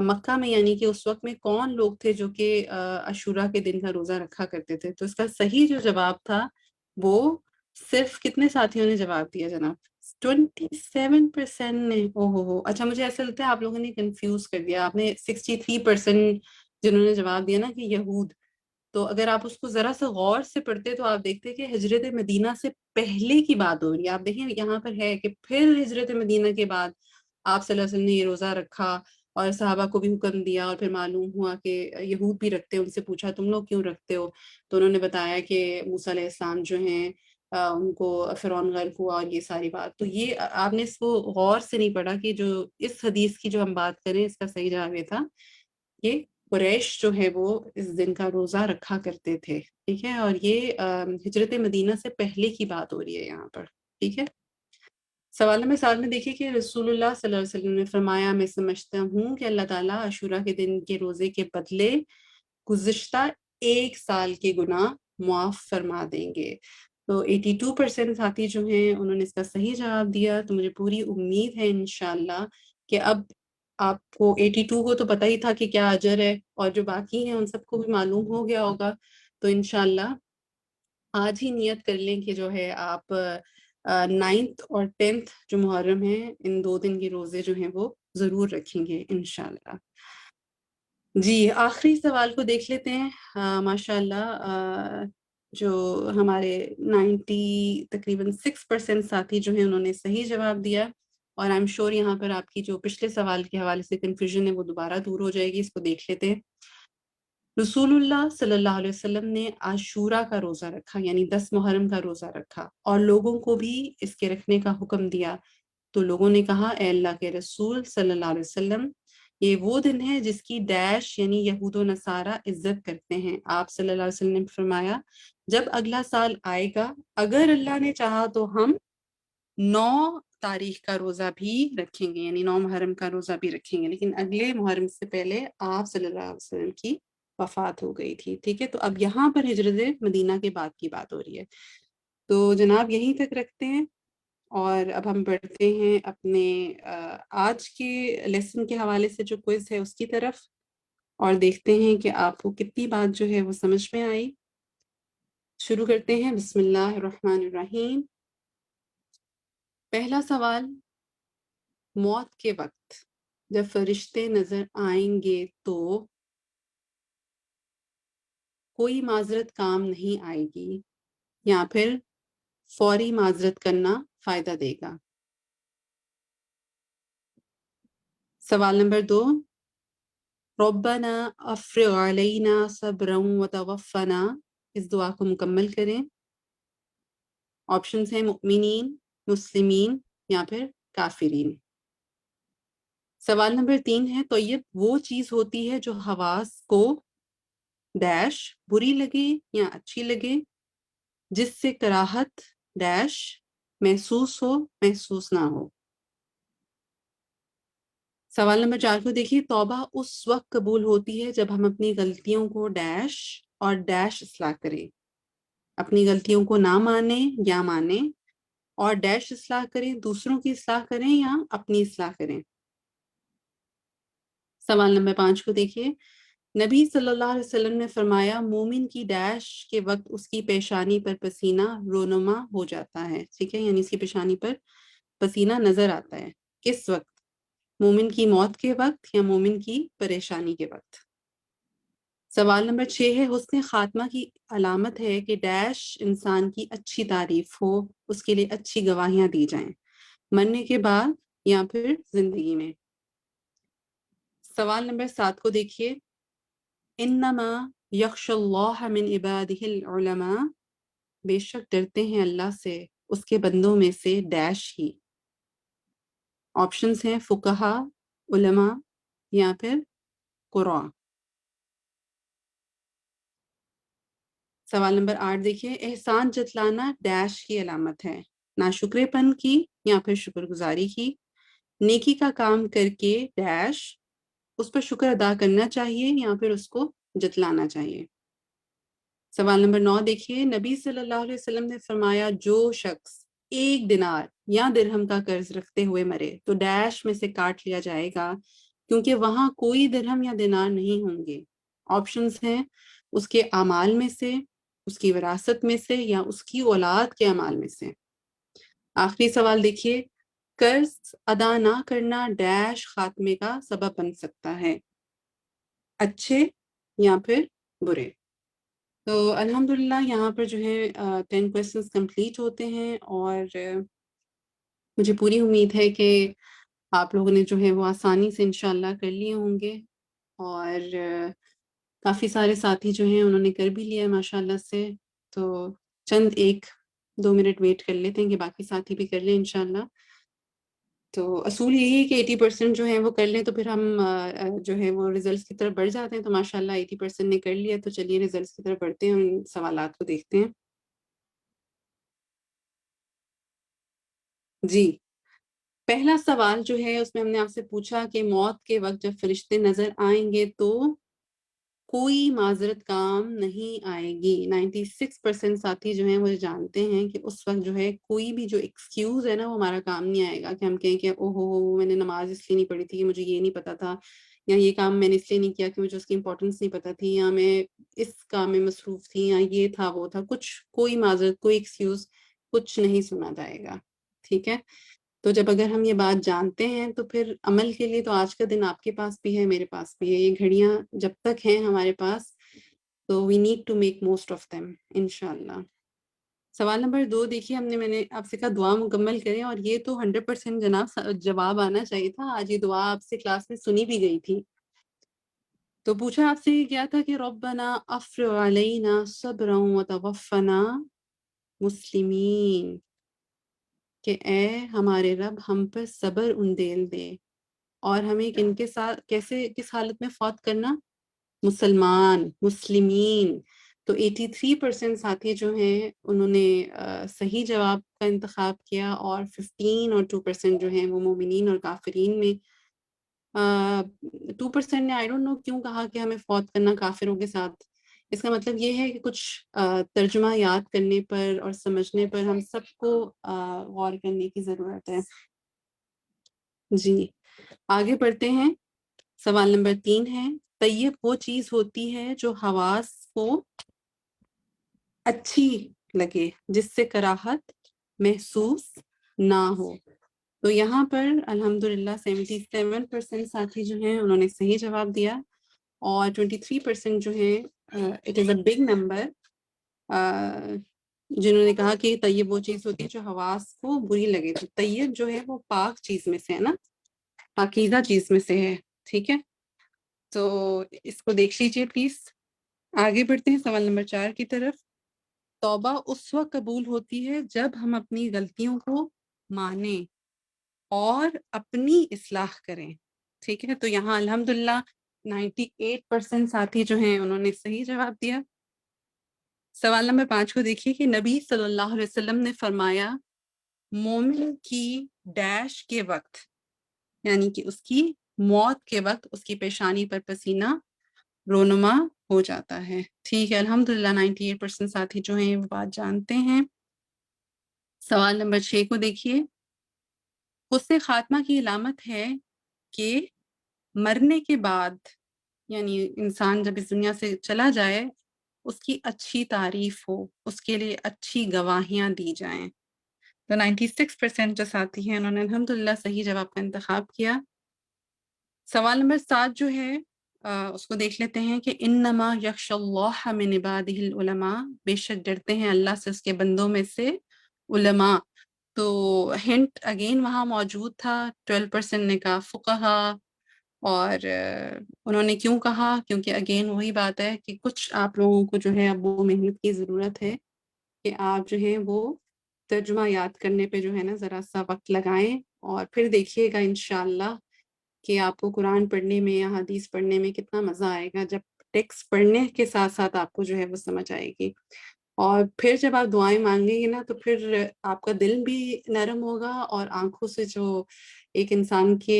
مکہ میں یعنی کہ اس وقت میں کون لوگ تھے جو کہ عاشورہ کے دن کا روزہ رکھا کرتے تھے؟ تو اس کا صحیح جو جواب تھا وہ صرف کتنے ساتھیوں نے جواب دیا جناب؟ 27% نے. او ہو. اچھا مجھے ایسا لگتا ہے آپ لوگوں نے کنفیوز کر دیا. آپ نے 63% جنہوں نے جواب دیا نا کہ یہود، تو اگر آپ اس کو ذرا سا غور سے پڑھتے تو آپ دیکھتے کہ ہجرت مدینہ سے پہلے کی بات ہو رہی ہے. آپ دیکھیں یہاں پر ہے کہ پھر ہجرت مدینہ کے بعد آپ صلی اللہ علیہ وسلم نے یہ روزہ رکھا اور صحابہ کو بھی حکم دیا، اور پھر معلوم ہوا کہ یہود بھی رکھتے. ان سے پوچھا تم لوگ کیوں رکھتے ہو؟ تو انہوں نے بتایا کہ موسیٰ علیہ السلام جو ہیں ان کو فرعون غرق ہوا اور یہ ساری بات. تو یہ آپ نے اس کو غور سے نہیں پڑھا کہ جو اس حدیث کی جو ہم بات کریں اس کا صحیح جواب یہ تھا کہ قریش جو ہے وہ اس دن کا روزہ رکھا کرتے تھے. ٹھیک ہے. اور یہ ہجرت مدینہ سے پہلے کی بات ہو رہی ہے یہاں پر. ٹھیک ہے. سوال نمبر 7 میں دیکھیے کہ رسول اللہ صلی اللہ علیہ وسلم نے فرمایا میں سمجھتا ہوں کہ اللہ تعالیٰ عاشورہ کے دن کے روزے کے بدلے گزشتہ 1 سال کے گناہ معاف فرما دیں گے. تو 82% ساتھی جو ہیں انہوں نے اس کا صحیح جواب دیا. تو مجھے پوری امید ہے انشاءاللہ کہ اب آپ کو 82 کو تو پتہ ہی تھا کہ کیا اجر ہے، اور جو باقی ہیں ان سب کو بھی معلوم ہو گیا ہوگا. تو انشاءاللہ آج ہی نیت کر لیں کہ جو ہے آپ 9th اور 10th جو محرم ہیں ان 2 دن کے روزے جو ہیں وہ ضرور رکھیں گے انشاءاللہ. جی آخری سوال کو دیکھ لیتے ہیں. ماشاءاللہ جو ہمارے تقریباً 6% ساتھی جو ہیں انہوں نے صحیح جواب دیا، اور آئی ایم شیور یہاں پر آپ کی جو پچھلے سوال کے حوالے سے کنفیوژن ہے وہ دوبارہ دور ہو جائے گی. اس کو دیکھ لیتے ہیں. رسول اللہ صلی اللہ علیہ وسلم نے عاشورہ کا روزہ رکھا یعنی 10 محرم کا روزہ رکھا، اور لوگوں کو بھی اس کے رکھنے کا حکم دیا. تو لوگوں نے کہا اے اللہ کے رسول صلی اللہ علیہ وسلم یہ وہ دن ہے جس کی ڈیش یعنی یہود و نصارہ عزت کرتے ہیں. آپ صلی اللہ علیہ وسلم نے فرمایا جب اگلا سال آئے گا اگر اللہ نے چاہا تو ہم 9 تاریخ کا روزہ بھی رکھیں گے، یعنی 9 محرم کا روزہ بھی رکھیں گے، لیکن اگلے محرم سے پہلے آپ صلی اللہ علیہ وسلم کی وفات ہو گئی تھی. ٹھیک ہے، تو اب یہاں پر ہجرت مدینہ کے بعد کی بات ہو رہی ہے. تو جناب یہیں تک رکھتے ہیں اور اب ہم بڑھتے ہیں اپنے آج کے لیسن کے حوالے سے جو کوئز ہے اس کی طرف، اور دیکھتے ہیں کہ آپ کو کتنی بات جو ہے وہ سمجھ میں آئی. شروع کرتے ہیں. بسم اللہ الرحمن الرحیم. پہلا سوال، موت کے وقت جب فرشتے نظر آئیں گے تو کوئی معذرت کام نہیں آئے گی یا پھر فوری معذرت کرنا فائدہ دے گا؟ سوال نمبر 2، ربنا افرغ علینا صبرا وتوفنا، اس دعا کو مکمل کریں. آپشنز ہیں مؤمنین، مسلمین یا پھر کافرین. سوال نمبر 3 ہے، طیب وہ چیز ہوتی ہے جو حواس کو ڈیش بری لگے یا اچھی لگے، جس سے کراہت ڈیش محسوس ہو محسوس نہ ہو. سوال نمبر 4 کو دیکھیے، توبہ اس وقت قبول ہوتی ہے جب ہم اپنی غلطیوں کو ڈیش اور ڈیش اصلاح کریں. اپنی غلطیوں کو نہ مانیں یا مانیں، اور ڈیش اصلاح کریں، دوسروں کی اصلاح کریں یا اپنی اصلاح کریں. سوال نمبر 5 کو دیکھیے، نبی صلی اللہ علیہ وسلم نے فرمایا مومن کی ڈیش کے وقت اس کی پیشانی پر پسینہ رونما ہو جاتا ہے. ٹھیک ہے، یعنی اس کی پیشانی پر پسینہ نظر آتا ہے. کس وقت؟ مومن کی موت کے وقت یا مومن کی پریشانی کے وقت؟ سوال نمبر 6 ہے، حسن خاتمہ کی علامت ہے کہ ڈیش انسان کی اچھی تعریف ہو، اس کے لیے اچھی گواہیاں دی جائیں، مرنے کے بعد یا پھر زندگی میں. سوال نمبر 7 کو دیکھیے، انما یخش اللہ من عبادہ العلماء، بے شک ڈرتے ہیں اللہ سے اس کے بندوں میں سے ڈیش ہی. آپشنز ہیں فقہا، علماء یا پھر قراء. سوال نمبر 8 دیکھیے، احسان جتلانا ڈیش کی علامت ہے، ناشکرے پن کی یا پھر شکر گزاری کی. نیکی کا کام کر کے ڈیش اس پر شکر ادا کرنا چاہیے یا پھر اس کو جتلانا چاہیے. سوال نمبر 9 دیکھیے، نبی صلی اللہ علیہ وسلم نے فرمایا جو شخص 1 دینار یا درہم کا قرض رکھتے ہوئے مرے تو ڈیش میں سے کاٹ لیا جائے گا، کیونکہ وہاں کوئی درہم یا دینار نہیں ہوں گے. آپشنز ہیں اس کے اعمال میں سے، اس کی وراثت میں سے یا اس کی اولاد کے اعمال میں سے. آخری سوال دیکھیے، قرض ادا نہ کرنا ڈیش خاتمے کا سبب بن سکتا ہے، اچھے یا پھر برے. تو الحمدللہ یہاں پر جو ہے 10 کویسچنز کمپلیٹ ہوتے ہیں، اور مجھے پوری امید ہے کہ آپ لوگوں نے جو ہے وہ آسانی سے انشاءاللہ کر لیے ہوں گے، اور کافی سارے ساتھی جو ہیں انہوں نے کر بھی لیا ہے ماشاءاللہ سے. تو چند 1-2 منٹ ویٹ کر لیتے ہیں کہ باقی ساتھی بھی کر لیں انشاءاللہ. تو اصول یہی ہے کہ 80% جو ہیں وہ کر لیں تو پھر ہم جو ہے وہ ریزلٹس کی طرف بڑھ جاتے ہیں. تو ماشاءاللہ 80% نے کر لیا، تو چلیے ریزلٹس کی طرف بڑھتے ہیں، ان سوالات کو دیکھتے ہیں. جی، پہلا سوال جو ہے اس میں ہم نے آپ سے پوچھا کہ موت کے وقت جب فرشتے نظر آئیں گے تو کوئی معذرت کام نہیں آئے گی. 96% ساتھی جو ہیں وہ جانتے ہیں کہ اس وقت جو ہے کوئی بھی جو ایکسکیوز ہے نا وہ ہمارا کام نہیں آئے گا، کہ ہم کہیں کہ او ہو میں نے نماز اس لیے نہیں پڑھی تھی کہ مجھے یہ نہیں پتا تھا، یا یہ کام میں نے اس لیے نہیں کیا کہ مجھے اس کی امپورٹنس نہیں پتا تھی، یا میں اس کام میں مصروف تھی، یا یہ تھا وہ تھا. کوئی معذرت، کوئی ایکسکیوز کچھ نہیں سنا جائے گا. ٹھیک ہے، تو جب اگر ہم یہ بات جانتے ہیں تو پھر عمل کے لیے تو آج کا دن آپ کے پاس بھی ہے، میرے پاس بھی ہے. یہ گھڑیاں جب تک ہیں ہمارے پاس تو we need to make most of them انشاءاللہ. سوال نمبر 2 دیکھیے، میں نے آپ سے کہا دعا مکمل کریں، اور یہ تو 100% جناب جواب آنا چاہیے تھا. آج یہ دعا آپ سے کلاس میں سنی بھی گئی تھی. تو پوچھا آپ سے یہ کیا تھا کہ ربنا افرغ علینا صبرا وتوفنا مسلمین، کہ اے ہمارے رب ہم پر صبر اندیل دے اور ہمیں کن کے ساتھ کیسے کس حالت میں فوت کرنا؟ مسلمان، مسلمین. تو 83% ساتھی جو ہیں انہوں نے صحیح جواب کا انتخاب کیا، اور 15 اور 2% جو ہیں وہ مومنین اور کافرین میں. 2% نے آئی ڈونٹ نو کیوں کہا کہ ہمیں فوت کرنا کافروں کے ساتھ. اس کا مطلب یہ ہے کہ کچھ ترجمہ یاد کرنے پر اور سمجھنے پر ہم سب کو غور کرنے کی ضرورت ہے. جی آگے بڑھتے ہیں. سوال نمبر 3 ہے، طیب وہ چیز ہوتی ہے جو حواس کو اچھی لگے، جس سے کراہت محسوس نہ ہو. تو یہاں پر الحمدللہ 77% ساتھی جو ہیں انہوں نے صحیح جواب دیا، اور 23% جو ہیں it is a big number جنہوں نے کہا کہ طیب وہ چیز ہوتی ہے جو حواس کو بری لگے. تو طیب جو ہے وہ پاک چیز میں سے ہے نا، پاکیزہ چیز میں سے ہے. ٹھیک ہے، تو اس کو دیکھ لیجیے پلیز. آگے بڑھتے ہیں سوال نمبر 4 کی طرف. توبہ اس وقت قبول ہوتی ہے جب ہم اپنی غلطیوں کو مانیں اور اپنی اصلاح کریں. ٹھیک ہے، تو یہاں الحمدللہ 98% ساتھی جو ہیں انہوں نے صحیح جواب دیا. سوال نمبر 5 کو دیکھیے کہ نبی صلی اللہ علیہ وسلم نے فرمایا مومن کی ڈیش کے وقت، یعنی کہ اس کی موت کے وقت اس کی پیشانی پر پسینہ رونما ہو جاتا ہے. ٹھیک ہے، الحمدللہ 98% ساتھی جو ہیں وہ بات جانتے ہیں. سوال نمبر 6 کو دیکھیے. حسن خاتمہ کی علامت ہے کہ مرنے کے بعد، یعنی انسان جب اس دنیا سے چلا جائے، اس کی اچھی تعریف ہو، اس کے لیے اچھی گواہیاں دی جائیں. تو 96% جو ساتھی ہیں انہوں نے الحمدللہ صحیح جواب کا انتخاب کیا. سوال نمبر 7 جو ہے اس کو دیکھ لیتے ہیں کہ انما یخش اللہ من عبادہ العلماء، بے شک ڈرتے ہیں اللہ سے اس کے بندوں میں سے علماء. تو ہنٹ اگین وہاں موجود تھا. 12% نے کہا فقہا، اور انہوں نے کیوں کہا؟ کیونکہ اگین وہی بات ہے کہ کچھ آپ لوگوں کو جو ہے اب وہ محنت کی ضرورت ہے کہ آپ جو ہیں وہ ترجمہ یاد کرنے پہ جو ہے نا ذرا سا وقت لگائیں، اور پھر دیکھیے گا انشاءاللہ کہ آپ کو قرآن پڑھنے میں یا حدیث پڑھنے میں کتنا مزہ آئے گا، جب ٹیکسٹ پڑھنے کے ساتھ ساتھ آپ کو جو ہے وہ سمجھ آئے گی. اور پھر جب آپ دعائیں مانگیں گے نا تو پھر آپ کا دل بھی نرم ہوگا، اور آنکھوں سے جو ایک انسان کے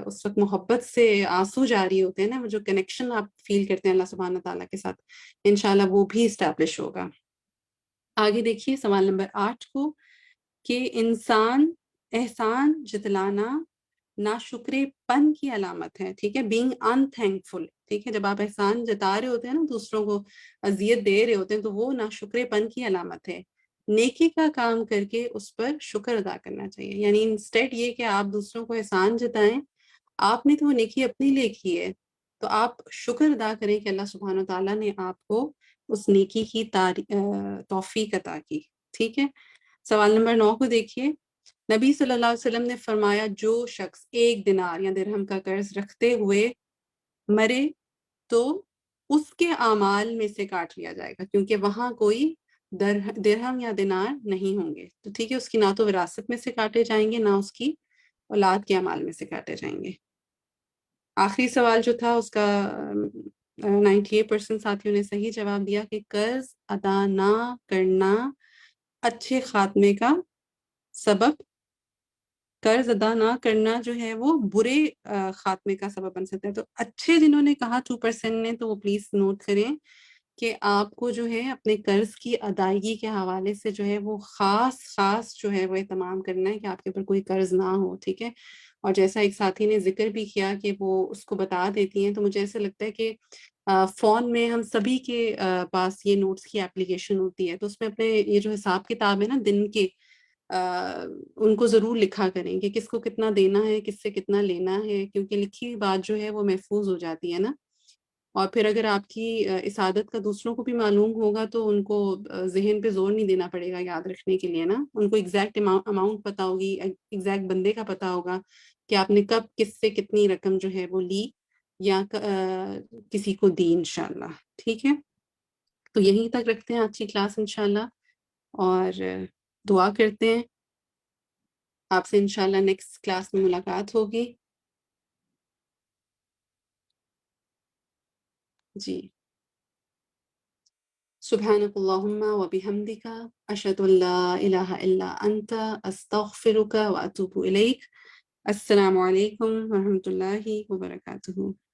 اس وقت محبت سے آنسو جاری ہوتے ہیں نا، وہ جو کنیکشن آپ فیل کرتے ہیں اللہ سبحانہ تعالیٰ کے ساتھ، انشاءاللہ وہ بھی اسٹیبلش ہوگا. آگے دیکھیے سوال نمبر 8 کو کہ انسان احسان جتلانا ناشکرے پن کی علامت ہے. ٹھیک ہے، بینگ ان تھینکفل. ٹھیک ہے، جب آپ احسان جتا رہے ہوتے ہیں نا، دوسروں کو اذیت دے رہے ہوتے ہیں، تو وہ ناشکرے پن کی علامت ہے. نیکی کا کام کر کے اس پر شکر ادا کرنا چاہیے، یعنی انسٹیڈ یہ کہ آپ دوسروں کو احسان جتائیں، آپ نے تو وہ نیکی اپنے لیے کی ہے، تو آپ شکر ادا کریں کہ اللہ سبحانہ تعالیٰ نے آپ کو اس نیکی کی توفیق عطا کی. ٹھیک ہے، سوال نمبر 9 کو دیکھیے. نبی صلی اللہ علیہ وسلم نے فرمایا جو شخص 1 دینار یا درہم کا قرض رکھتے ہوئے مرے تو اس کے اعمال میں سے کاٹ لیا جائے گا، کیونکہ وہاں کوئی درہم یا دینار نہیں ہوں گے. تو ٹھیک ہے، اس کی نہ تو وراثت میں سے کاٹے جائیں گے، نہ اس کی اولاد کے اعمال میں سے کاٹے جائیں گے. آخری سوال جو تھا اس کا 98% ساتھیوں نے صحیح جواب دیا کہ قرض ادا نہ کرنا اچھے خاتمے کا سبب، قرض ادا نہ کرنا جو ہے وہ برے خاتمے کا سبب بن سکتا ہے. تو اچھے جنہوں نے کہا 2% نے، تو وہ پلیز نوٹ کریں کہ آپ کو جو ہے اپنے قرض کی ادائیگی کے حوالے سے جو ہے وہ خاص جو ہے وہ اہتمام کرنا ہے کہ آپ کے اوپر کوئی قرض نہ ہو. ٹھیک ہے، اور جیسا ایک ساتھی نے ذکر بھی کیا کہ وہ اس کو بتا دیتی ہیں، تو مجھے ایسا لگتا ہے کہ فون میں ہم سبھی کے پاس یہ نوٹس کی اپلیکیشن ہوتی ہے، تو اس میں اپنے یہ جو حساب کتاب ہے نا دن کے، ان کو ضرور لکھا کریں کہ کس کو کتنا دینا ہے، کس سے کتنا لینا ہے، کیونکہ لکھی ہوئی بات جو ہے وہ محفوظ ہو جاتی ہے نا. اور پھر اگر آپ کی اس عادت کا دوسروں کو بھی معلوم ہوگا تو ان کو ذہن پہ زور نہیں دینا پڑے گا یاد رکھنے کے لیے نا. ان کو ایگزیکٹ اماؤنٹ پتہ ہوگی، ایگزیکٹ بندے کا پتہ ہوگا کہ آپ نے کب کس سے کتنی رقم جو ہے وہ لی یا کسی کو دی انشاءاللہ. ٹھیک ہے، تو یہیں تک رکھتے ہیں آج کی کلاس انشاءاللہ، اور دعا کرتے ہیں آپ سے انشاءاللہ نیکسٹ کلاس میں ملاقات ہوگی. جی سبحانک اللہم و بحمدک اشہد ان لا الہ الا انت استغفرک و اتوب الیک. السلام علیکم ورحمۃ اللہ وبرکاتہ.